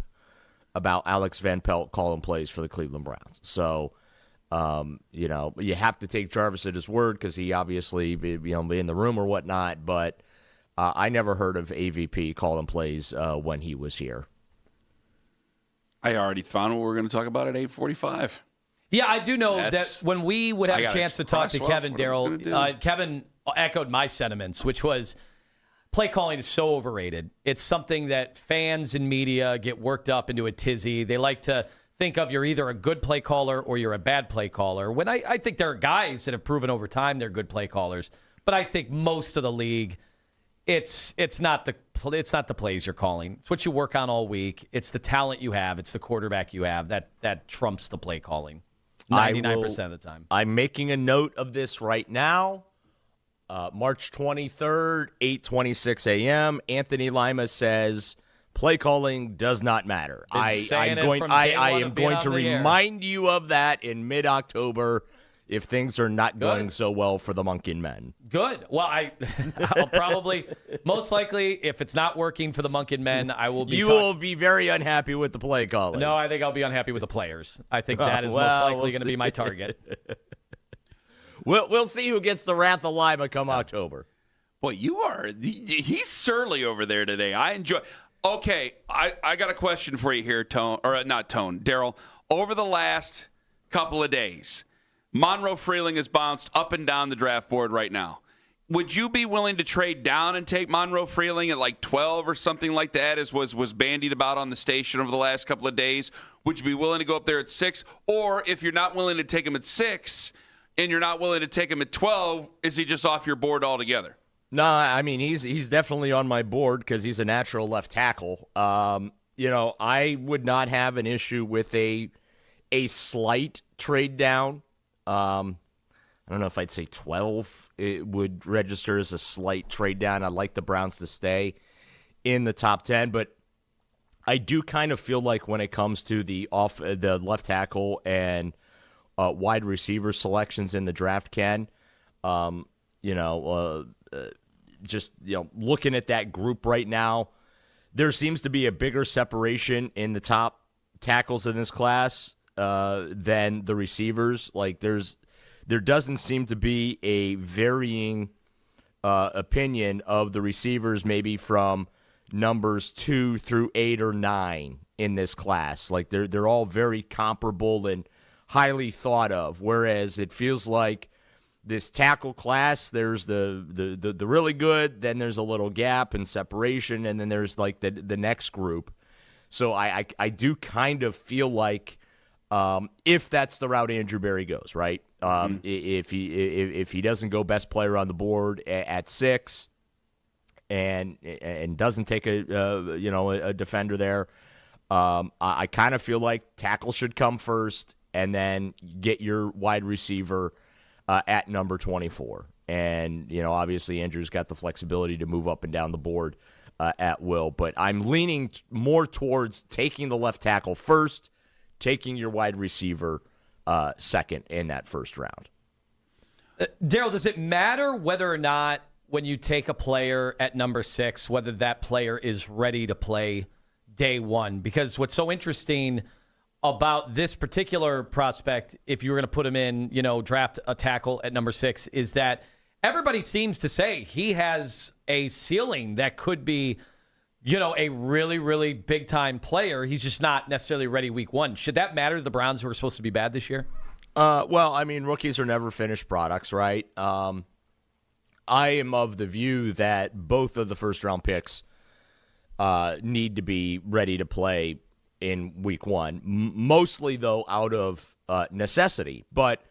about Alex Van Pelt calling plays for the Cleveland Browns. So, you have to take Jarvis at his word because he obviously, be in the room or whatnot, but I never heard of AVP calling plays when he was here. I already found what we're going to talk about at 8:45. Yeah, I do know that when we would have a chance to talk to Kevin, Daryl, Kevin echoed my sentiments, which was play calling is so overrated. It's something that fans and media get worked up into a tizzy. They like to think of you're either a good play caller or you're a bad play caller. When I think there are guys that have proven over time they're good play callers, but I think most of the league, it's not the plays you're calling. It's what you work on all week. It's the talent you have. It's the quarterback you have that trumps the play calling. 99% of the time. I'm making a note of this right now. March 23rd, 8:26 a.m. Anthony Lima says play calling does not matter. I am going to remind you of that in mid-October if things are not going so well for the Monken men. Good. Well, I'll probably, most likely, if it's not working for the Monken men, I will be. You will be very unhappy with the play calling. No, I think I'll be unhappy with the players. I think that is most likely going to be my target. We'll see who gets the wrath of Lima come October. Boy, he's surly over there today. I enjoy. Okay, I got a question for you here, Daryl. Over the last couple of days, Monroe Freeling has bounced up and down the draft board right now. Would you be willing to trade down and take Monroe Freeling at like 12 or something like that, as was bandied about on the station over the last couple of days? Would you be willing to go up there at 6? Or if you're not willing to take him at 6 and you're not willing to take him at 12, is he just off your board altogether? No, I mean, he's definitely on my board because he's a natural left tackle. I would not have an issue with a slight trade down. I don't know if I'd say 12. It would register as a slight trade down. I'd like the Browns to stay in the top 10, but I do kind of feel like when it comes to the left tackle and wide receiver selections in the draft, Ken, just looking at that group right now, there seems to be a bigger separation in the top tackles in this class than the receivers. Like there doesn't seem to be a varying opinion of the receivers, maybe from numbers 2 through 8 or 9 in this class. Like they're all very comparable and highly thought of. Whereas it feels like this tackle class, there's the really good, then there's a little gap and separation, and then there's like the next group. So I do kind of feel like if that's the route Andrew Berry goes, right? If he doesn't go best player on the board at 6 and doesn't take a defender there, I kind of feel like tackle should come first, and then get your wide receiver at number 24. And, obviously Andrew's got the flexibility to move up and down the board at will. But I'm leaning more towards taking the left tackle first, taking your wide receiver second in that first round. Daryl, does it matter whether or not when you take a player at number 6, whether that player is ready to play day one? Because what's so interesting about this particular prospect, if you were going to put him in, draft a tackle at number 6, is that everybody seems to say he has a ceiling that could be, a really, really big-time player. He's just not necessarily ready week 1. Should that matter to the Browns, who are supposed to be bad this year? Well, I mean, rookies are never finished products, right? I am of the view that both of the first-round picks need to be ready to play in week 1, mostly though out of necessity. But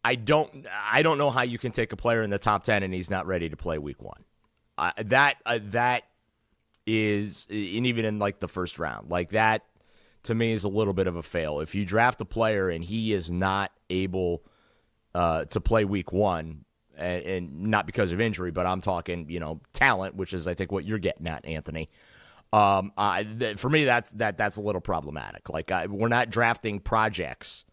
I don't know how you can take a player in the top 10 and he's not ready to play week 1. That is, and even in like the first round, like that to me is a little bit of a fail. If you draft a player and he is not able to play week 1, and not because of injury, but I'm talking talent, which is I think what you're getting at, Anthony. For me, that's a little problematic. Like we're not drafting projects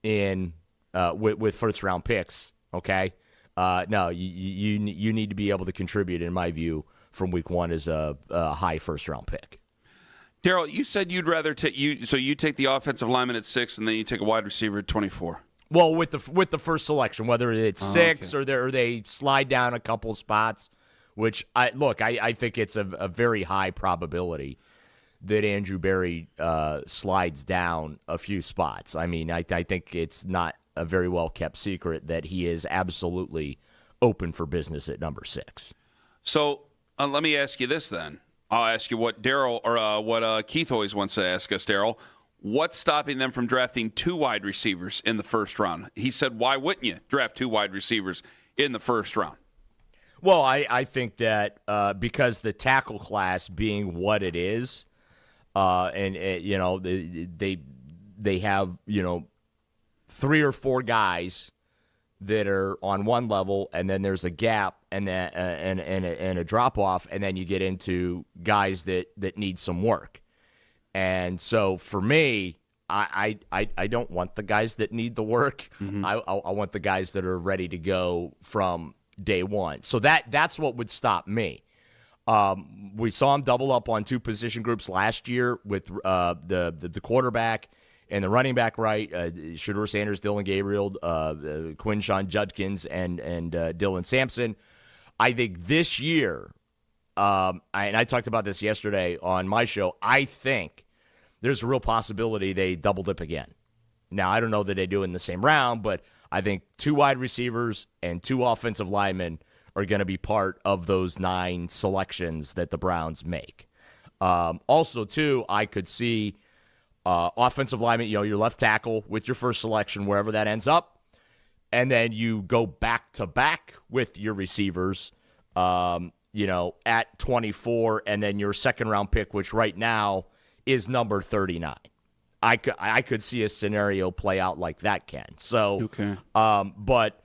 in with first round picks. Okay, no, you need to be able to contribute, in my view, from week 1 as a high first round pick. Daryl, you said you'd rather you take the offensive lineman at 6 and then you take a wide receiver at 24. Well, with the first selection, whether it's 6 or they slide down a couple spots. Which, I think it's a very high probability that Andrew Berry slides down a few spots. I mean, I think it's not a very well-kept secret that he is absolutely open for business at number 6. So let me ask you this then. I'll ask you what Daryl or what Keith always wants to ask us, Daryl. What's stopping them from drafting 2 wide receivers in the first round? He said, why wouldn't you draft 2 wide receivers in the first round? Well, I think that because the tackle class being what it is, and they have 3 or 4 guys that are on one level, and then there's a gap and a drop off, and then you get into guys that need some work. And so for me, I don't want the guys that need the work. Mm-hmm. I want the guys that are ready to go from day one. So that's what would stop me. We saw him double up on 2 position groups last year with the quarterback and the running back, right? Shedeur Sanders, Dylan Gabriel, Quinshawn Judkins, and Dylan Sampson. I think this year, and I talked about this yesterday on my show, I think there's a real possibility they double dip again. Now, I don't know that they do it in the same round, but I think 2 wide receivers and 2 offensive linemen are going to be part of those 9 selections that the Browns make. Also, too, I could see offensive lineman, your left tackle with your first selection, wherever that ends up, and then you go back-to-back with your receivers, at 24, and then your second-round pick, which right now is number 39. I could see a scenario play out like that, Ken. So, okay. But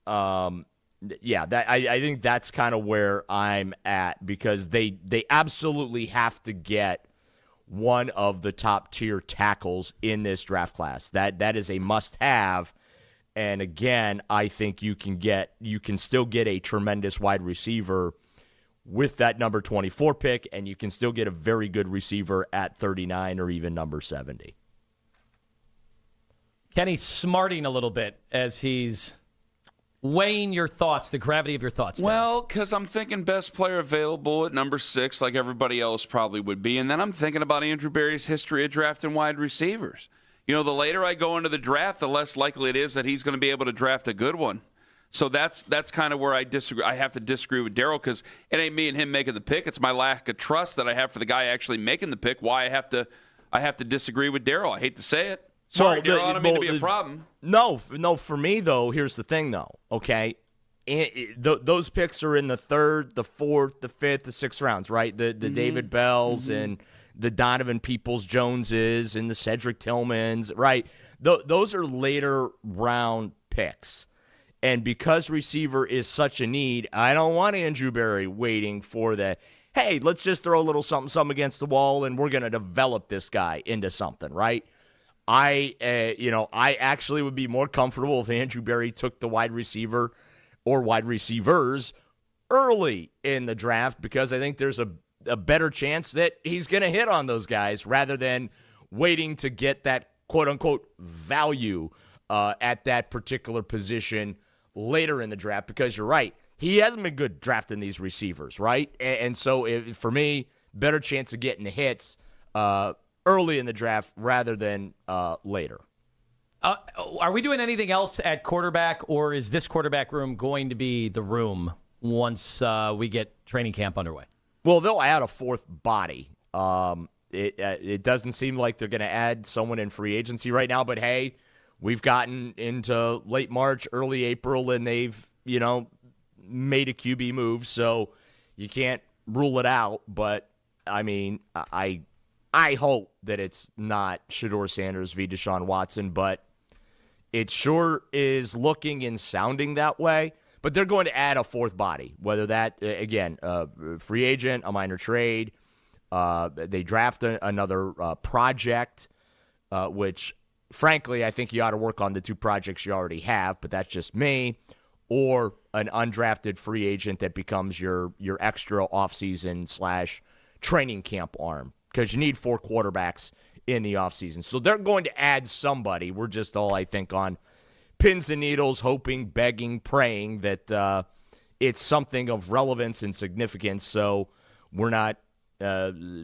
yeah, I think that's kind of where I'm at, because they absolutely have to get one of the top tier tackles in this draft class. That is a must-have. And again, I think you can still get a tremendous wide receiver with that number 24 pick, and you can still get a very good receiver at 39 or even number 70. Kenny's smarting a little bit as he's weighing your thoughts, the gravity of your thoughts. Well, because I'm thinking best player available at number 6, like everybody else probably would be. And then I'm thinking about Andrew Berry's history of drafting wide receivers. You know, the later I go into the draft, the less likely it is that he's going to be able to draft a good one. So that's kind of where I disagree. I have to disagree with Daryl, because it ain't me and him making the pick. It's my lack of trust that I have for the guy actually making the pick. Why I have to disagree with Daryl. I hate to say it. Sorry, Daryl. I don't mean to be a problem. No. For me though, here's the thing though. Okay, those picks are in the 3rd, the 4th, the 5th, the 6th rounds, right? The David Bells and the Donovan Peoples-Joneses and the Cedric Tillmans, right? Those are later round picks. And because receiver is such a need, I don't want Andrew Berry waiting for the, hey, let's just throw a little something against the wall and we're going to develop this guy into something, right? I actually would be more comfortable if Andrew Berry took the wide receiver or wide receivers early in the draft, because I think there's a better chance that he's going to hit on those guys rather than waiting to get that quote-unquote value at that particular position later in the draft, because you're right. He hasn't been good drafting these receivers, right? And so for me, better chance of getting the hits early in the draft rather than later. Are we doing anything else at quarterback, or is this quarterback room going to be the room once we get training camp underway? Well, they'll add a 4th body. It doesn't seem like they're going to add someone in free agency right now, but hey, we've gotten into late March, early April, and they've, made a QB move, so you can't rule it out. But, I mean, I hope that it's not Shedeur Sanders v. Deshaun Watson, but it sure is looking and sounding that way. But they're going to add a 4th body, whether that, again, free agent, a minor trade. They draft another project, which, frankly, I think you ought to work on the 2 projects you already have, but that's just me. Or an undrafted free agent that becomes your extra offseason / training camp arm, because you need 4 quarterbacks in the offseason. So they're going to add somebody. We're just all, I think, on pins and needles, hoping, begging, praying that it's something of relevance and significance, so we're not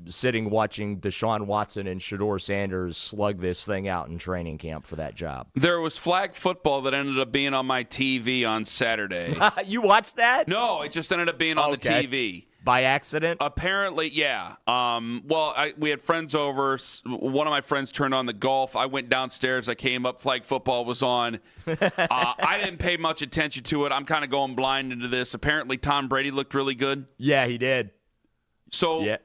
sitting watching Deshaun Watson and Shedeur Sanders slug this thing out in training camp for that job. There was flag football that ended up being on my TV on Saturday. You watched that? No, it just ended up being on the TV. By accident? Apparently, yeah. We had friends over. One of my friends turned on the golf. I went downstairs. I came up. Flag football was on. I didn't pay much attention to it. I'm kind of going blind into this. Apparently, Tom Brady looked really good. Yeah, he did. So yeah.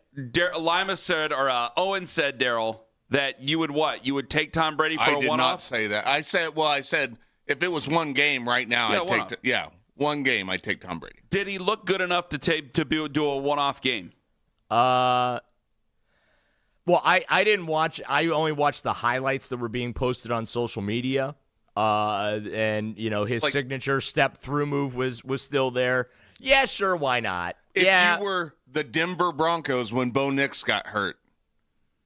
Lima said, or Owen said, Daryl, that you would what? You would take Tom Brady for a one-off? I did not say that. I said if it was one game right now, I'd take one game, I'd take Tom Brady. Did he look good enough to do a one-off game? Well, I didn't watch. I only watched the highlights that were being posted on social media. And his signature step-through move was still there. Yeah, sure, why not? If you were the Denver Broncos when Bo Nix got hurt,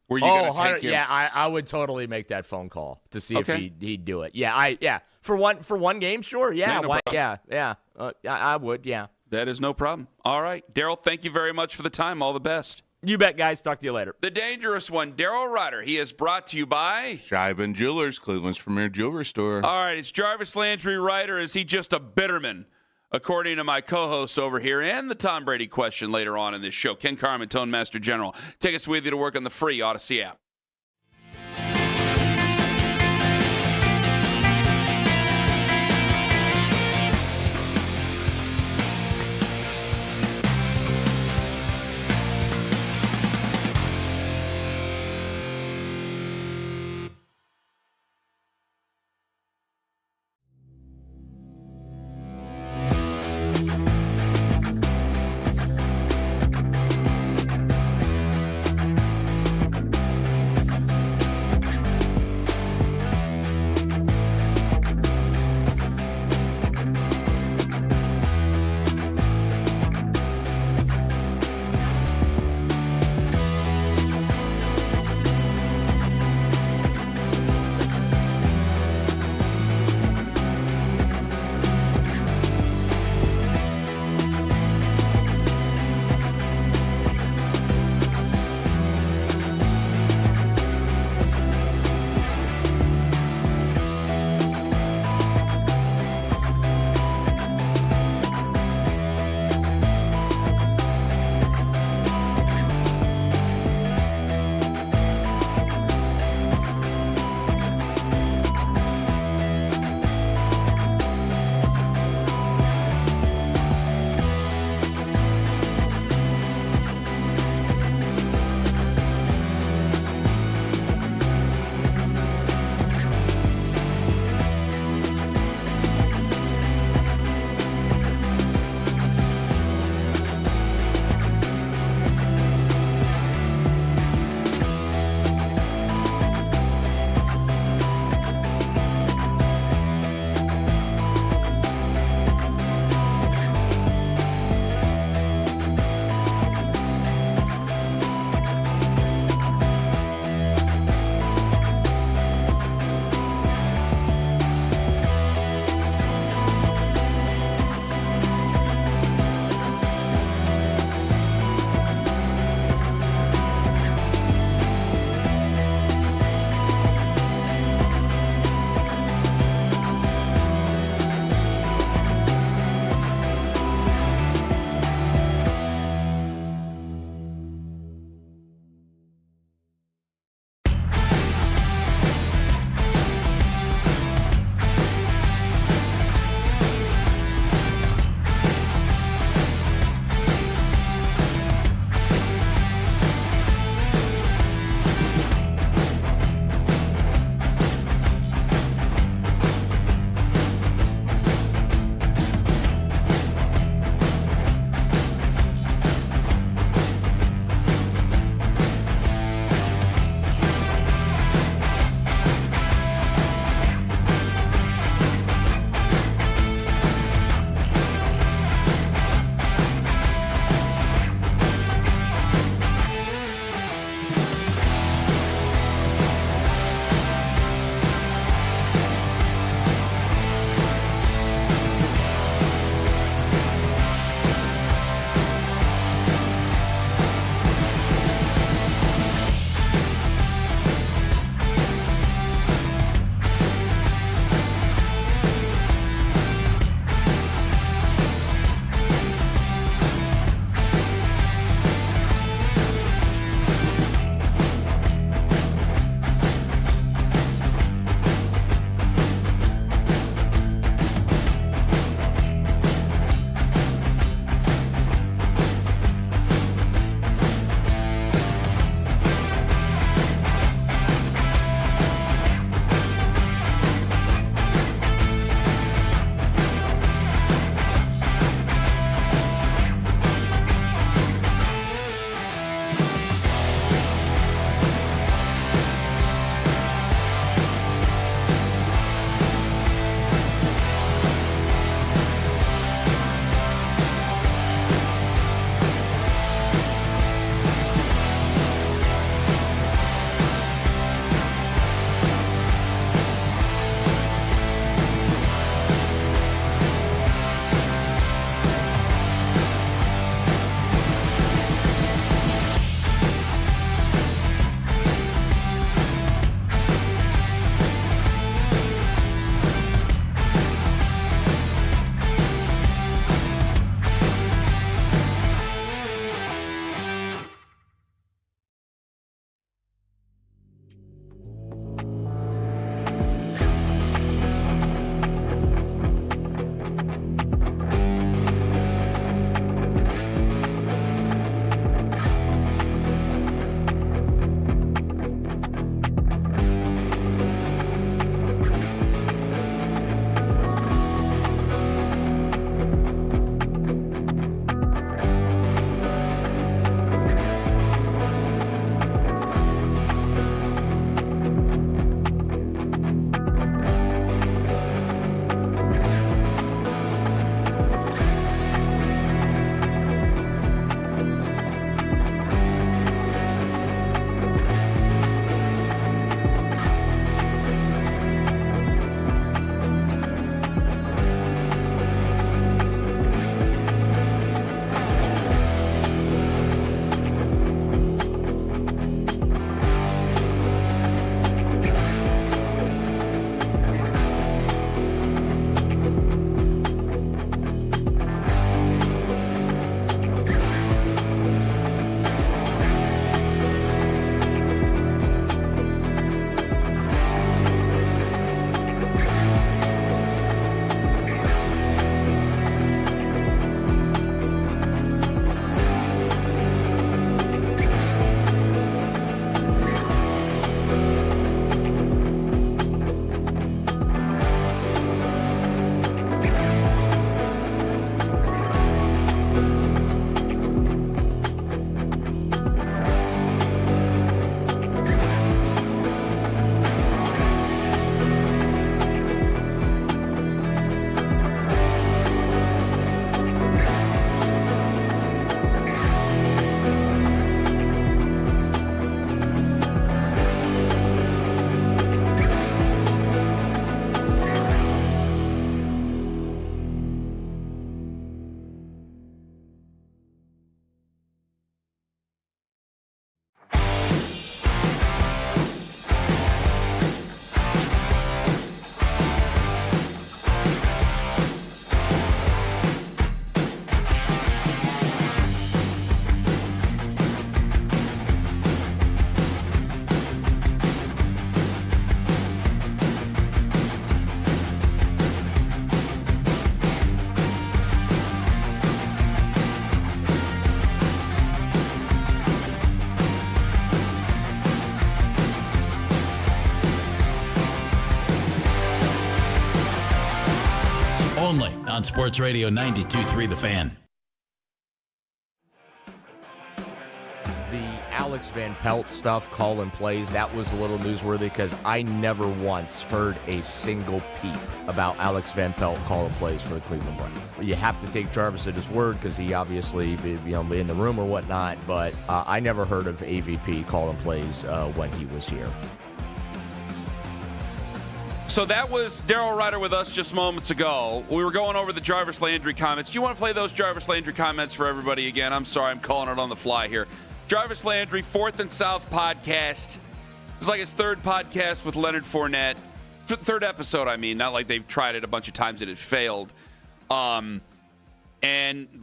were you going to take him? Yeah, I would totally make that phone call to see if he'd do it. Yeah, for one game, sure. Yeah, I would. Yeah, that is no problem. All right, Daryl, thank you very much for the time. All the best. You bet, guys. Talk to you later. The dangerous one, Daryl Ruiter. He is brought to you by Scheiben Jewelers, Cleveland's premier jewelry store. All right, it's Jarvis Landry Ruiter. Is he just a bitterman? According to my co-host over here, and the Tom Brady question later on in this show, Ken Carman, Tone Master General. Take us with you to work on the free Odyssey app. Only on Sports Radio 92.3 The Fan. The Alex Van Pelt stuff, calling plays, that was a little newsworthy because I never once heard a single peep about Alex Van Pelt calling plays for the Cleveland Browns. You have to take Jarvis at his word because he obviously be in the room or whatnot, but I never heard of AVP calling plays when he was here. So that was Daryl Ruiter with us just moments ago. We were going over the Jarvis Landry comments. Do you want to play those Jarvis Landry comments for everybody again? I'm sorry, I'm calling it on the fly here. Jarvis Landry, 4th and South podcast. It's like his third podcast with Leonard Fournette. Third episode, I mean. Not like they've tried it a bunch of times and it failed. And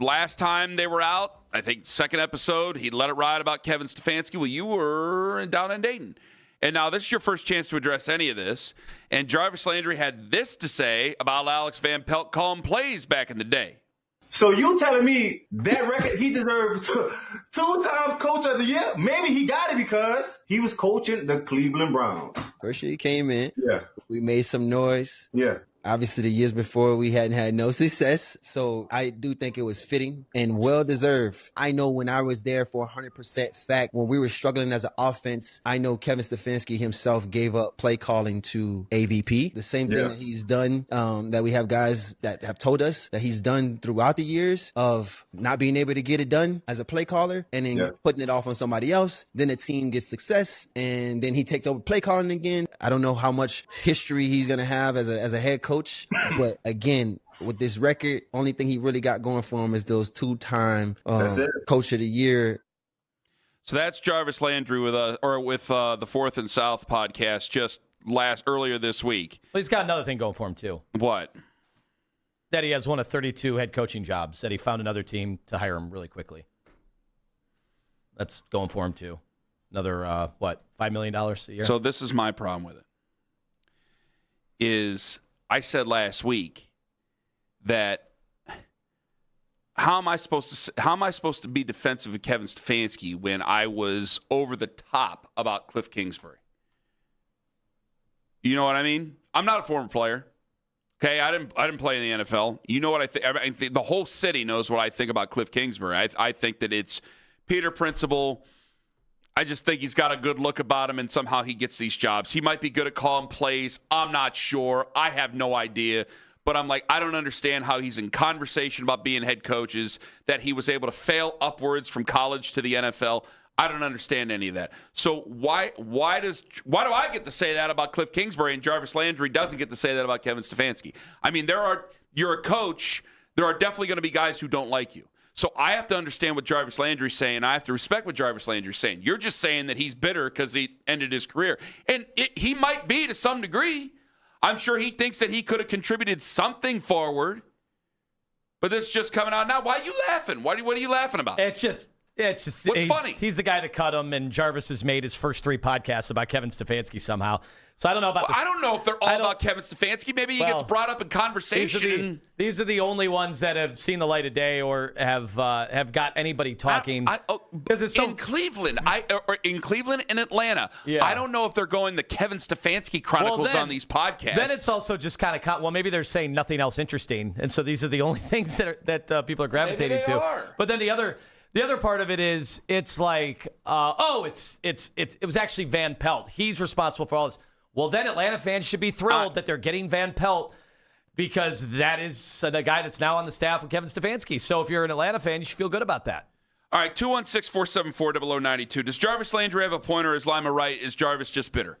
last time they were out, I think second episode, he let it ride about Kevin Stefanski. Well, you were down in Dayton. And now this is your first chance to address any of this. And Jarvis Landry had this to say about Alex Van Pelt calling plays back in the day. So you telling me that record he deserved two-time coach of the year? Maybe he got it because he was coaching the Cleveland Browns. First year he came in. Yeah. We made some noise. Yeah. Obviously, the years before, we hadn't had no success. So I do think it was fitting and well-deserved. I know when I was there for 100% fact, when we were struggling as an offense, I know Kevin Stefanski himself gave up play calling to AVP. The same thing that he's done, that we have guys that have told us that he's done throughout the years of not being able to get it done as a play caller and then putting it off on somebody else. Then the team gets success and then he takes over play calling again. I don't know how much history he's going to have as a head coach. But again, with this record, only thing he really got going for him is those two-time Coach of the Year. So that's Jarvis Landry with the 4th and South podcast just earlier this week. Well, he's got another thing going for him too. What? That he has one of 32 head coaching jobs. That he found another team to hire him really quickly. That's going for him too. Another $5 million a year. So this is my problem with it. Is I said last week that how am I supposed to be defensive of Kevin Stefanski when I was over the top about Cliff Kingsbury? You know what I mean? I'm not a former player. Okay, I didn't play in the NFL. You know what I think? I think the whole city knows what I think about Cliff Kingsbury. I think that it's Peter Principle. I just think he's got a good look about him, and somehow he gets these jobs. He might be good at calling plays. I'm not sure. I have no idea. But I'm like, I don't understand how he's in conversation about being head coaches, that he was able to fail upwards from college to the NFL. I don't understand any of that. So why do I get to say that about Cliff Kingsbury and Jarvis Landry doesn't get to say that about Kevin Stefanski? I mean, you're a coach. There are definitely going to be guys who don't like you. So I have to understand what Jarvis Landry's saying. I have to respect what Jarvis Landry's saying. You're just saying that he's bitter because he ended his career. And he might be to some degree. I'm sure he thinks that he could have contributed something forward. But this is just coming out now. Why are you laughing? What are you laughing about? It's just what's funny? He's the guy that cut him, and Jarvis has made his first 3 podcasts about Kevin Stefanski somehow. So I don't know about I don't know if they're all about Kevin Stefanski. Maybe he gets brought up in conversation. These are the only ones that have seen the light of day or have got anybody talking. Because it's in Cleveland, or in Cleveland and Atlanta. Yeah. I don't know if they're going the Kevin Stefanski Chronicles on these podcasts. Then it's also just kind of maybe they're saying nothing else interesting, and so these are the only things that people are gravitating to. But then the other part of it is it's like, it was actually Van Pelt. He's responsible for all this. Well, then Atlanta fans should be thrilled that they're getting Van Pelt because that is the guy that's now on the staff with Kevin Stefanski. So if you're an Atlanta fan, you should feel good about that. All right, 216-474-0092. Does Jarvis Landry have a point, or is Lima right? Is Jarvis just bitter?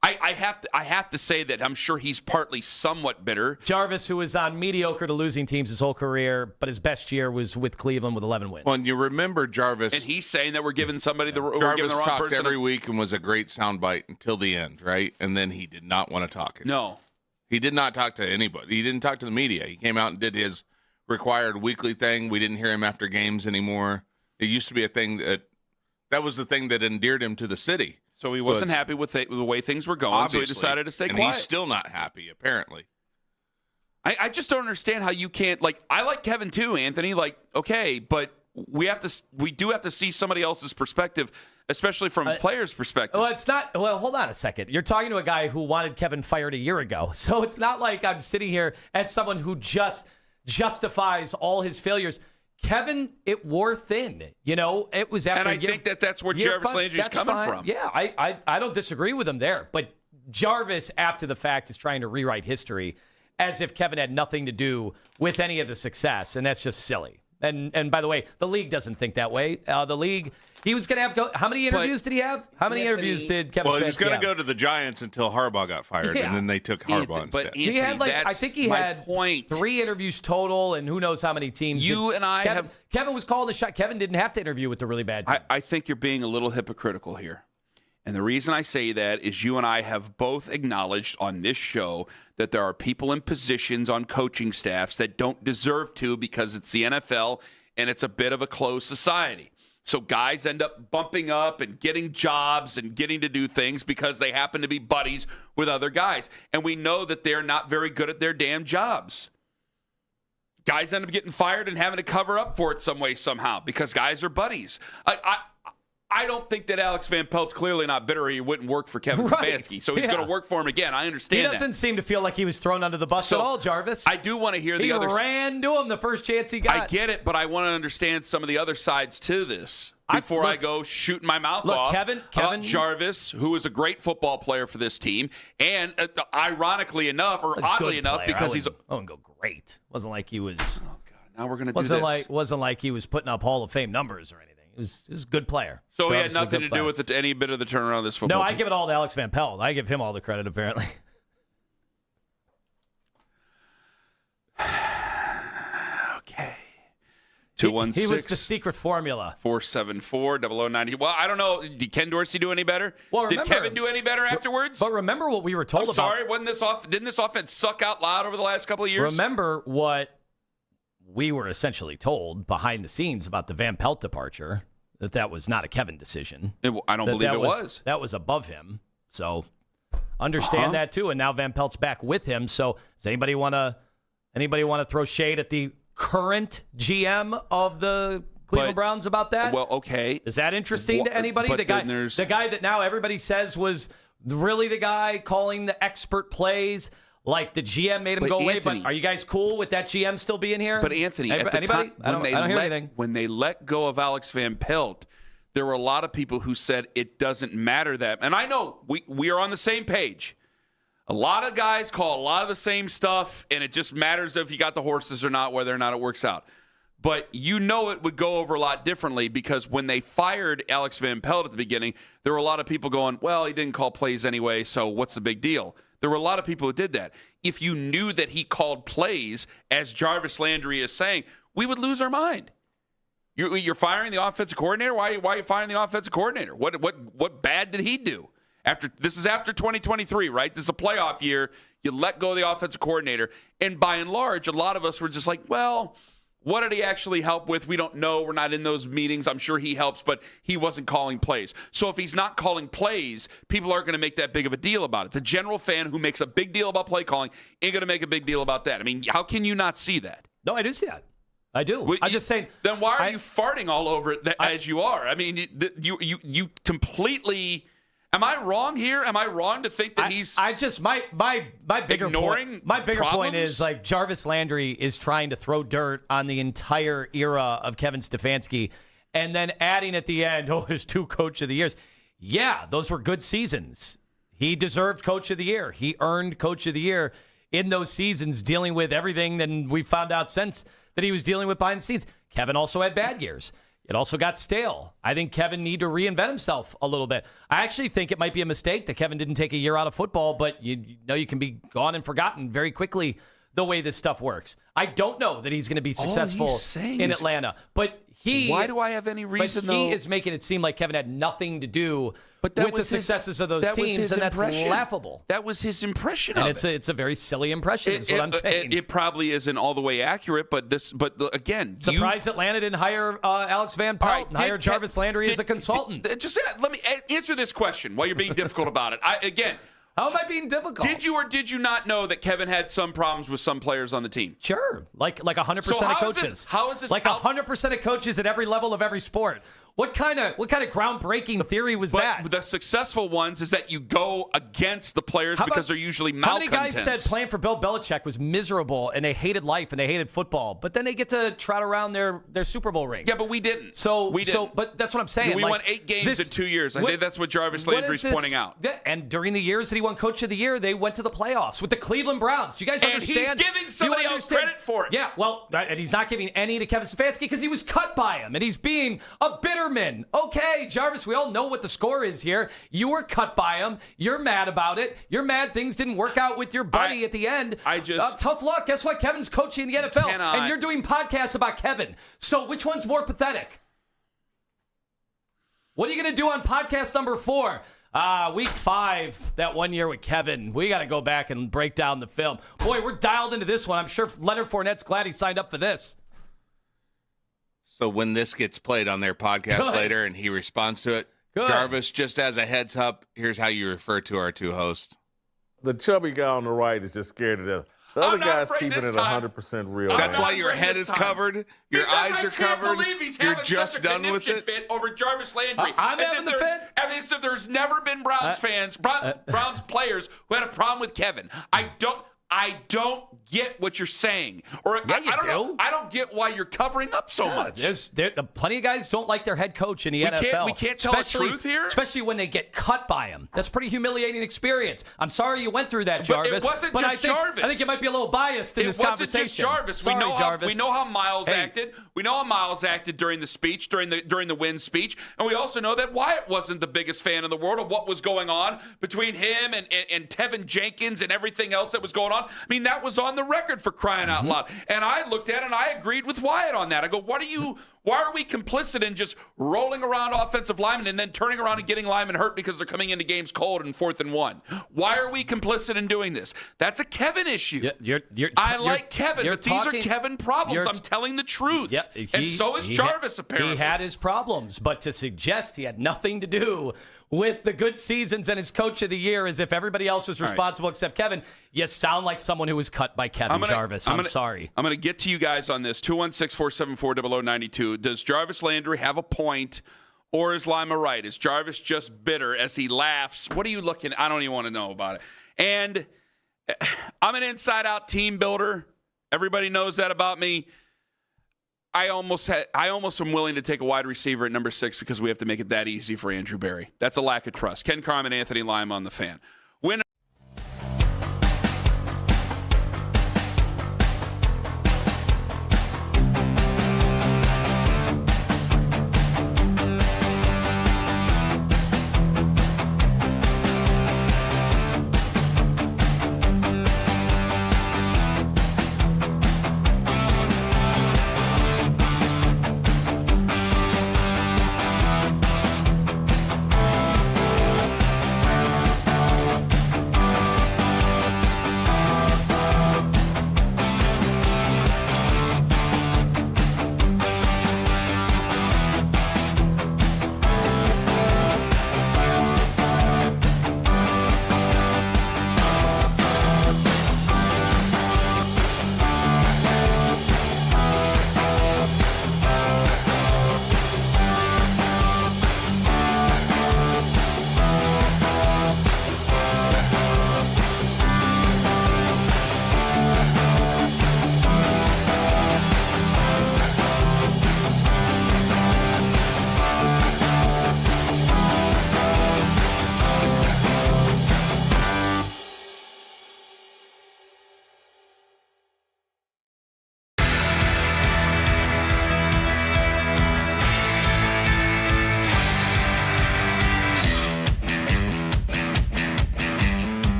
I have to say that I'm sure he's partly somewhat bitter. Jarvis, who was on mediocre to losing teams his whole career, but his best year was with Cleveland with 11 wins. Well, and you remember Jarvis. And he's saying that we're giving somebody the wrong Jarvis talked person every week and was a great soundbite until the end, right? And then he did not want to talk. No. He did not talk to anybody. He didn't talk to the media. He came out and did his required weekly thing. We didn't hear him after games anymore. It used to be a thing that was the thing that endeared him to the city. So he wasn't happy with the way things were going, obviously, so he decided to stay quiet. And he's still not happy, apparently. I just don't understand how you can't, I like Kevin too, Anthony, okay, but we do have to see somebody else's perspective, especially from players' perspective. Well, it's not. Well, hold on a second. You're talking to a guy who wanted Kevin fired a year ago, so it's not like I'm sitting here as someone who just justifies all his failures. Kevin, it wore thin. It was after. And I think that's where Jarvis Landry is coming from. Yeah, I don't disagree with him there, but Jarvis, after the fact, is trying to rewrite history as if Kevin had nothing to do with any of the success, and that's just silly. And by the way, the league doesn't think that way. The league, he was going to have how many interviews did he have? How many interviews did Kevin? Well, he was going to go to the Giants until Harbaugh got fired, and then they took Harbaugh instead. But he had I think he had 3 interviews total, and who knows how many teams. Kevin was calling the shot. Kevin didn't have to interview with the really bad team. I think you're being a little hypocritical here. And the reason I say that is you and I have both acknowledged on this show that there are people in positions on coaching staffs that don't deserve to because it's the NFL and it's a bit of a closed society. So guys end up bumping up and getting jobs and getting to do things because they happen to be buddies with other guys. And we know that they're not very good at their damn jobs. Guys end up getting fired and having to cover up for it some way, somehow, because guys are buddies. I don't think that Alex Van Pelt's clearly not bitter or he wouldn't work for Kevin Stefanski. So he's going to work for him again. I understand that. He doesn't seem to feel like he was thrown under the bus at all, Jarvis. I do want to hear the other side. He ran to him the first chance he got. I get it, but I want to understand some of the other sides to this before I go shooting my mouth off. Kevin Jarvis, who is a great football player for this team, and ironically enough, or oddly enough, because I wouldn't go great. Wasn't like he was. Oh God! Now we're going to do this. Wasn't like he was putting up Hall of Fame numbers or anything. He was a good player. So Jarvis he had nothing to do with any bit of the turnaround of this football team? No, I give it all to Alex Van Pelt. I give him all the credit, apparently. Okay. 216. He was the secret formula. 474-0090. Well, I don't know. Did Ken Dorsey do any better? Did Kevin do any better afterwards? But remember what we were told about. Sorry, didn't this offense suck out loud over the last couple of years? Remember what we were essentially told behind the scenes about the Van Pelt departure, that was not a Kevin decision. I don't believe it was. That was above him. So understand that too. And now Van Pelt's back with him. So does anybody want to throw shade at the current GM of the Cleveland Browns about that? Well, okay. Is that interesting to anybody? The guy that now everybody says was really the guy calling the expert plays. Like the GM made him go away, but are you guys cool with that GM still being here? But Anthony, at the anybody? time, I don't hear anything. When they let go of Alex Van Pelt, there were a lot of people who said it doesn't matter that. And I know we are on the same page. A lot of guys call a lot of the same stuff, and it just matters if you got the horses or not, whether or not it works out. But it would go over a lot differently because when they fired Alex Van Pelt at the beginning, there were a lot of people going, well, he didn't call plays anyway, so what's the big deal? There were a lot of people who did that. If you knew that he called plays, as Jarvis Landry is saying, we would lose our mind. You're firing the offensive coordinator? Why are you firing the offensive coordinator? What bad did he do? This is after 2023, right? This is a playoff year. You let go of the offensive coordinator. And by and large, a lot of us were just like, well, what did he actually help with? We don't know. We're not in those meetings. I'm sure he helps, but he wasn't calling plays. So if he's not calling plays, people aren't going to make that big of a deal about it. The general fan who makes a big deal about play calling ain't going to make a big deal about that. I mean, how can you not see that? No, I do see that. I do. I'm just saying. Then why are you farting all over it as you are? I mean, you completely. Am I wrong here? Am I wrong to think that he's? My bigger ignoring point, my bigger problems? point is like Jarvis Landry is trying to throw dirt on the entire era of Kevin Stefanski, and then adding at the end, his 2 Coach of the Years. Yeah, those were good seasons. He deserved Coach of the Year. He earned Coach of the Year in those seasons, dealing with everything that we found out since that he was dealing with behind the scenes. Kevin also had bad years. It also got stale. I think Kevin need to reinvent himself a little bit. I actually think it might be a mistake that Kevin didn't take a year out of football, but you know you can be gone and forgotten very quickly the way this stuff works. I don't know that he's going to be successful in Atlanta, but why do I have any reason, though? He is making it seem like Kevin had nothing to do with the successes of those teams, and that's laughable. That was his impression of it. It's a very silly impression, is what I'm saying. It probably isn't all the way accurate, but again... Surprised Atlanta didn't hire Alex Van Pelt and hire Jarvis Landry as a consultant. Let me answer this question while you're being difficult about it. How am I being difficult? Did you or did you not know that Kevin had some problems with some players on the team? Sure. Like 100% So of how coaches. is this- how is this like 100% of coaches at every level of every sport. What kind of groundbreaking theory was that? But the successful ones is that you go against the players because they're usually How many malcontents. guys said playing for Bill Belichick was miserable and they hated life and they hated football, but then they get to trot around their Super Bowl rings? Yeah, but we didn't. So, but that's what I'm saying. We Like, won 8 games in 2 years. I think that's what Jarvis Landry's pointing out. And during the years that he won Coach of the Year, they went to the playoffs with the Cleveland Browns. You guys understand? And he's giving somebody else credit for it. Yeah, well, and he's not giving any to Kevin Stefanski because he was cut by him, and he's being a bitterman. Okay, Jarvis, we all know what the score is here. You were cut by him. You're mad about it. You're mad things didn't work out with your buddy at the end. Tough luck. Guess what? Kevin's coaching the NFL, and you're doing podcasts about Kevin. So which one's more pathetic? What are you going to do on podcast number 4? Week 5, that 1 year with Kevin. We got to go back and break down the film. Boy, we're dialed into this one. I'm sure Leonard Fournette's glad he signed up for this. So when this gets played on their podcast later and he responds to it, Jarvis, just as a heads up, here's how you refer to our 2 hosts. The chubby guy on the right is just scared to death. The other guy's keeping it 100% real. That's why your head is covered, your eyes are covered, you're just done with it. Fit over Jarvis Landry. I'm having the fit. As if there's never been Browns Browns players who had a problem with Kevin. I don't get what you're saying. Or I don't know. I don't get why you're covering up so much. There's plenty of guys don't like their head coach in the NFL. We can't tell the truth here? Especially when they get cut by him. That's a pretty humiliating experience. I'm sorry you went through that, Jarvis. But it wasn't just Jarvis. I think you might be a little biased in this conversation. It wasn't just Jarvis. Sorry, We know how Miles acted. We know how Miles acted during the speech, during the win speech. And we also know that Wyatt wasn't the biggest fan in the world of what was going on between him and Tevin Jenkins and everything else that was going on. I mean, that was on the record for crying out loud. And I looked at it and I agreed with Wyatt on that. I go, why are we complicit in just rolling around offensive linemen and then turning around and getting linemen hurt because they're coming into games cold in 4th and 1? Why are we complicit in doing this? That's a Kevin issue. I like Kevin, but these are Kevin problems. I'm telling the truth. And so is Jarvis, apparently. He had his problems, but to suggest he had nothing to do with the good seasons and his Coach of the Year as if everybody else was responsible except Kevin, you sound like someone who was cut by Kevin, Jarvis. I'm sorry. I'm going to get to you guys on this. 216-474-0092. Does Jarvis Landry have a point, or is Lima right? Is Jarvis just bitter as he laughs? What are you looking at? I don't even want to know about it. And I'm an inside-out team builder. Everybody knows that about me. I almost am willing to take a wide receiver at number 6 because we have to make it that easy for Andrew Berry. That's a lack of trust. Ken Carman, Anthony Lima on the Fan.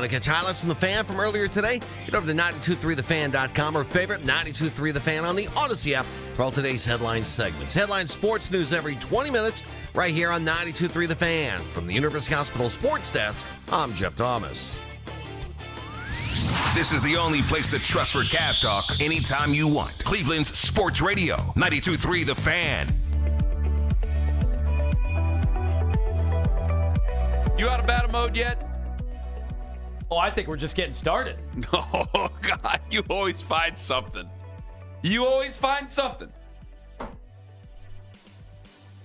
Want to catch highlights from the Fan from earlier today? Get over to 923thefan.com or favorite 923 The Fan on the Odyssey app for all today's headline segments. Headline sports news every 20 minutes right here on 923 The Fan. From the University Hospital Sports Desk, I'm Jeff Thomas. This is the only place to trust for Cavs talk anytime you want. Cleveland's Sports Radio, 92.3 The Fan. You out of battle mode yet? Oh, I think we're just getting started. Oh, God, you always find something. You always find something.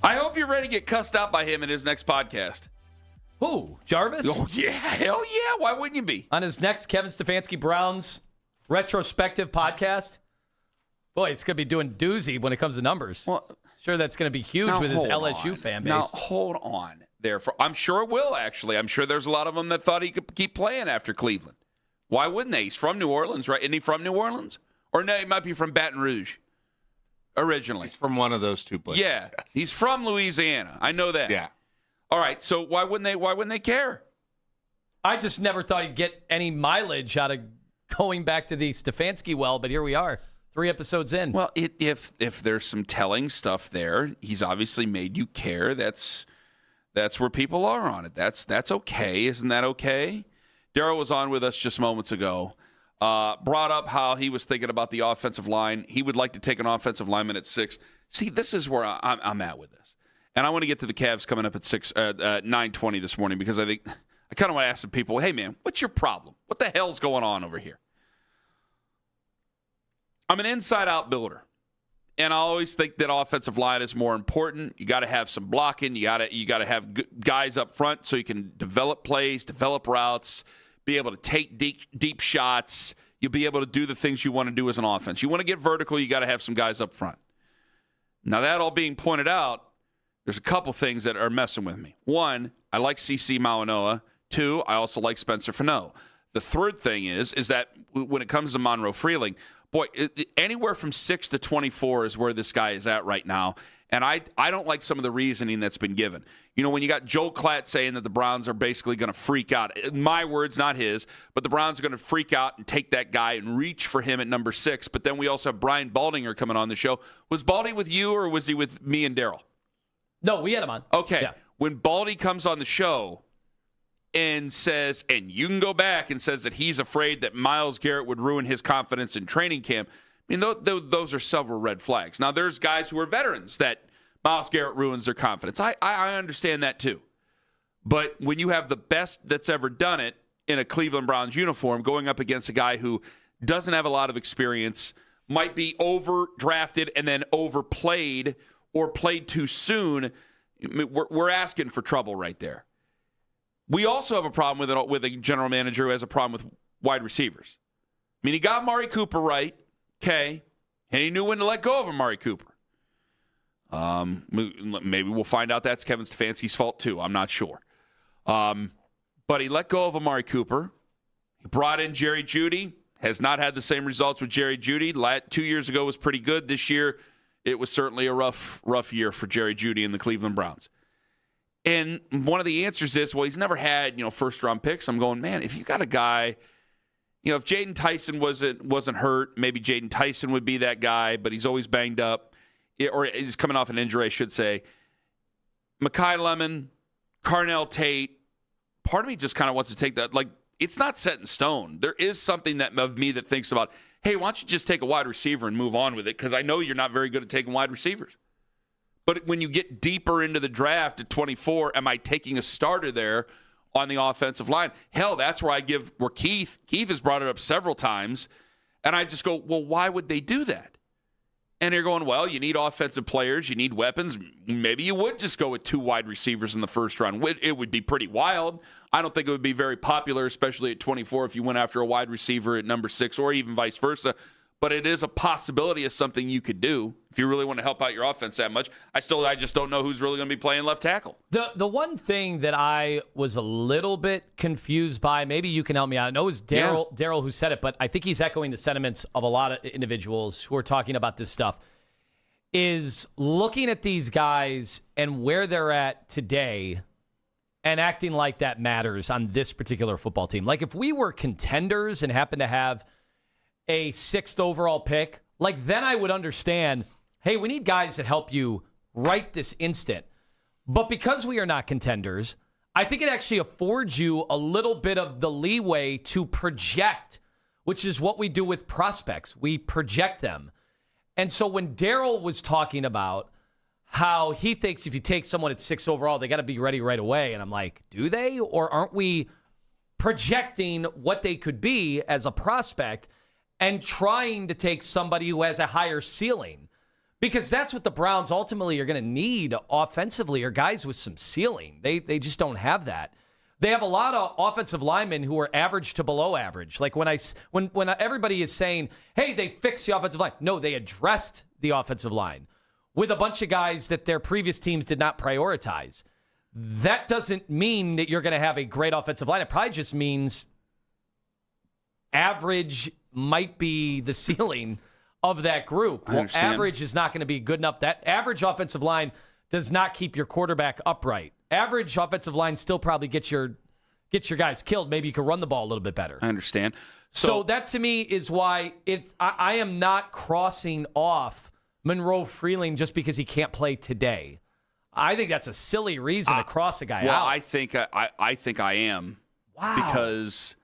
I hope you're ready to get cussed out by him in his next podcast. Who? Jarvis? Oh, yeah. Hell yeah. Why wouldn't you be? On his next Kevin Stefanski Browns retrospective podcast? Boy, it's going to be doing doozy when it comes to numbers. Well, sure, that's going to be huge with his LSU fan base. Now, hold on. I'm sure it will, actually. I'm sure there's a lot of them that thought he could keep playing after Cleveland. Why wouldn't they? He's from New Orleans, right? Isn't he from New Orleans? Or no, he might be from Baton Rouge originally. He's from one of those two places. Yeah, he's from Louisiana. I know that. Yeah. All right, so why wouldn't they care? I just never thought he'd get any mileage out of going back to the Stefanski well, but here we are, 3 episodes in. Well, if there's some telling stuff there, he's obviously made you care. That's where people are on it. That's okay. Isn't that okay? Daryl was on with us just moments ago. Brought up how he was thinking about the offensive line. He would like to take an offensive lineman at 6. See, this is where I'm at with this. And I want to get to the Cavs coming up at 9:20 this morning because I think I kind of want to ask some people, hey, man, what's your problem? What the hell's going on over here? I'm an inside-out builder. And I always think that offensive line is more important. You got to have some blocking. You got to have guys up front so you can develop plays, develop routes, be able to take deep shots. You'll be able to do the things you want to do as an offense. You want to get vertical, you got to have some guys up front. Now, that all being pointed out, there's a couple things that are messing with me. 1, I like CeCe Mauanoa. 2, I also like Spencer Fano. The third thing is that when it comes to Monroe Freeling, boy, anywhere from 6 to 24 is where this guy is at right now. And I don't like some of the reasoning that's been given. You know, when you got Joel Klatt saying that the Browns are basically going to freak out, my words, not his, but the Browns are going to freak out and take that guy and reach for him at number 6. But then we also have Brian Baldinger coming on the show. Was Baldy with you or was he with me and Daryl? No, we had him on. Okay. Yeah. When Baldy comes on the show and says, and you can go back and says that he's afraid that Myles Garrett would ruin his confidence in training camp, I mean, those are several red flags. Now, there's guys who are veterans that Myles Garrett ruins their confidence. I understand that too. But when you have the best that's ever done it in a Cleveland Browns uniform going up against a guy who doesn't have a lot of experience, might be overdrafted and then overplayed or played too soon, we're asking for trouble right there. We also have a problem with a general manager who has a problem with wide receivers. I mean, he got Amari Cooper right, okay, and he knew when to let go of Amari Cooper. Maybe we'll find out that's Kevin Stefanski's fault too. I'm not sure. But he let go of Amari Cooper. He brought in Jerry Jeudy. Has not had the same results with Jerry Jeudy. 2 years ago was pretty good. This year, it was certainly a rough year for Jerry Jeudy and the Cleveland Browns. And one of the answers is, well, he's never had, first-round picks. I'm going, man, if you got a guy, if Jaden Tyson wasn't hurt, maybe Jaden Tyson would be that guy, but he's always banged up, or he's coming off an injury, I should say. Mekhi Lemon, Carnell Tate, part of me just kind of wants to take that. Like, it's not set in stone. There is something of me that thinks about, hey, why don't you just take a wide receiver and move on with it? Because I know you're not very good at taking wide receivers. But when you get deeper into the draft at 24, am I taking a starter there on the offensive line? Hell, that's where Keith has brought it up several times. And I just go, well, why would they do that? And you're going, well, you need offensive players. You need weapons. Maybe you would just go with 2 wide receivers in the first round. It would be pretty wild. I don't think it would be very popular, especially at 24, if you went after a wide receiver at number 6 or even vice versa. But it is a possibility of something you could do if you really want to help out your offense that much. I just don't know who's really going to be playing left tackle. The one thing that I was a little bit confused by, maybe you can help me out. I know it was Daryl who said it, but I think he's echoing the sentiments of a lot of individuals who are talking about this stuff, is looking at these guys and where they're at today and acting like that matters on this particular football team. Like, if we were contenders and happened to have a 6th overall pick, like, then I would understand, hey, we need guys that help you right this instant. But because we are not contenders, I think it actually affords you a little bit of the leeway to project, which is what we do with prospects. We project them. And so when Daryl was talking about how he thinks if you take someone at 6 overall, they got to be ready right away. And I'm like, do they? Or aren't we projecting what they could be as a prospect and trying to take somebody who has a higher ceiling? Because that's what the Browns ultimately are going to need offensively, are guys with some ceiling. They just don't have that. They have a lot of offensive linemen who are average to below average. Like when everybody is saying, hey, they fixed the offensive line. No, they addressed the offensive line with a bunch of guys that their previous teams did not prioritize. That doesn't mean that you're going to have a great offensive line. It probably just means average might be the ceiling of that group. Well, average is not going to be good enough. That average offensive line does not keep your quarterback upright. Average offensive line still probably gets your guys killed. Maybe you can run the ball a little bit better. I understand. So that to me is why I am not crossing off Monroe Freeling just because he can't play today. I think that's a silly reason to cross a guy out. Well, I think I am. Wow. Because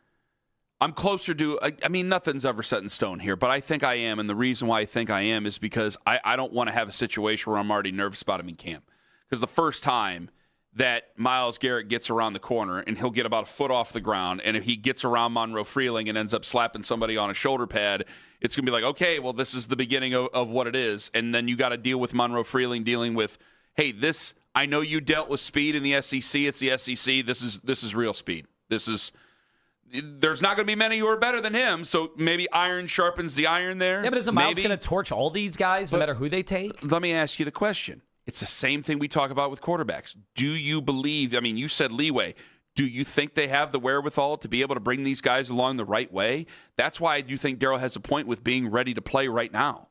I'm closer to, I mean, nothing's ever set in stone here, but I think I am. And the reason why I think I am is because I don't want to have a situation where I'm already nervous about him in camp. Because the first time that Myles Garrett gets around the corner and he'll get about a foot off the ground, and if he gets around Monroe Freeling and ends up slapping somebody on a shoulder pad, it's going to be like, okay, well, this is the beginning of what it is. And then you got to deal with Monroe Freeling dealing with, hey, this, I know you dealt with speed in the SEC. It's the SEC. This is real speed. There's not going to be many who are better than him, so maybe iron sharpens the iron there. Yeah, but isn't Myles going to torch all these guys no matter who they take? Let me ask you the question. It's the same thing we talk about with quarterbacks. Do you believe, I mean, you said leeway. Do you think they have the wherewithal to be able to bring these guys along the right way? That's why I do think Daryl has a point with being ready to play right now.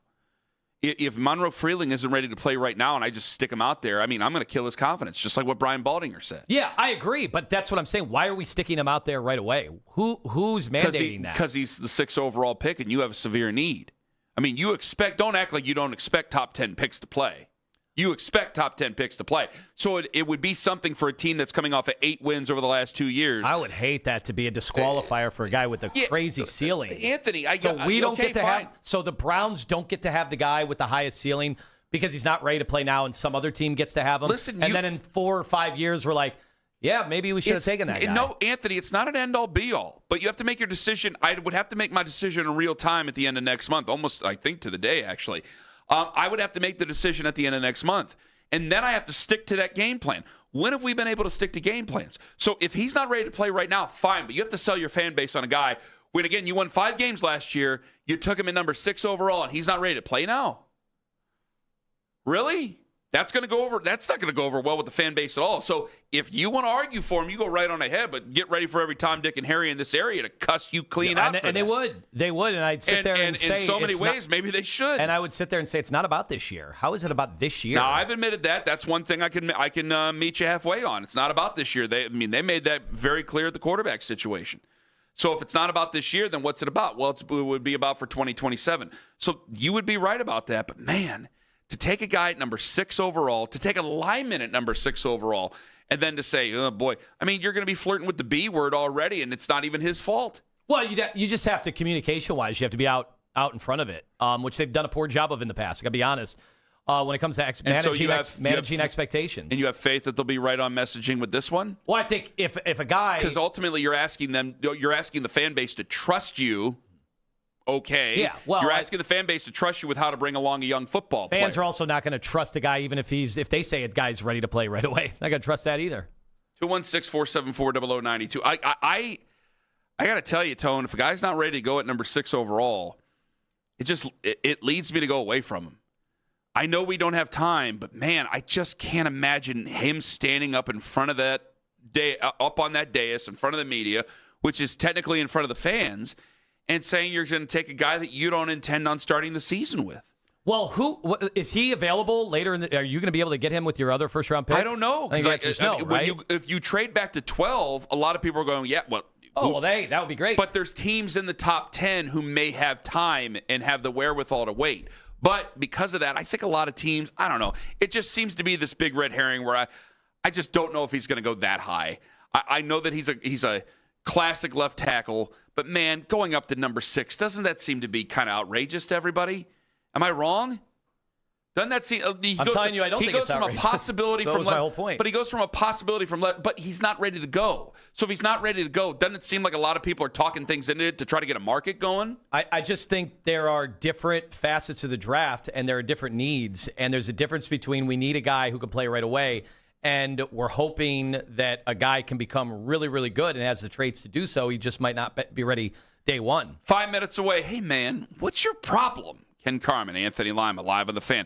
If Monroe Freeling isn't ready to play right now and I just stick him out there, I mean, I'm going to kill his confidence, just like what Brian Baldinger said. Yeah, I agree, but that's what I'm saying. Why are we sticking him out there right away? Who's mandating that? Because he's the 6th overall pick and you have a severe need. I mean, don't act like you don't expect top 10 picks to play. You expect top 10 picks to play. So it would be something for a team that's coming off of 8 wins over the last 2 years. I would hate that to be a disqualifier for a guy with a crazy ceiling. Anthony, so the Browns don't get to have the guy with the highest ceiling because he's not ready to play now and some other team gets to have him. Then in 4 or 5 years, we're like, yeah, maybe we should have taken that guy. No, Anthony, it's not an end-all, be-all. But you have to make your decision. I would have to make my decision in real time at the end of next month, almost, I think, to the day, actually. I would have to make the decision at the end of next month. And then I have to stick to that game plan. When have we been able to stick to game plans? So if he's not ready to play right now, fine. But you have to sell your fan base on a guy when, again, you won 5 games last year. You took him at number 6 overall, and he's not ready to play now. Really? That's not going to go over well with the fan base at all. So if you want to argue for him, you go right on ahead, but get ready for every Tom, Dick, and Harry in this area to cuss you clean out. And they would. They would, and I'd sit there and say... in so many ways, maybe they should. And I would sit there and say, it's not about this year. How is it about this year? Now, I've admitted that. That's one thing I can meet you halfway on. It's not about this year. They made that very clear at the quarterback situation. So if it's not about this year, then what's it about? Well, it would be about for 2027. So you would be right about that, but man... to take a guy at number 6 overall, to take a lineman at number 6 overall, and then to say, oh, boy, I mean, you're going to be flirting with the B word already, and it's not even his fault. Well, you just have to, communication-wise, you have to be out in front of it, which they've done a poor job of in the past. I got to be honest. When it comes to managing expectations. And you have faith that they'll be right on messaging with this one? Well, I think if a guy... Because ultimately you're asking the fan base to trust you. Okay. Yeah, well, you're asking the fan base to trust you with how to bring along a young football player. Fans are also not going to trust a guy even if they say a guy's ready to play right away. Not going to trust that either. 216-474-0092. I got to tell you, Tone, if a guy's not ready to go at number 6 overall, it leads me to go away from him. I know we don't have time, but man, I just can't imagine him standing up in front of that up on that dais in front of the media, which is technically in front of the fans, and saying you're going to take a guy that you don't intend on starting the season with. Well, is he available later? Are you going to be able to get him with your other first-round pick? I don't know. Right? If you trade back to 12, a lot of people are going, yeah, well. That would be great. But there's teams in the top 10 who may have time and have the wherewithal to wait. But because of that, I think a lot of teams, I don't know. It just seems to be this big red herring where I just don't know if he's going to go that high. I know that he's a classic left tackle, but man, going up to number 6, doesn't that seem to be kind of outrageous to everybody? Am I wrong? Doesn't that seem? I'm telling you, I don't think it's outrageous. He goes from a possibility that from was my whole point. But he goes from a possibility from left, but he's not ready to go. So if he's not ready to go, doesn't it seem like a lot of people are talking things into it to try to get a market going? I just think there are different facets of the draft, and there are different needs, and there's a difference between we need a guy who can play right away, and we're hoping that a guy can become really, really good and has the traits to do so. He just might not be ready day one. 5 minutes away. Hey, man, what's your problem? Ken Carman, Anthony Lima, live on The Fan.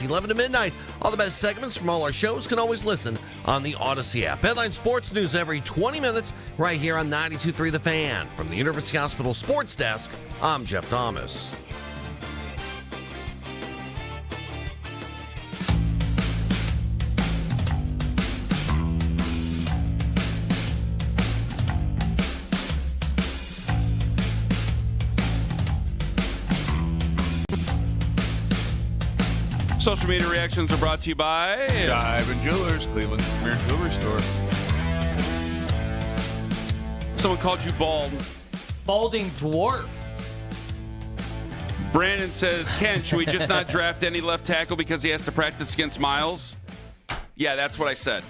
11 to midnight. All the best segments from all our shows can always listen on the Odyssey app. Headline Sports News every 20 minutes right here on 92.3 The Fan. From the University Hospital Sports Desk, I'm Jeff Thomas. Social media reactions are brought to you by Dive & Jewelers, Cleveland Premier Jewelry Store. Someone called you bald. Balding dwarf. Brandon says, Ken, should we just not draft any left tackle because he has to practice against Miles? Yeah, that's what I said.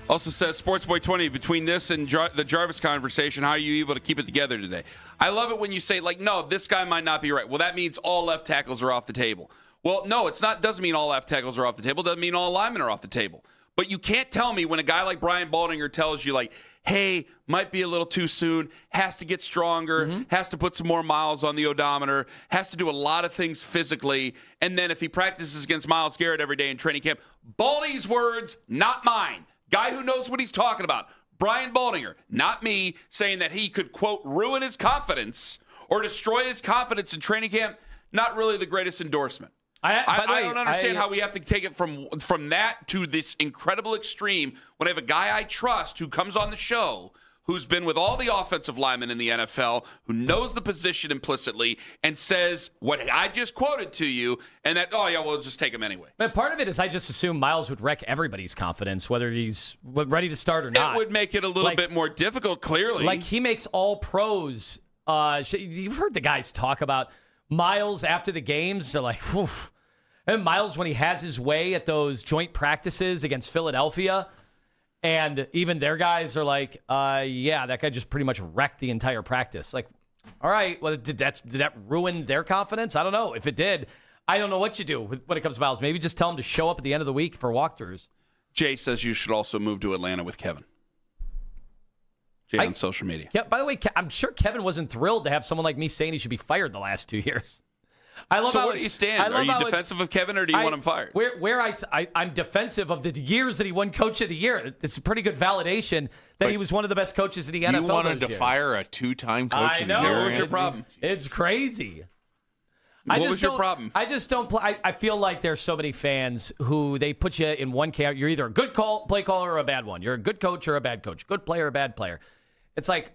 Also says, Sportsboy 20, between this and the Jarvis conversation, how are you able to keep it together today? I love it when you say, like, no, this guy might not be right. Well, that means all left tackles are off the table. Well, no, it's not. Doesn't mean all left tackles are off the table. Doesn't mean all linemen are off the table. But you can't tell me when a guy like Brian Baldinger tells you, like, hey, might be a little too soon, has to get stronger, has to put some more miles on the odometer, has to do a lot of things physically, and then if he practices against Myles Garrett every day in training camp, Baldy's words, not mine. Guy who knows what he's talking about. Brian Baldinger, not me, saying that he could, quote, ruin his confidence or destroy his confidence in training camp. Not really the greatest endorsement. I don't understand how we have to take it from that to this incredible extreme when I have a guy I trust who comes on the show who's been with all the offensive linemen in the NFL, who knows the position implicitly, and says what I just quoted to you, and that, oh, yeah, we'll just take him anyway. But part of it is I just assume Miles would wreck everybody's confidence, whether he's ready to start or not. It would make it a little bit more difficult, clearly. Like, he makes all pros. You've heard the guys talk about Miles after the games. They're like, woof. And Miles, when he has his way at those joint practices against Philadelphia, and even their guys are like, yeah, that guy just pretty much wrecked the entire practice. Like, all right, well, did that ruin their confidence? I don't know. If it did, I don't know what you do when it comes to Miles. Maybe just tell him to show up at the end of the week for walkthroughs. Jay says you should also move to Atlanta with Kevin. Jay on social media. Yeah. By the way, I'm sure Kevin wasn't thrilled to have someone like me saying he should be fired the last 2 years. So where do you stand? Are you defensive of Kevin, or do you want him fired? I'm defensive of the years that he won Coach of the Year. It's a pretty good validation that he was one of the best coaches in the NFL. You wanted to fire a two-time Coach of the Year? What was your problem? It's crazy. What was your problem? I just don't play. I feel like there's so many fans who they put you in one camp. You're either a good play caller or a bad one. You're a good coach or a bad coach. Good player or bad player. It's like,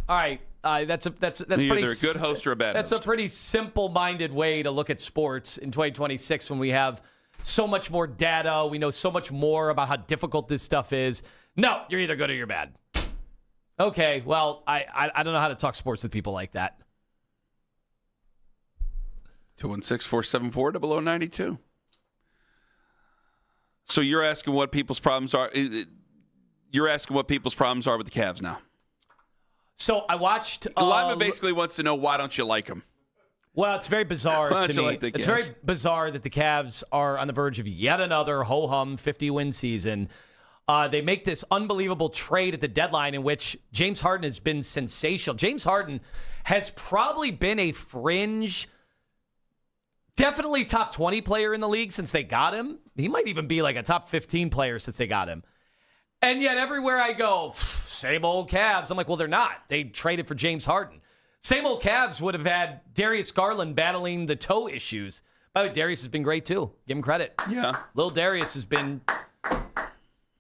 all right, that's You're pretty. either a good host or a bad host. That's a pretty simple-minded way to look at sports in 2026 when we have so much more data. We know so much more about how difficult this stuff is. No, you're either good or you're bad. Okay, well, I don't know how to talk sports with people like that. 216-474-0092. So you're asking what people's problems are. You're asking what people's problems are with the Cavs now. So I watched. Lima basically wants to know, why don't you like them? Well, it's very bizarre to me. Like it's very bizarre that the Cavs are on the verge of yet another ho-hum 50-win season. They make this unbelievable trade at the deadline in which James Harden has been sensational. James Harden has probably been a fringe, definitely top 20 player in the league since they got him. He might even be like a top 15 player since they got him. And yet everywhere I go, same old Cavs. I'm like, well, they're not. They traded for James Harden. Same old Cavs would have had Darius Garland battling the toe issues. By the way, Darius has been great too. Give him credit. Yeah. Little Darius has been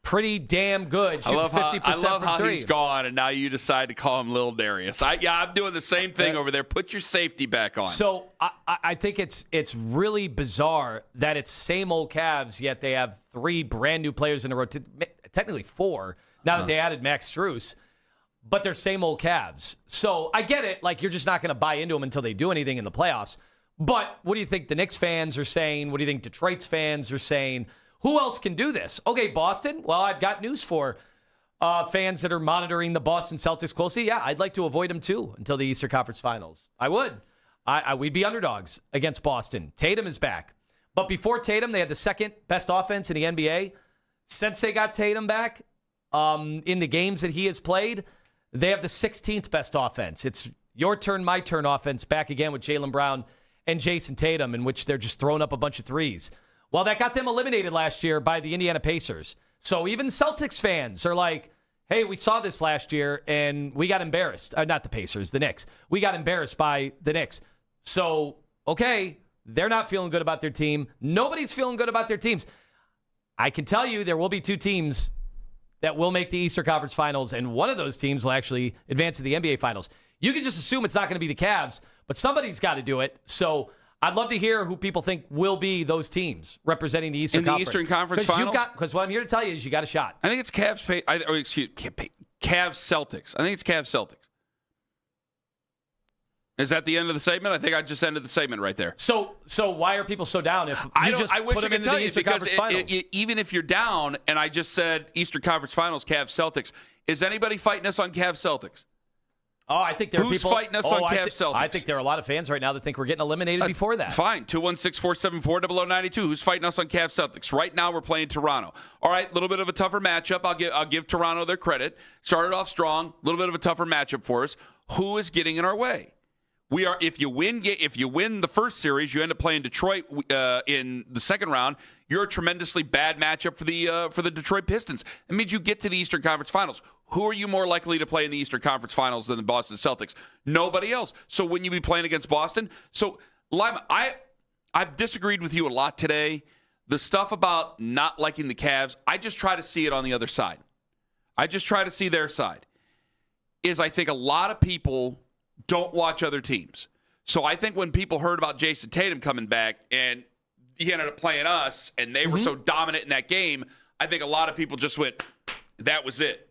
pretty damn good. I love 50% how three. he's gone, and now you decide to call him Little Darius. I'm doing the same thing over there. Put your safety back on. So I think it's really bizarre that it's same old Cavs, yet they have three brand new players in a row. Technically four, now that they added Max Strus, but they're same old Cavs. So I get it. Like, you're just not going to buy into them until they do anything in the playoffs. But what do you think the Knicks fans are saying? What do you think Detroit's fans are saying? Who else can do this? Okay, Boston. Well, I've got news for fans that are monitoring the Boston Celtics closely. Yeah, I'd like to avoid them too until the Eastern Conference Finals. I would. We'd be underdogs against Boston. Tatum is back. But before Tatum, they had the second best offense in the NBA. Since they got Tatum back, in the games that he has played, they have the 16th best offense. It's your turn, my turn offense back again with Jaylen Brown and Jason Tatum, in which they're just throwing up a bunch of threes. Well, that got them eliminated last year by the Indiana Pacers. So even Celtics fans are like, hey, we saw this last year, and we got embarrassed. Not the Pacers, the Knicks. We got embarrassed by the Knicks. So, okay, they're not feeling good about their team. Nobody's feeling good about their teams. I can tell you there will be 2 teams that will make the Eastern Conference Finals, and one of those teams will actually advance to the NBA Finals. You can just assume it's not going to be the Cavs, but somebody's got to do it. So I'd love to hear who people think will be those teams representing the Eastern Conference. In the Eastern Conference Finals? Because what I'm here to tell you is you got a shot. I think it's Cavs Celtics. I think it's Cavs Celtics. Is that the end of the segment? I think I just ended the segment right there. So why are people so down if you just I wish put I them could into tell the you Eastern because Conference Finals? even if you're down and I just said Eastern Conference Finals, Cavs Celtics, is anybody fighting us on Cavs Celtics? Oh, I think there are Who's people fighting us on Cavs Celtics? I think there are a lot of fans right now that think we're getting eliminated before that. Fine. 216-474-0092. Who's fighting us on Cavs Celtics? Right now we're playing Toronto. All right, a little bit of a tougher matchup. I'll give Toronto their credit. Started off strong, a little bit of a tougher matchup for us. Who is getting in our way? We are. If you win the first series, you end up playing Detroit in the second round. You're a tremendously bad matchup for the Detroit Pistons. It means you get to the Eastern Conference Finals. Who are you more likely to play in the Eastern Conference Finals than the Boston Celtics? Nobody else. So wouldn't you be playing against Boston? So Lima, I've disagreed with you a lot today. The stuff about not liking the Cavs, I just try to see it on the other side. I just try to see their side. I think a lot of people don't watch other teams. So I think when people heard about Jason Tatum coming back and he ended up playing us and they were so dominant in that game, I think a lot of people just went, that was it.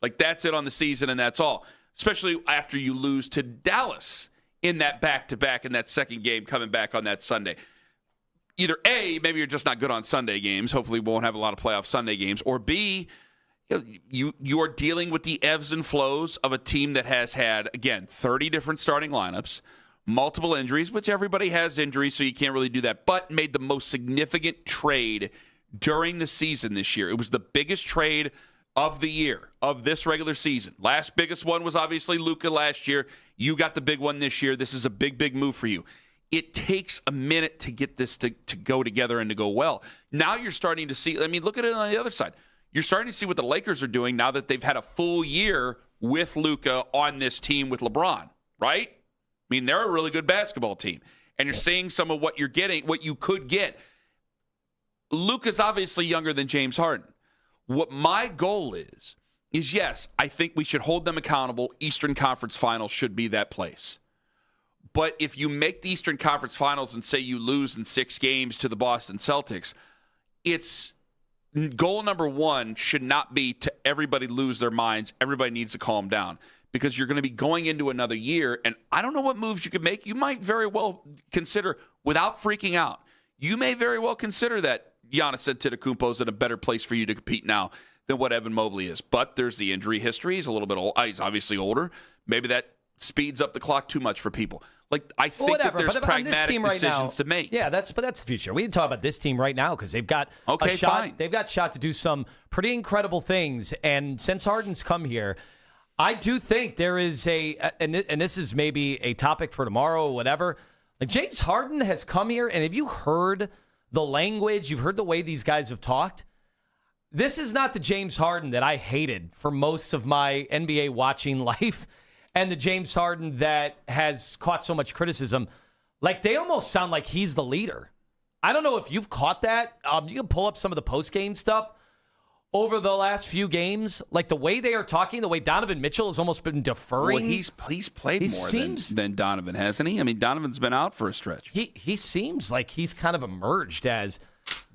Like, that's it on the season and that's all. Especially after you lose to Dallas in that back-to-back in that second game coming back on that Sunday. Either A, maybe you're just not good on Sunday games. Hopefully we won't have a lot of playoff Sunday games. Or B, you are dealing with the ebbs and flows of a team that has had, again, 30 different starting lineups, multiple injuries, which everybody has injuries, so you can't really do that, but made the most significant trade during the season this year. It was the biggest trade of the year, of this regular season. Last biggest one was obviously Luka last year. You got the big one this year. This is a big, big move for you. It takes a minute to get this to go together and to go well. Now you're starting to see, look at it on the other side. You're starting to see what the Lakers are doing now that they've had a full year with Luka on this team with LeBron, right? They're a really good basketball team. And you're seeing some of what you're getting, what you could get. Luka's obviously younger than James Harden. What my goal is yes, I think we should hold them accountable. Eastern Conference Finals should be that place. But if you make the Eastern Conference Finals and say you lose in 6 games to the Boston Celtics, it's goal number 1 should not be to everybody lose their minds. Everybody needs to calm down because you're going to be going into another year, and I don't know what moves you could make. You might very well consider, without freaking out, you may very well consider that Giannis Antetokounmpo's in a better place for you to compete now than what Evan Mobley is. But there's the injury history. He's a little bit old. He's obviously older. Maybe that speeds up the clock too much for people. I think that there's pragmatic decisions to make. Yeah, that's the future. We didn't talk about this team right now because they've got a shot. Fine. They've got shot to do some pretty incredible things. And since Harden's come here, I do think there is and this is maybe a topic for tomorrow or whatever. James Harden has come here, and have you heard the language? You've heard the way these guys have talked. This is not the James Harden that I hated for most of my NBA watching life, and the James Harden that has caught so much criticism. They almost sound like he's the leader. I don't know if you've caught that. You can pull up some of the post-game stuff over the last few games. The way they are talking, the way Donovan Mitchell has almost been deferring. Well, he's played more than Donovan, hasn't he? Donovan's been out for a stretch. He seems like he's kind of emerged as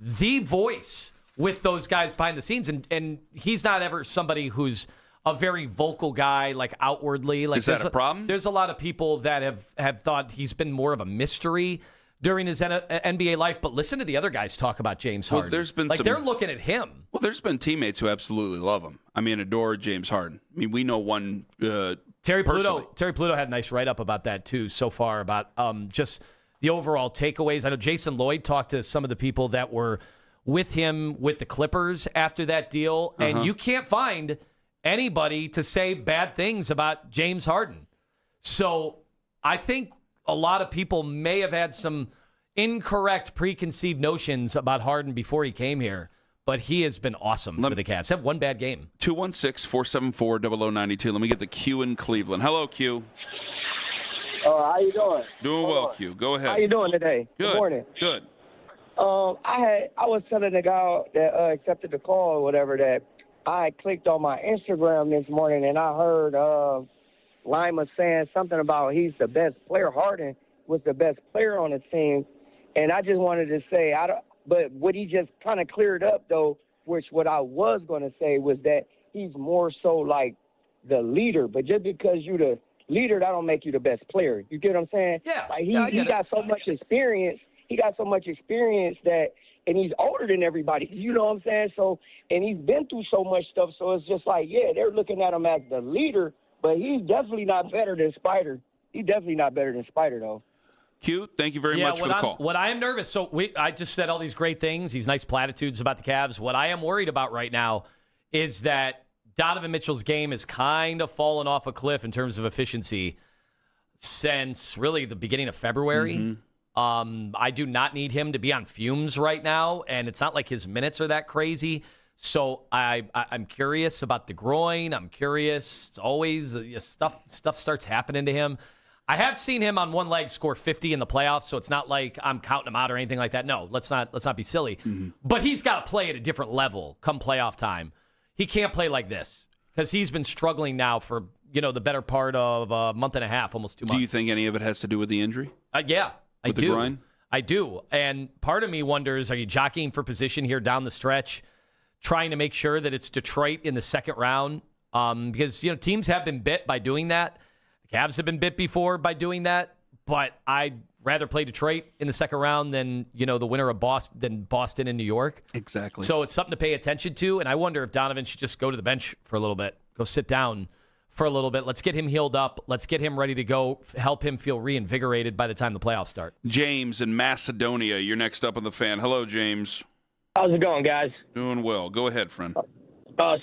the voice with those guys behind the scenes, and he's not ever somebody who's a very vocal guy, outwardly. Is that a problem? There's a lot of people that have thought he's been more of a mystery during his NBA life, but listen to the other guys talk about James Harden. Well, there's been they're looking at him. Well, there's been teammates who absolutely love him. Adore James Harden. We know one Terry personally. Pluto had a nice write-up about that, too, so far, about just the overall takeaways. I know Jason Lloyd talked to some of the people that were with him with the Clippers after that deal, and you can't find anybody to say bad things about James Harden. So I think a lot of people may have had some incorrect preconceived notions about Harden before he came here, but he has been awesome for the Cavs. Have one bad game. 216-474-0092. Let me get the Q in Cleveland. Hello, Q. How you doing? Doing well, Q. Go ahead. How you doing today? Good. Good morning. Good. I was telling the guy that accepted the call or whatever that I clicked on my Instagram this morning and I heard Lima saying something about he's the best player. Harden was the best player on the team, and I just wanted to say but what he just kind of cleared up though, which what I was going to say was that he's more so like the leader. But just because you the leader, that don't make you the best player. You get what I'm saying? Yeah. Like he got so much experience. He got so much experience that, and he's older than everybody. You know what I'm saying? So, and he's been through so much stuff. So it's just like, yeah, they're looking at him as the leader, but he's definitely not better than Spider. He's definitely not better than Spider, though. Q, thank you very much for the call. What I am nervous, so I just said all these great things, these nice platitudes about the Cavs. What I am worried about right now is that Donovan Mitchell's game has kind of fallen off a cliff in terms of efficiency since really the beginning of February. Mm-hmm. I do not need him to be on fumes right now, and it's not like his minutes are that crazy. So I'm curious about the groin. I'm curious. It's always stuff starts happening to him. I have seen him on one leg score 50 in the playoffs, so it's not like I'm counting him out or anything like that. No, let's not be silly. Mm-hmm. But he's got to play at a different level come playoff time. He can't play like this because he's been struggling now for the better part of a month and a half, almost 2 months. Do you think any of it has to do with the injury? Yeah, with I the do. groin? I do. And part of me wonders, are you jockeying for position here down the stretch, trying to make sure that it's Detroit in the second round? Because teams have been bit by doing that. The Cavs have been bit before by doing that, but I'd rather play Detroit in the second round than the winner of Boston and New York. Exactly. So it's something to pay attention to, and I wonder if Donovan should just go to the bench for a little bit, go sit down for a little bit. Let's get him healed up. Let's get him ready to go, help him feel reinvigorated by the time the playoffs start. James in Macedonia, you're next up on the Fan. Hello, James. How's it going, guys? Doing well. Go ahead, friend.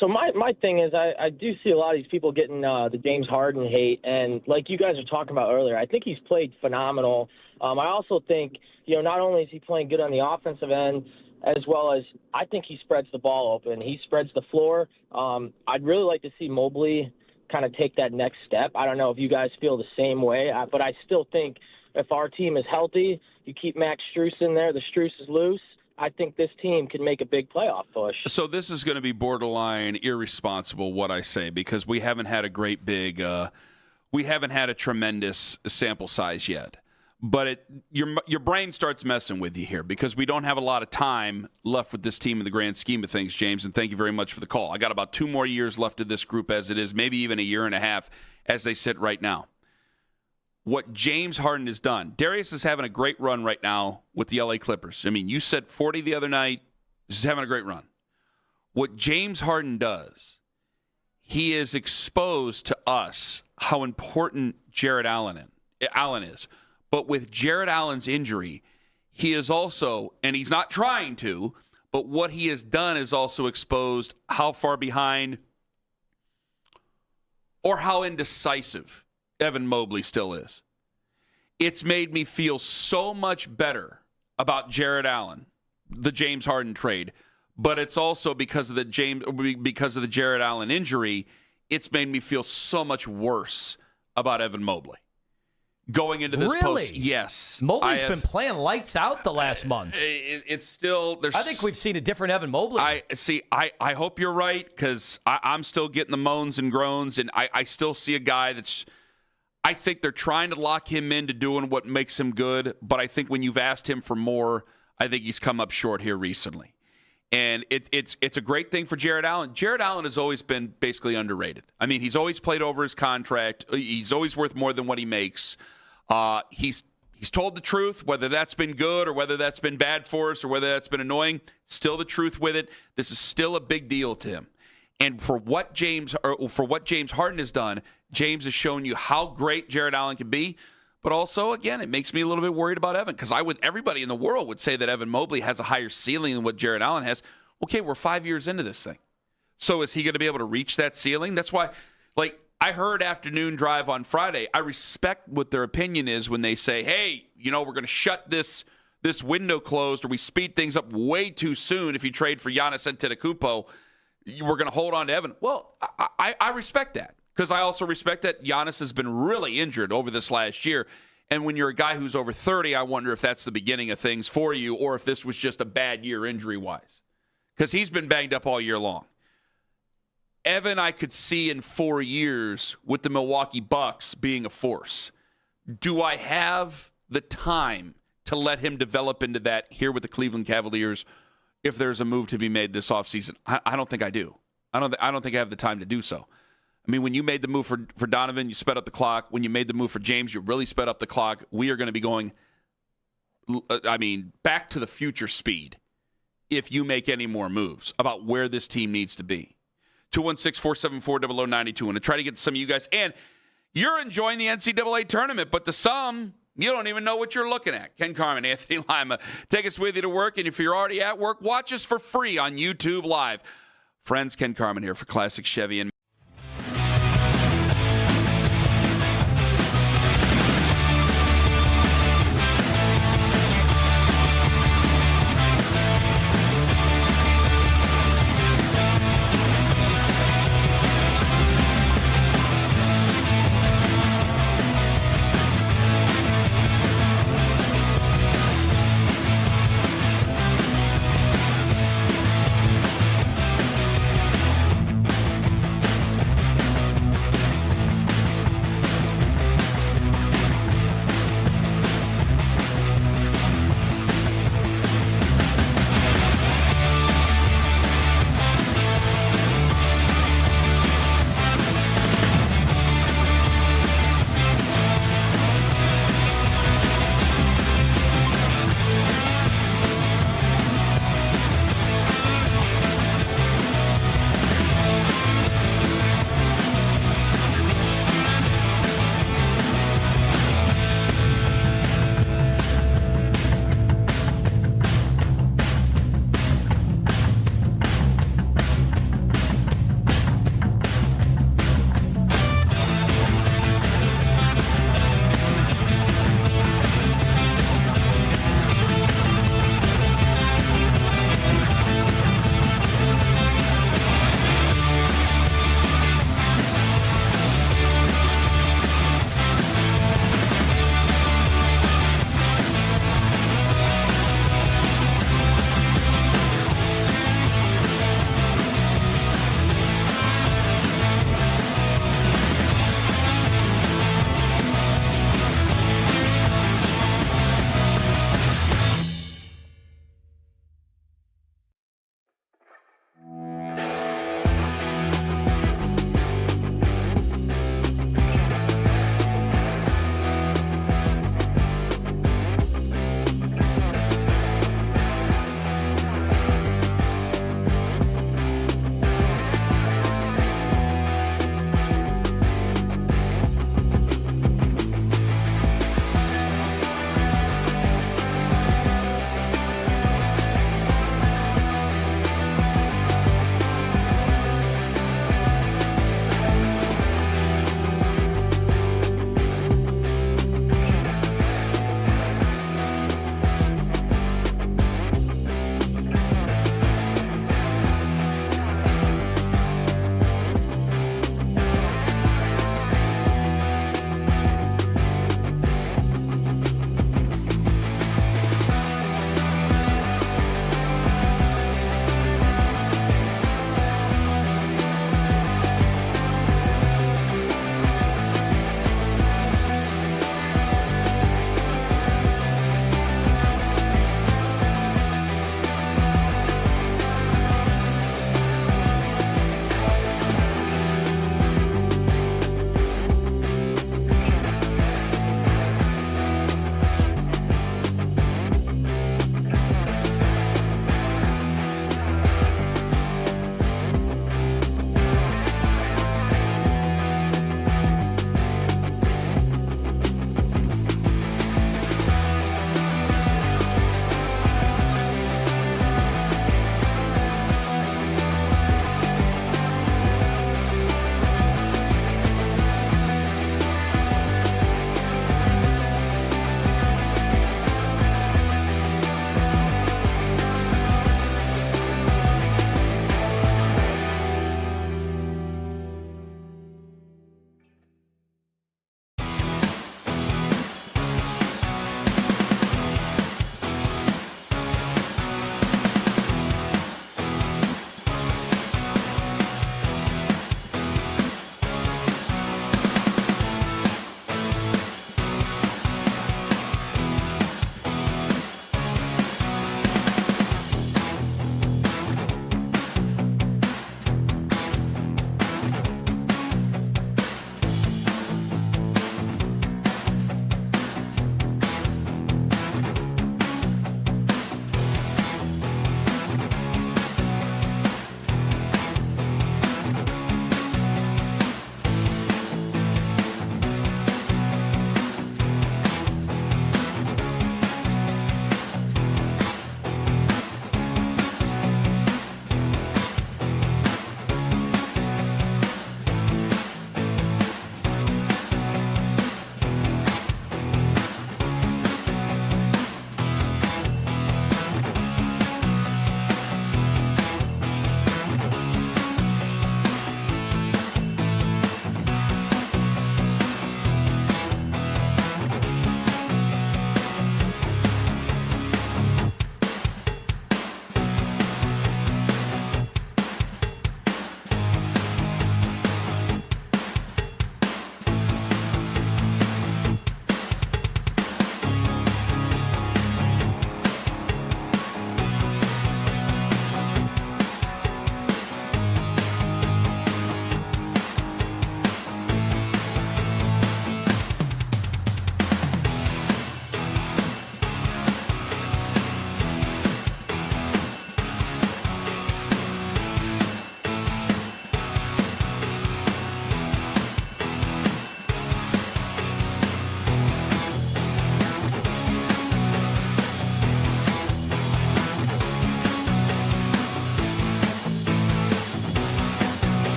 So my thing is I do see a lot of these people getting the James Harden hate, and like you guys were talking about earlier, I think he's played phenomenal. I also think, not only is he playing good on the offensive end, as well as I think he spreads the ball open. He spreads the floor. I'd really like to see Mobley kind of take that next step. I don't know if you guys feel the same way, but I still think if our team is healthy, you keep Max Strus in there, the Strus is loose, I think this team can make a big playoff push. So this is going to be borderline irresponsible, what I say, because we haven't had a great big we haven't had a tremendous sample size yet. But your brain starts messing with you here because we don't have a lot of time left with this team in the grand scheme of things, James, and thank you very much for the call. I got about 2 more years left of this group as it is, maybe even a year and a half as they sit right now. What James Harden has done, Darius is having a great run right now with the LA Clippers. I mean, you said 40 the other night. He's having a great run. What James Harden does, he is exposed to us how important Jared Allen is. But with Jared Allen's injury, he is also, and he's not trying to, but what he has done is also exposed how far behind or how indecisive Evan Mobley still is. It's made me feel so much better about Jared Allen, the James Harden trade, but it's also because of the Jared Allen injury, it's made me feel so much worse about Evan Mobley. Going into this post, yes. Mobley's been playing lights out the last month. It's still I think we've seen a different Evan Mobley. I hope you're right because I'm still getting the moans and groans, and I still see a guy that's. I think they're trying to lock him into doing what makes him good, but I think when you've asked him for more, I think he's come up short here recently. And it's a great thing for Jared Allen. Jared Allen has always been basically underrated. I mean, he's always played over his contract. He's always worth more than what he makes. He's told the truth, whether that's been good or whether that's been bad for us or whether that's been annoying. Still the truth with it. This is still a big deal to him. And for what James Harden has done, James has shown you how great Jared Allen can be. But also, again, it makes me a little bit worried about Evan because everybody in the world would say that Evan Mobley has a higher ceiling than what Jared Allen has. Okay, we're 5 years into this thing. So is he going to be able to reach that ceiling? That's why, I heard Afternoon Drive on Friday. I respect what their opinion is when they say, hey, we're going to shut this window closed, or we speed things up way too soon if you trade for Giannis Antetokounmpo. We're going to hold on to Evan. Well, I respect that, because I also respect that Giannis has been really injured over this last year. And when you're a guy who's over 30, I wonder if that's the beginning of things for you, or if this was just a bad year injury-wise, because he's been banged up all year long. Evan, I could see in 4 years with the Milwaukee Bucks being a force. Do I have the time to let him develop into that here with the Cleveland Cavaliers if there's a move to be made this offseason? I don't think I do. I don't think I have the time to do so. I mean, when you made the move for Donovan, you sped up the clock. When you made the move for James, you really sped up the clock. We are going to be going, back to the future speed if you make any more moves about where this team needs to be. 216-474-0092. And to try to get to some of you guys. And you're enjoying the NCAA tournament, but to some, you don't even know what you're looking at. Ken Carman, Anthony Lima, take us with you to work. And if you're already at work, watch us for free on YouTube Live. Friends, Ken Carman here for Classic Chevy and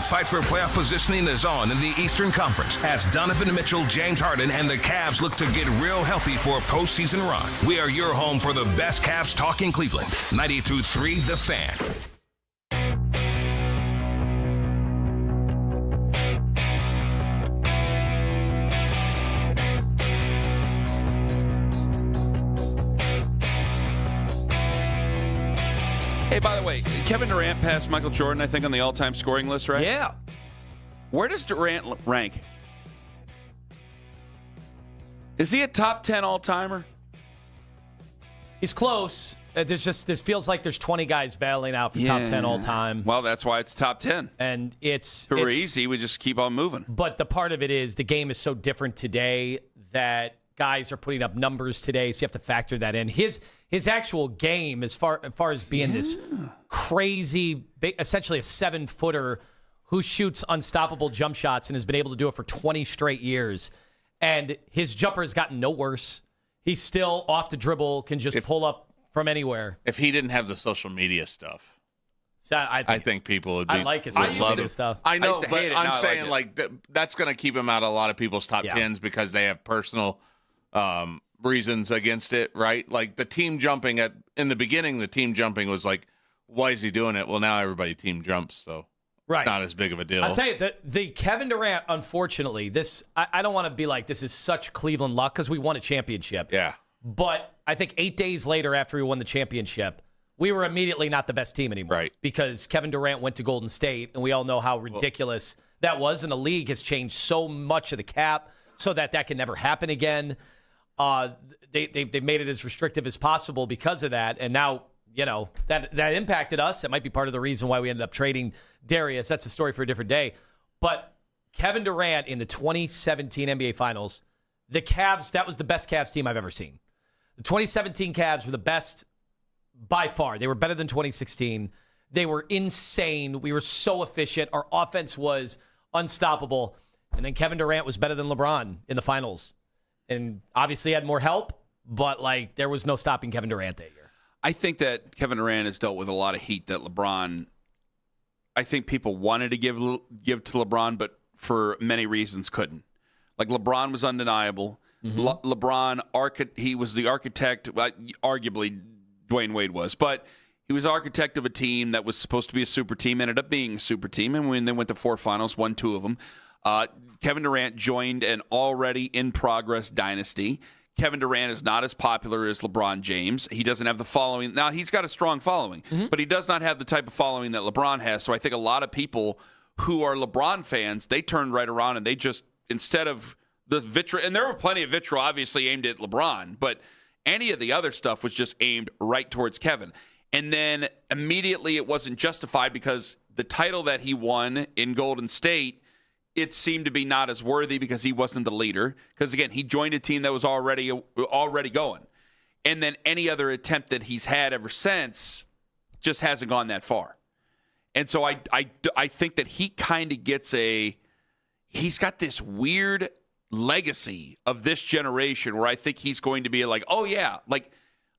fight for playoff positioning is on in the Eastern Conference as Donovan Mitchell, James Harden, and the Cavs look to get real healthy for a postseason run. We are your home for the best Cavs talk in Cleveland. 92.3 The Fan. Hey, by the way, Kevin Durant passed Michael Jordan, I think, on the all-time scoring list, right? Yeah. Where does Durant rank? Is he a top 10 all-timer? He's close. This feels like there's 20 guys battling out for top 10 all-time. Well, that's why it's top 10. And if it were easy, we just keep on moving. But the part of it is the game is so different today that guys are putting up numbers today, so you have to factor that in. His actual game, as far as being this crazy, essentially a 7-footer who shoots unstoppable jump shots and has been able to do it for 20 straight years. And his jumper has gotten no worse. He's still off the dribble, can just pull up from anywhere. If he didn't have the social media stuff, so I think people would be. I like his social media stuff. I know, to but hate it, I'm now I saying like that's going to keep him out of a lot of people's top 10s because they have personal reasons against it, right? Like the team jumping in the beginning, the team jumping was like, why is he doing it? Well, now everybody team jumps, so it's not as big of a deal. I'll tell you, the Kevin Durant, unfortunately, I don't want to be like, this is such Cleveland luck because we won a championship. Yeah. But I think 8 days later after we won the championship, we were immediately not the best team anymore. Right. Because Kevin Durant went to Golden State, and we all know how ridiculous that was. And the league has changed so much of the cap so that can never happen again. They made it as restrictive as possible because of that. And now, that impacted us. That might be part of the reason why we ended up trading Darius. That's a story for a different day. But Kevin Durant in the 2017 NBA Finals, the Cavs, that was the best Cavs team I've ever seen. The 2017 Cavs were the best by far. They were better than 2016. They were insane. We were so efficient. Our offense was unstoppable. And then Kevin Durant was better than LeBron in the finals. And obviously had more help, but there was no stopping Kevin Durant that year. I think that Kevin Durant has dealt with a lot of heat that LeBron, I think people wanted to give to LeBron, but for many reasons couldn't. Like LeBron was undeniable. Mm-hmm. LeBron, he was the architect, arguably Dwayne Wade was, but he was architect of a team that was supposed to be a super team, ended up being a super team, and when they went to 4 finals, won 2 of them. Kevin Durant joined an already in-progress dynasty. Kevin Durant is not as popular as LeBron James. He doesn't have the following. Now, he's got a strong following, but he does not have the type of following that LeBron has. So I think a lot of people who are LeBron fans, they turned right around and they just, instead of the vitriol, and there were plenty of vitriol obviously aimed at LeBron, but any of the other stuff was just aimed right towards Kevin. And then immediately it wasn't justified because the title that he won in Golden State, it seemed to be not as worthy because he wasn't the leader. Because, again, he joined a team that was already going. And then any other attempt that he's had ever since just hasn't gone that far. And so I think that he kind of gets he's got this weird legacy of this generation where I think he's going to be like, oh, yeah. Like,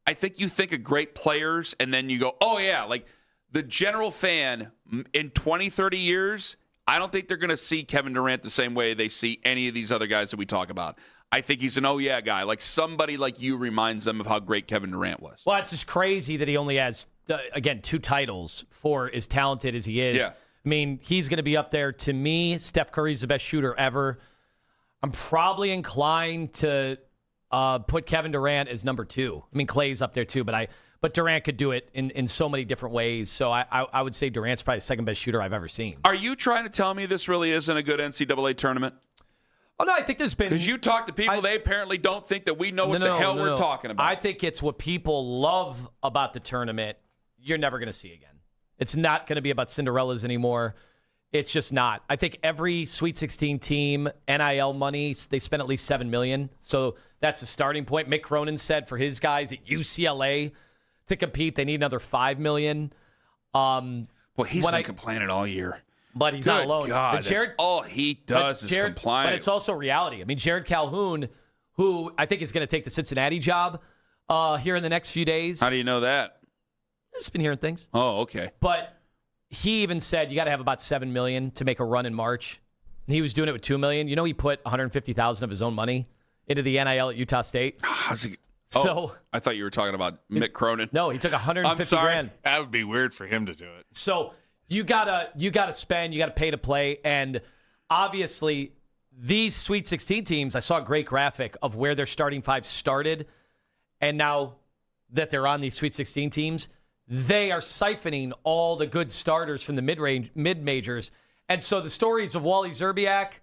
I think you think of great players and then you go, oh, yeah. Like, the general fan in 20, 30 years, I don't think they're going to see Kevin Durant the same way they see any of these other guys that we talk about. I think he's an oh yeah guy. Like somebody like you reminds them of how great Kevin Durant was. Well, it's just crazy that he only has, again, 2 titles for as talented as he is. Yeah. I mean, he's going to be up there. To me, Steph Curry's the best shooter ever. I'm probably inclined to put Kevin Durant as number 2. I mean, Clay's up there too, but Durant could do it in so many different ways. So I would say Durant's probably the second best shooter I've ever seen. Are you trying to tell me this really isn't a good NCAA tournament? Oh, no, I think there's been... Because you talk to people, they apparently don't think that we know what the hell we're talking about. I think it's what people love about the tournament you're never going to see again. It's not going to be about Cinderellas anymore. It's just not. I think every Sweet 16 team, NIL money, they spend at least $7 million. So that's a starting point. Mick Cronin said for his guys at UCLA to compete, they need another $5 million. Well, he's been complaining all year. But he's not alone. God, that's all he does is complain. But it's also reality. I mean, Jared Calhoun, who I think is going to take the Cincinnati job here in the next few days. How do you know that? I've just been hearing things. Oh, okay. But he even said you got to have about $7 million to make a run in March. And he was doing it with $2 million. You know, he put $150,000 of his own money into the NIL at Utah State. So I thought you were talking about Mick Cronin. No, he took $150,000. That would be weird for him to do it. So you gotta spend, you gotta pay to play, and obviously these Sweet 16 teams. I saw a great graphic of where their starting five started, and now that they're on these Sweet 16 teams, they are siphoning all the good starters from the mid majors, and so the stories of Wally Zerbiak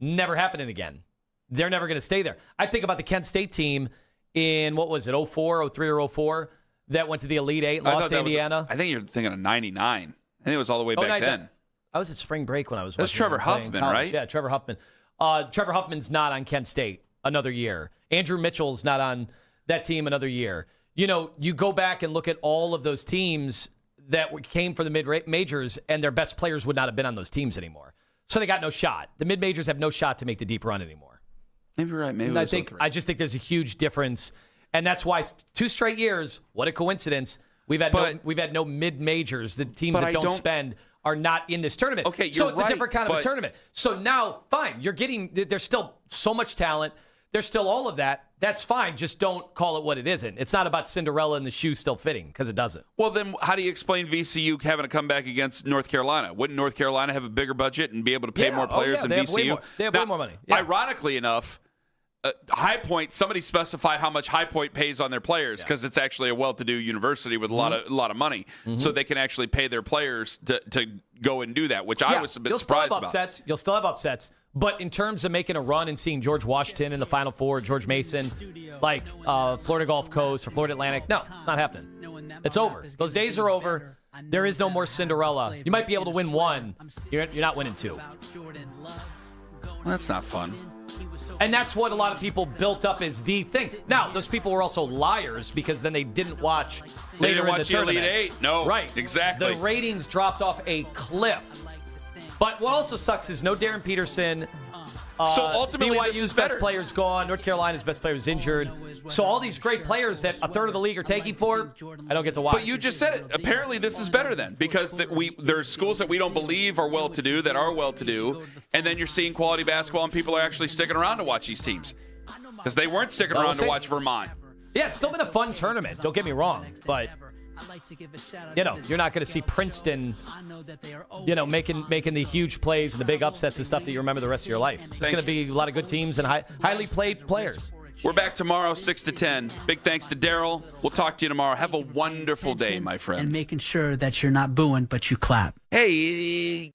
never happening again. They're never going to stay there. I think about the Kent State team in, what was it, 04, 03 or 04, that went to the Elite Eight, lost to Indiana. I think you're thinking of 99. I think it was all the way back then. I was at spring break when I was. That's Trevor Huffman, right? Yeah, Trevor Huffman. Trevor Huffman's not on Kent State another year. Andrew Mitchell's not on that team another year. You know, you go back and look at all of those teams that came from the mid-majors, and their best players would not have been on those teams anymore. So they got no shot. The mid-majors have no shot to make the deep run anymore. Maybe you're right. Maybe I just think there's a huge difference, and that's why 2 straight years. What a coincidence! We've had no mid-majors. The teams that don't spend are not in this tournament. Okay, so it's a different kind of a tournament. So now, fine, there's still so much talent. There's still all of that. That's fine. Just don't call it what it isn't. It's not about Cinderella and the shoe still fitting, because it doesn't. Well, then how do you explain VCU having to come back against North Carolina? Wouldn't North Carolina have a bigger budget and be able to pay more players than VCU? They have way more money. Yeah. Ironically enough, High Point, somebody specified how much High Point pays on their players because it's actually a well-to-do university with a lot of money, so they can actually pay their players to go and do that, which I was a bit surprised about. You'll still have upsets, but in terms of making a run and seeing George Washington in the Final Four, George Mason, like Florida Gulf Coast or Florida Atlantic, no, it's not happening. It's over. Those days are over. There is no more Cinderella. You might be able to win one. You're not winning two. Well, that's not fun. And that's what a lot of people built up as the thing. Now, those people were also liars because then they didn't watch later in the tournament. Elite Eight. No, right, exactly. The ratings dropped off a cliff. But what also sucks is no Darren Peterson. So ultimately, BYU's this is best better. player's gone. North Carolina's best player is injured. So all these great players that a third of the league are taking for, I don't get to watch. But you just said it. Apparently, this is better then, because there's schools that we don't believe are well-to-do that are well-to-do, and then you're seeing quality basketball, and people are actually sticking around to watch these teams because they weren't sticking around to watch Vermont. Yeah, it's still been a fun tournament. Don't get me wrong, but you're not going to see Princeton, making the huge plays and the big upsets and stuff that you remember the rest of your life. It's going to be a lot of good teams and highly played players. We're back tomorrow, 6 to 10. Big thanks to Daryl. We'll talk to you tomorrow. Have a wonderful day, my friends. And making sure that you're not booing, but you clap. Hey,